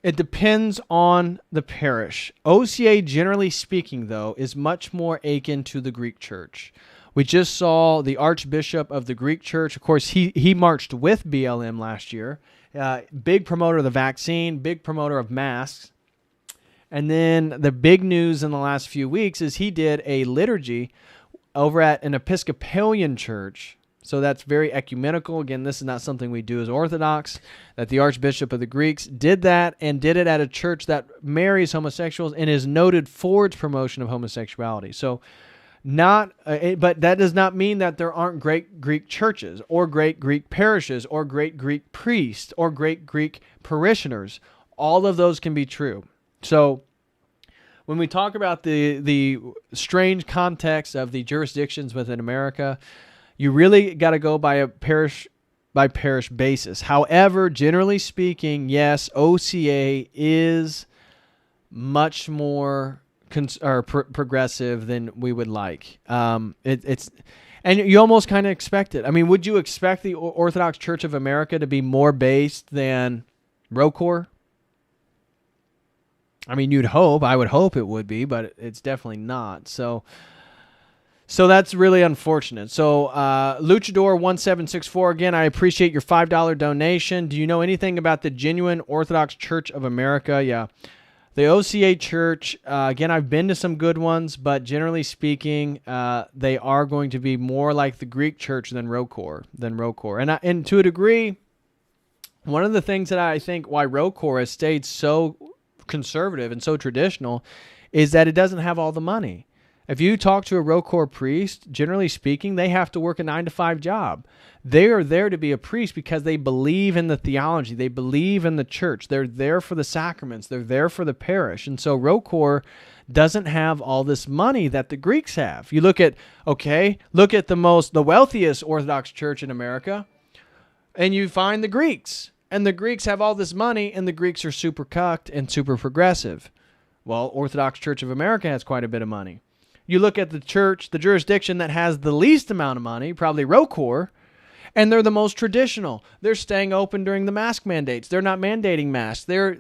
it depends on the parish. OCA, generally speaking, though, is much more akin to the Greek church. We just saw the Archbishop of the Greek church. Of course, he marched with BLM last year. Big promoter of the vaccine, big promoter of masks. And then the big news in the last few weeks is he did a liturgy over at an Episcopalian church. So that's very ecumenical. Again, this is not something we do as Orthodox, that the Archbishop of the Greeks did that and did it at a church that marries homosexuals and is noted for its promotion of homosexuality. So but that does not mean that there aren't great Greek churches or great Greek parishes or great Greek priests or great Greek parishioners. All of those can be true. So when we talk about the strange context of the jurisdictions within America, you really got to go by a parish basis. However, generally speaking, yes, OCA is much more progressive than we would like. It's and you almost kind of expect it. I mean, would you expect the Orthodox Church of America to be more based than Rokor? I mean, you'd hope. I would hope it would be, but it's definitely not. So that's really unfortunate. So Luchador1764, again, I appreciate your $5 donation. Do you know anything about the genuine Orthodox Church of America? Yeah. The OCA Church, again, I've been to some good ones, but generally speaking, they are going to be more like the Greek Church than Rokor. And to a degree, one of the things that I think why Rokor has stayed so conservative and so traditional is that it doesn't have all the money. If you talk to a Rokor priest, generally speaking, they have to work a 9-to-5 job. They are there to be a priest because they believe in the theology. They believe in the church. They're there for the sacraments. They're there for the parish. And so Rokor doesn't have all this money that the Greeks have. You look at the wealthiest Orthodox church in America, and you find the Greeks. And the Greeks have all this money, and the Greeks are super cucked and super progressive. Well, Orthodox Church of America has quite a bit of money. You look at the church, the jurisdiction that has the least amount of money, probably Rokor, and they're the most traditional. They're staying open during the mask mandates. They're not mandating masks. They're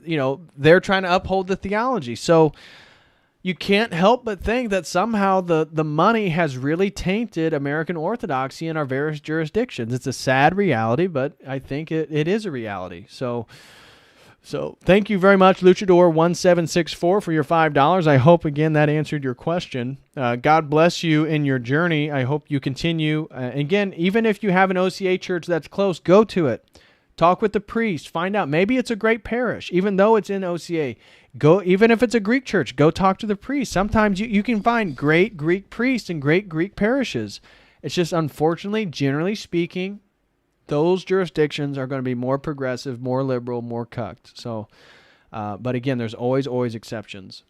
trying to uphold the theology. So you can't help but think that somehow the money has really tainted American Orthodoxy in our various jurisdictions. It's a sad reality, but I think it is a reality. So So thank you very much, Luchador1764, for your $5. I hope, again, that answered your question. God bless you in your journey. I hope you continue. Again, even if you have an OCA church that's close, go to it. Talk with the priest. Find out. Maybe it's a great parish, even though it's in OCA. Go, even if it's a Greek church, go talk to the priest. Sometimes you can find great Greek priests in great Greek parishes. It's just, unfortunately, generally speaking, those jurisdictions are going to be more progressive, more liberal, more cucked. So, but again, there's always exceptions.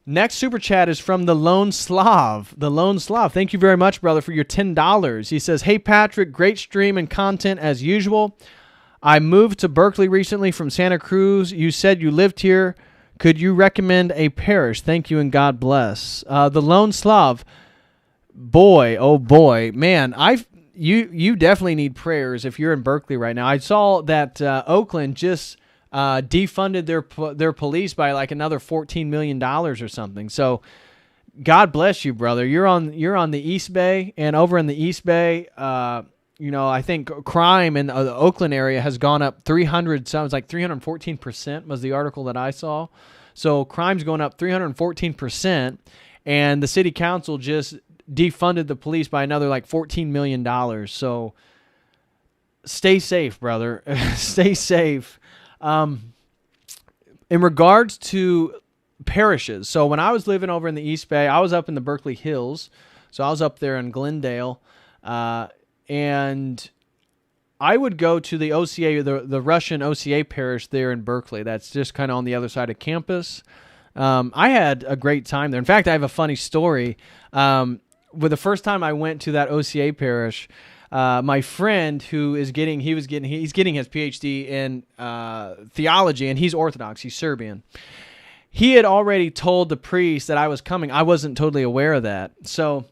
Next super chat is from the Lone Slav. The Lone Slav, thank you very much, brother, for your $10. He says, "Hey, Patrick, great stream and content as usual. I moved to Berkeley recently from Santa Cruz. You said you lived here. Could you recommend a parish? Thank you and God bless." The Lone Slav, boy, oh boy, man, you definitely need prayers if you're in Berkeley right now. I saw that Oakland just defunded their police by like another $14 million or something. So God bless you, brother. You're on the East Bay, and over in the East Bay, I think crime in the Oakland area has gone up 314% was the article that I saw. So crime's going up 314%, and the city council just defunded the police by another like $14 million. So stay safe, brother. Stay safe. In regards to parishes, so when I was living over in the East Bay, I was up in the Berkeley Hills. So I was up there in Glendale, and I would go to the OCA, the Russian OCA parish there in Berkeley. That's just kind of on the other side of campus. I had a great time there. In fact, I have a funny story. With the first time I went to that OCA parish, my friend he's getting his PhD in theology, and he's Orthodox, he's Serbian. He had already told the priest that I was coming. I wasn't totally aware of that. So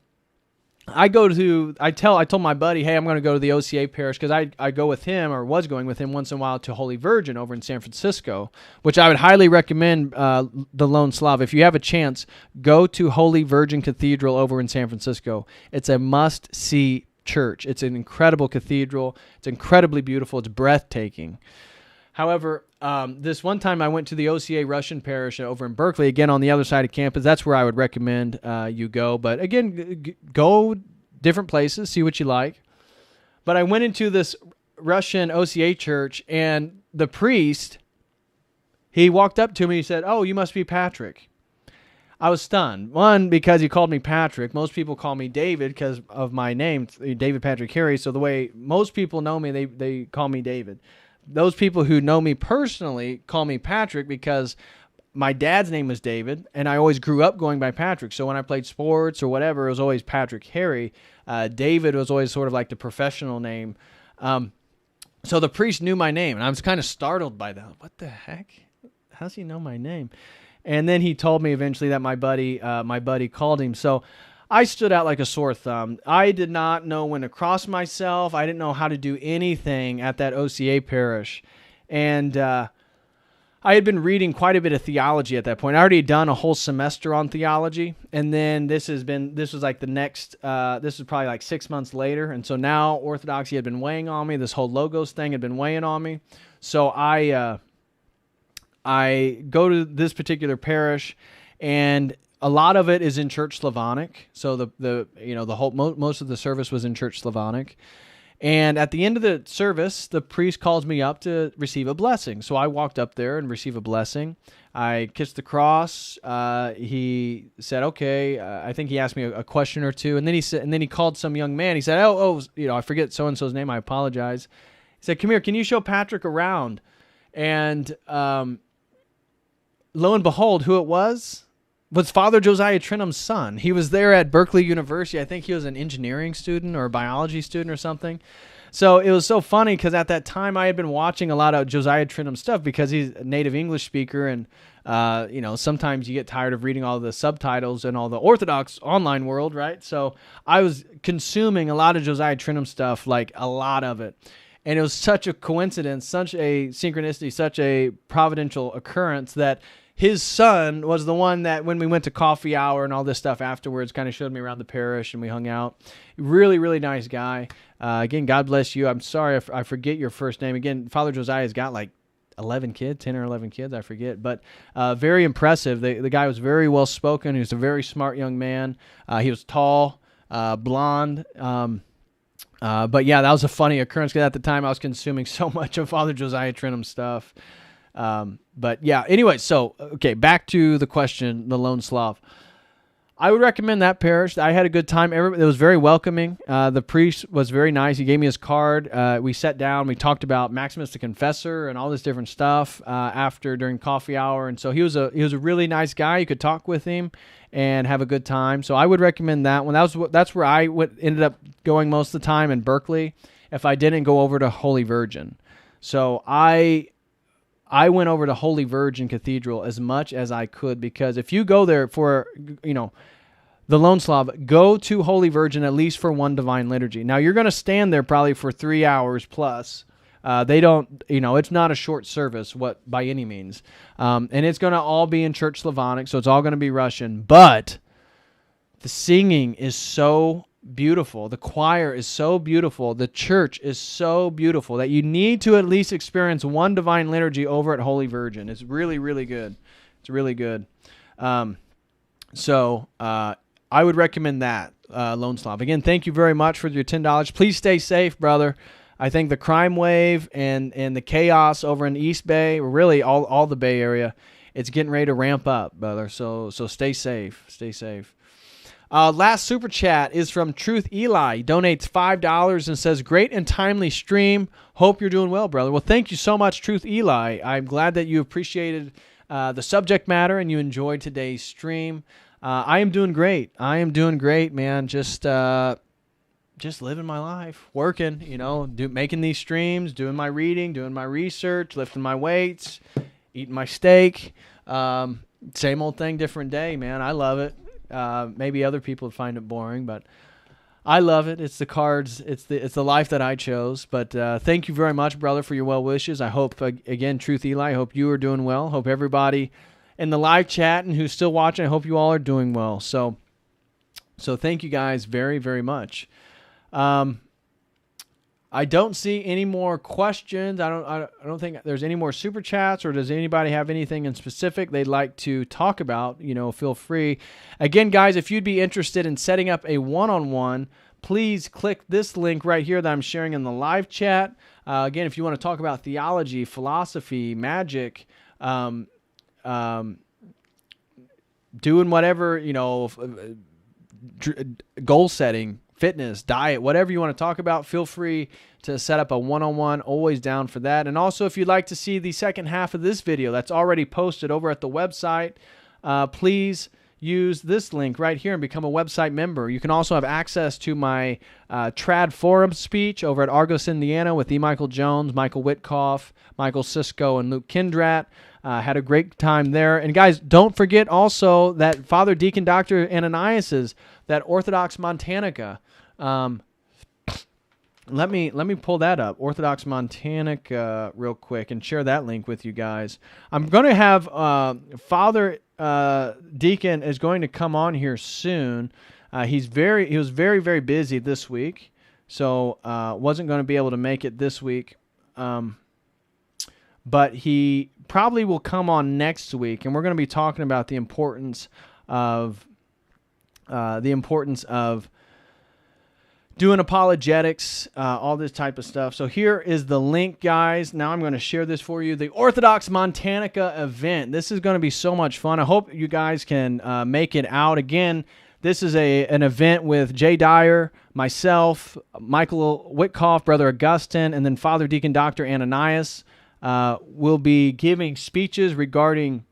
I told my buddy, hey, I'm going to go to the OCA parish, because I go with him, or was going with him once in a while, to Holy Virgin over in San Francisco, which I would highly recommend. The Lone Slav, if you have a chance, go to Holy Virgin Cathedral over in San Francisco. It's a must-see church. It's an incredible cathedral. It's incredibly beautiful. It's breathtaking. However, this one time I went to the OCA Russian parish over in Berkeley, again on the other side of campus. That's where I would recommend you go. But again, go different places, see what you like. But I went into this Russian OCA church, and the priest, he walked up to me and he said, "Oh, you must be Patrick." I was stunned. One, because he called me Patrick. Most people call me David because of my name, David Patrick Harry. So the way most people know me, they call me David. Those people who know me personally call me Patrick because my dad's name was David, and I always grew up going by Patrick. So when I played sports or whatever, it was always Patrick Harry. David was always sort of like the professional name. So the priest knew my name, and I was kind of startled by that. What the heck? How does he know my name? And then he told me eventually that my buddy called him. So I stood out like a sore thumb. I did not know when to cross myself. I didn't know how to do anything at that OCA parish. And I had been reading quite a bit of theology at that point. I already done a whole semester on theology. And then this was like the next, this was probably like 6 months later. And so now Orthodoxy had been weighing on me. This whole Logos thing had been weighing on me. So I go to this particular parish, and a lot of it is in Church Slavonic. So most of the service was in Church Slavonic. And at the end of the service, the priest calls me up to receive a blessing. So I walked up there and received a blessing. I kissed the cross. He said, "Okay." I think he asked me a question or two, and then he called some young man. He said, I forget so and so's name. I apologize." He said, "Come here. Can you show Patrick around?" And lo and behold, who it was Father Josiah Trinum's son. He was there at Berkeley University. I think he was an engineering student or a biology student or something. So it was so funny because at that time I had been watching a lot of Josiah Trinum stuff because he's a native English speaker, and sometimes you get tired of reading all the subtitles and all the Orthodox online world, right? So I was consuming a lot of Josiah Trinum stuff, like a lot of it. And it was such a coincidence, such a synchronicity, such a providential occurrence that his son was the one that when we went to coffee hour and all this stuff afterwards, kind of showed me around the parish and we hung out. Really, really nice guy. Again, God bless you. I'm sorry if I forget your first name. Again, Father Josiah's got like 11 kids, 10 or 11 kids, I forget. But very impressive. The guy was very well spoken. He was a very smart young man. He was tall, blonde. But yeah, that was a funny occurrence because at the time I was consuming so much of Father Josiah Trenum's stuff. But yeah, anyway, so, okay, back to the question, the Lone Slav. I would recommend that parish. I had a good time. It was very welcoming. The priest was very nice. He gave me his card. We sat down. We talked about Maximus the Confessor and all this different stuff during coffee hour. And so he was a really nice guy. You could talk with him and have a good time. So I would recommend that one. That's where I ended up going most of the time in Berkeley if I didn't go over to Holy Virgin. So I went over to Holy Virgin Cathedral as much as I could because if you go there for, the Lone Slav, go to Holy Virgin at least for one Divine Liturgy. Now, you're going to stand there probably for 3 hours plus. They don't, it's not a short service by any means. And it's going to all be in Church Slavonic, so it's all going to be Russian. But the singing is so beautiful. The choir is so beautiful. The church is so beautiful that you need to at least experience one Divine Liturgy over at Holy Virgin. It's really, really good. It's really good. So I would recommend that, Lone Slav. Again, thank you very much for your $10. Please stay safe, brother. I think the crime wave and the chaos over in East Bay, or really all the Bay Area, it's getting ready to ramp up, brother. So stay safe. Stay safe. Last super chat is from Truth Eli. He donates $5 and says, great and timely stream. Hope you're doing well, brother. Well, thank you so much, Truth Eli. I'm glad that you appreciated the subject matter and you enjoyed today's stream. I am doing great. I am doing great, man. Just living my life, working, making these streams, doing my reading, doing my research, lifting my weights, eating my steak. Same old thing, different day, man. I love it. Maybe other people find it boring, but I love it. It's the cards. It's the life that I chose. But thank you very much, brother, for your well wishes. I hope, again, Truth Eli, I hope you are doing well. Hope everybody in the live chat and who's still watching, I hope you all are doing well. So thank you guys very, very much. I don't see any more questions. I don't think there's any more super chats, or does anybody have anything in specific they'd like to talk about? Feel free. Again, guys, if you'd be interested in setting up a one-on-one, please click this link right here that I'm sharing in the live chat. Again, if you want to talk about theology, philosophy, magic, doing whatever, goal setting, fitness, diet, whatever you want to talk about, feel free to set up a one-on-one. Always down for that. And also, if you'd like to see the second half of this video that's already posted over at the website, please use this link right here and become a website member. You can also have access to my Trad Forum speech over at Argos, Indiana with E. Michael Jones, Michael Witkoff, Michael Sisko, and Luke Kindrat. Had a great time there. And guys, don't forget also that Father Deacon Dr. Ananias's, that Orthodox Montanica. Let me pull that up, Orthodox Montanica, real quick, and share that link with you guys. I'm going to have Father Deacon is going to come on here soon. He was very, very busy this week, so wasn't going to be able to make it this week. But he probably will come on next week, and we're going to be talking about the importance of doing apologetics, all this type of stuff. So here is the link, guys. Now I'm going to share this for you. The Orthodox Montanica event. This is going to be so much fun. I hope you guys can make it out. Again, this is an event with Jay Dyer, myself, Michael Witkoff, Brother Augustine, and then Father Deacon Dr. Ananias. Will be giving speeches regarding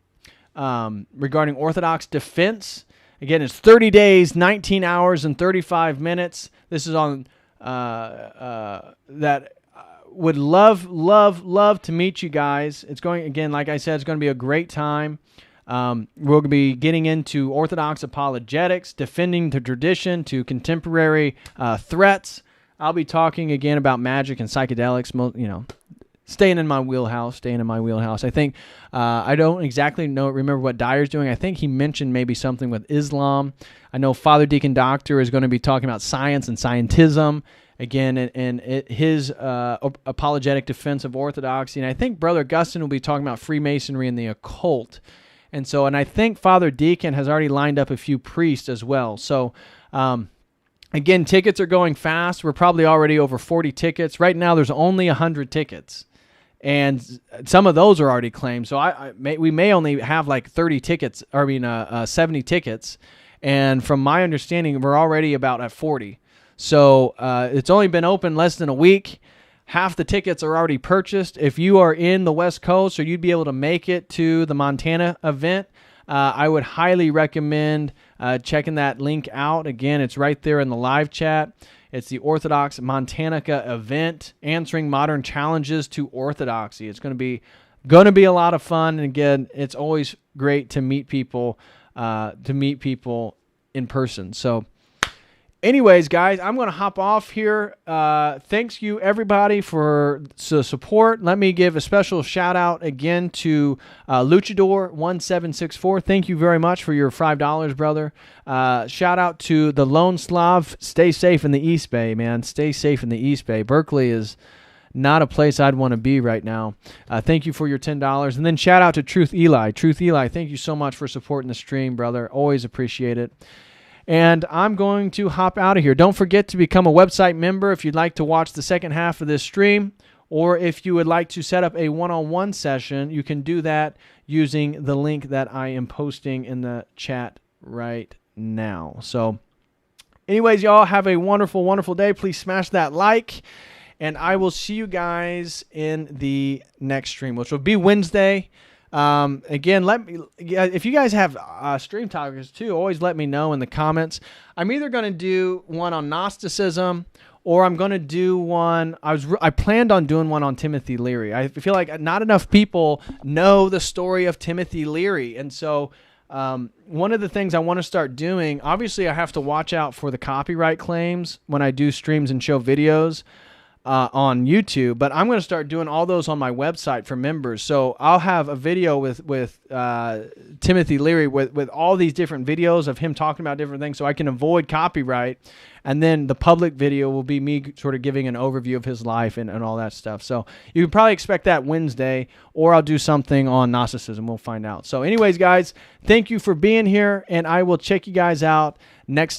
Orthodox defense. Again, it's 30 days, 19 hours, and 35 minutes. This is on that. Would love to meet you guys. It's going, again, like I said, it's going to be a great time. We're going to be getting into Orthodox apologetics, defending the tradition to contemporary threats. I'll be talking again about magic and psychedelics. staying in my wheelhouse. I think I don't exactly remember what Dyer's doing. I think he mentioned maybe something with Islam. I know Father Deacon Doctor is going to be talking about science and scientism again, and his apologetic defense of orthodoxy. And I think Brother Augustine will be talking about Freemasonry and the occult. And I think Father Deacon has already lined up a few priests as well. So, again, tickets are going fast. We're probably already over 40 tickets. Right now, there's only 100 tickets. And some of those are already claimed. So we may only have like 70 tickets. And from my understanding, we're already about at 40. So it's only been open less than a week. Half the tickets are already purchased. If you are in the West Coast or you'd be able to make it to the Montana event, I would highly recommend checking that link out. Again, it's right there in the live chat. It's the Orthodox Montanica event, answering modern challenges to orthodoxy. It's going to be a lot of fun. And again, it's always great to meet people in person. So, anyways, guys, I'm going to hop off here. Thanks you, everybody, for the support. Let me give a special shout-out again to Luchador1764. Thank you very much for your $5, brother. Shout-out to the Lone Slav. Stay safe in the East Bay, man. Stay safe in the East Bay. Berkeley is not a place I'd want to be right now. Thank you for your $10. And then shout-out to Truth Eli. Truth Eli, thank you so much for supporting the stream, brother. Always appreciate it. And I'm going to hop out of here. Don't forget to become a website member if you'd like to watch the second half of this stream, or if you would like to set up a one-on-one session, you can do that using the link that I am posting in the chat right now. So anyways, y'all have a wonderful, wonderful day. Please smash that like, and I will see you guys in the next stream, which will be Wednesday. Again, if you guys have stream topics too, always let me know in the comments. I'm either going to do one on Gnosticism, or I'm going to do one. I planned on doing one on Timothy Leary. I feel like not enough people know the story of Timothy Leary, and so one of the things I want to start doing. Obviously, I have to watch out for the copyright claims when I do streams and show videos on YouTube, but I'm going to start doing all those on my website for members. So I'll have a video with Timothy Leary with all these different videos of him talking about different things, so I can avoid copyright. And then the public video will be me sort of giving an overview of his life and all that stuff. So you can probably expect that Wednesday, or I'll do something on Gnosticism. We'll find out. So anyways, guys, thank you for being here, and I will check you guys out next time.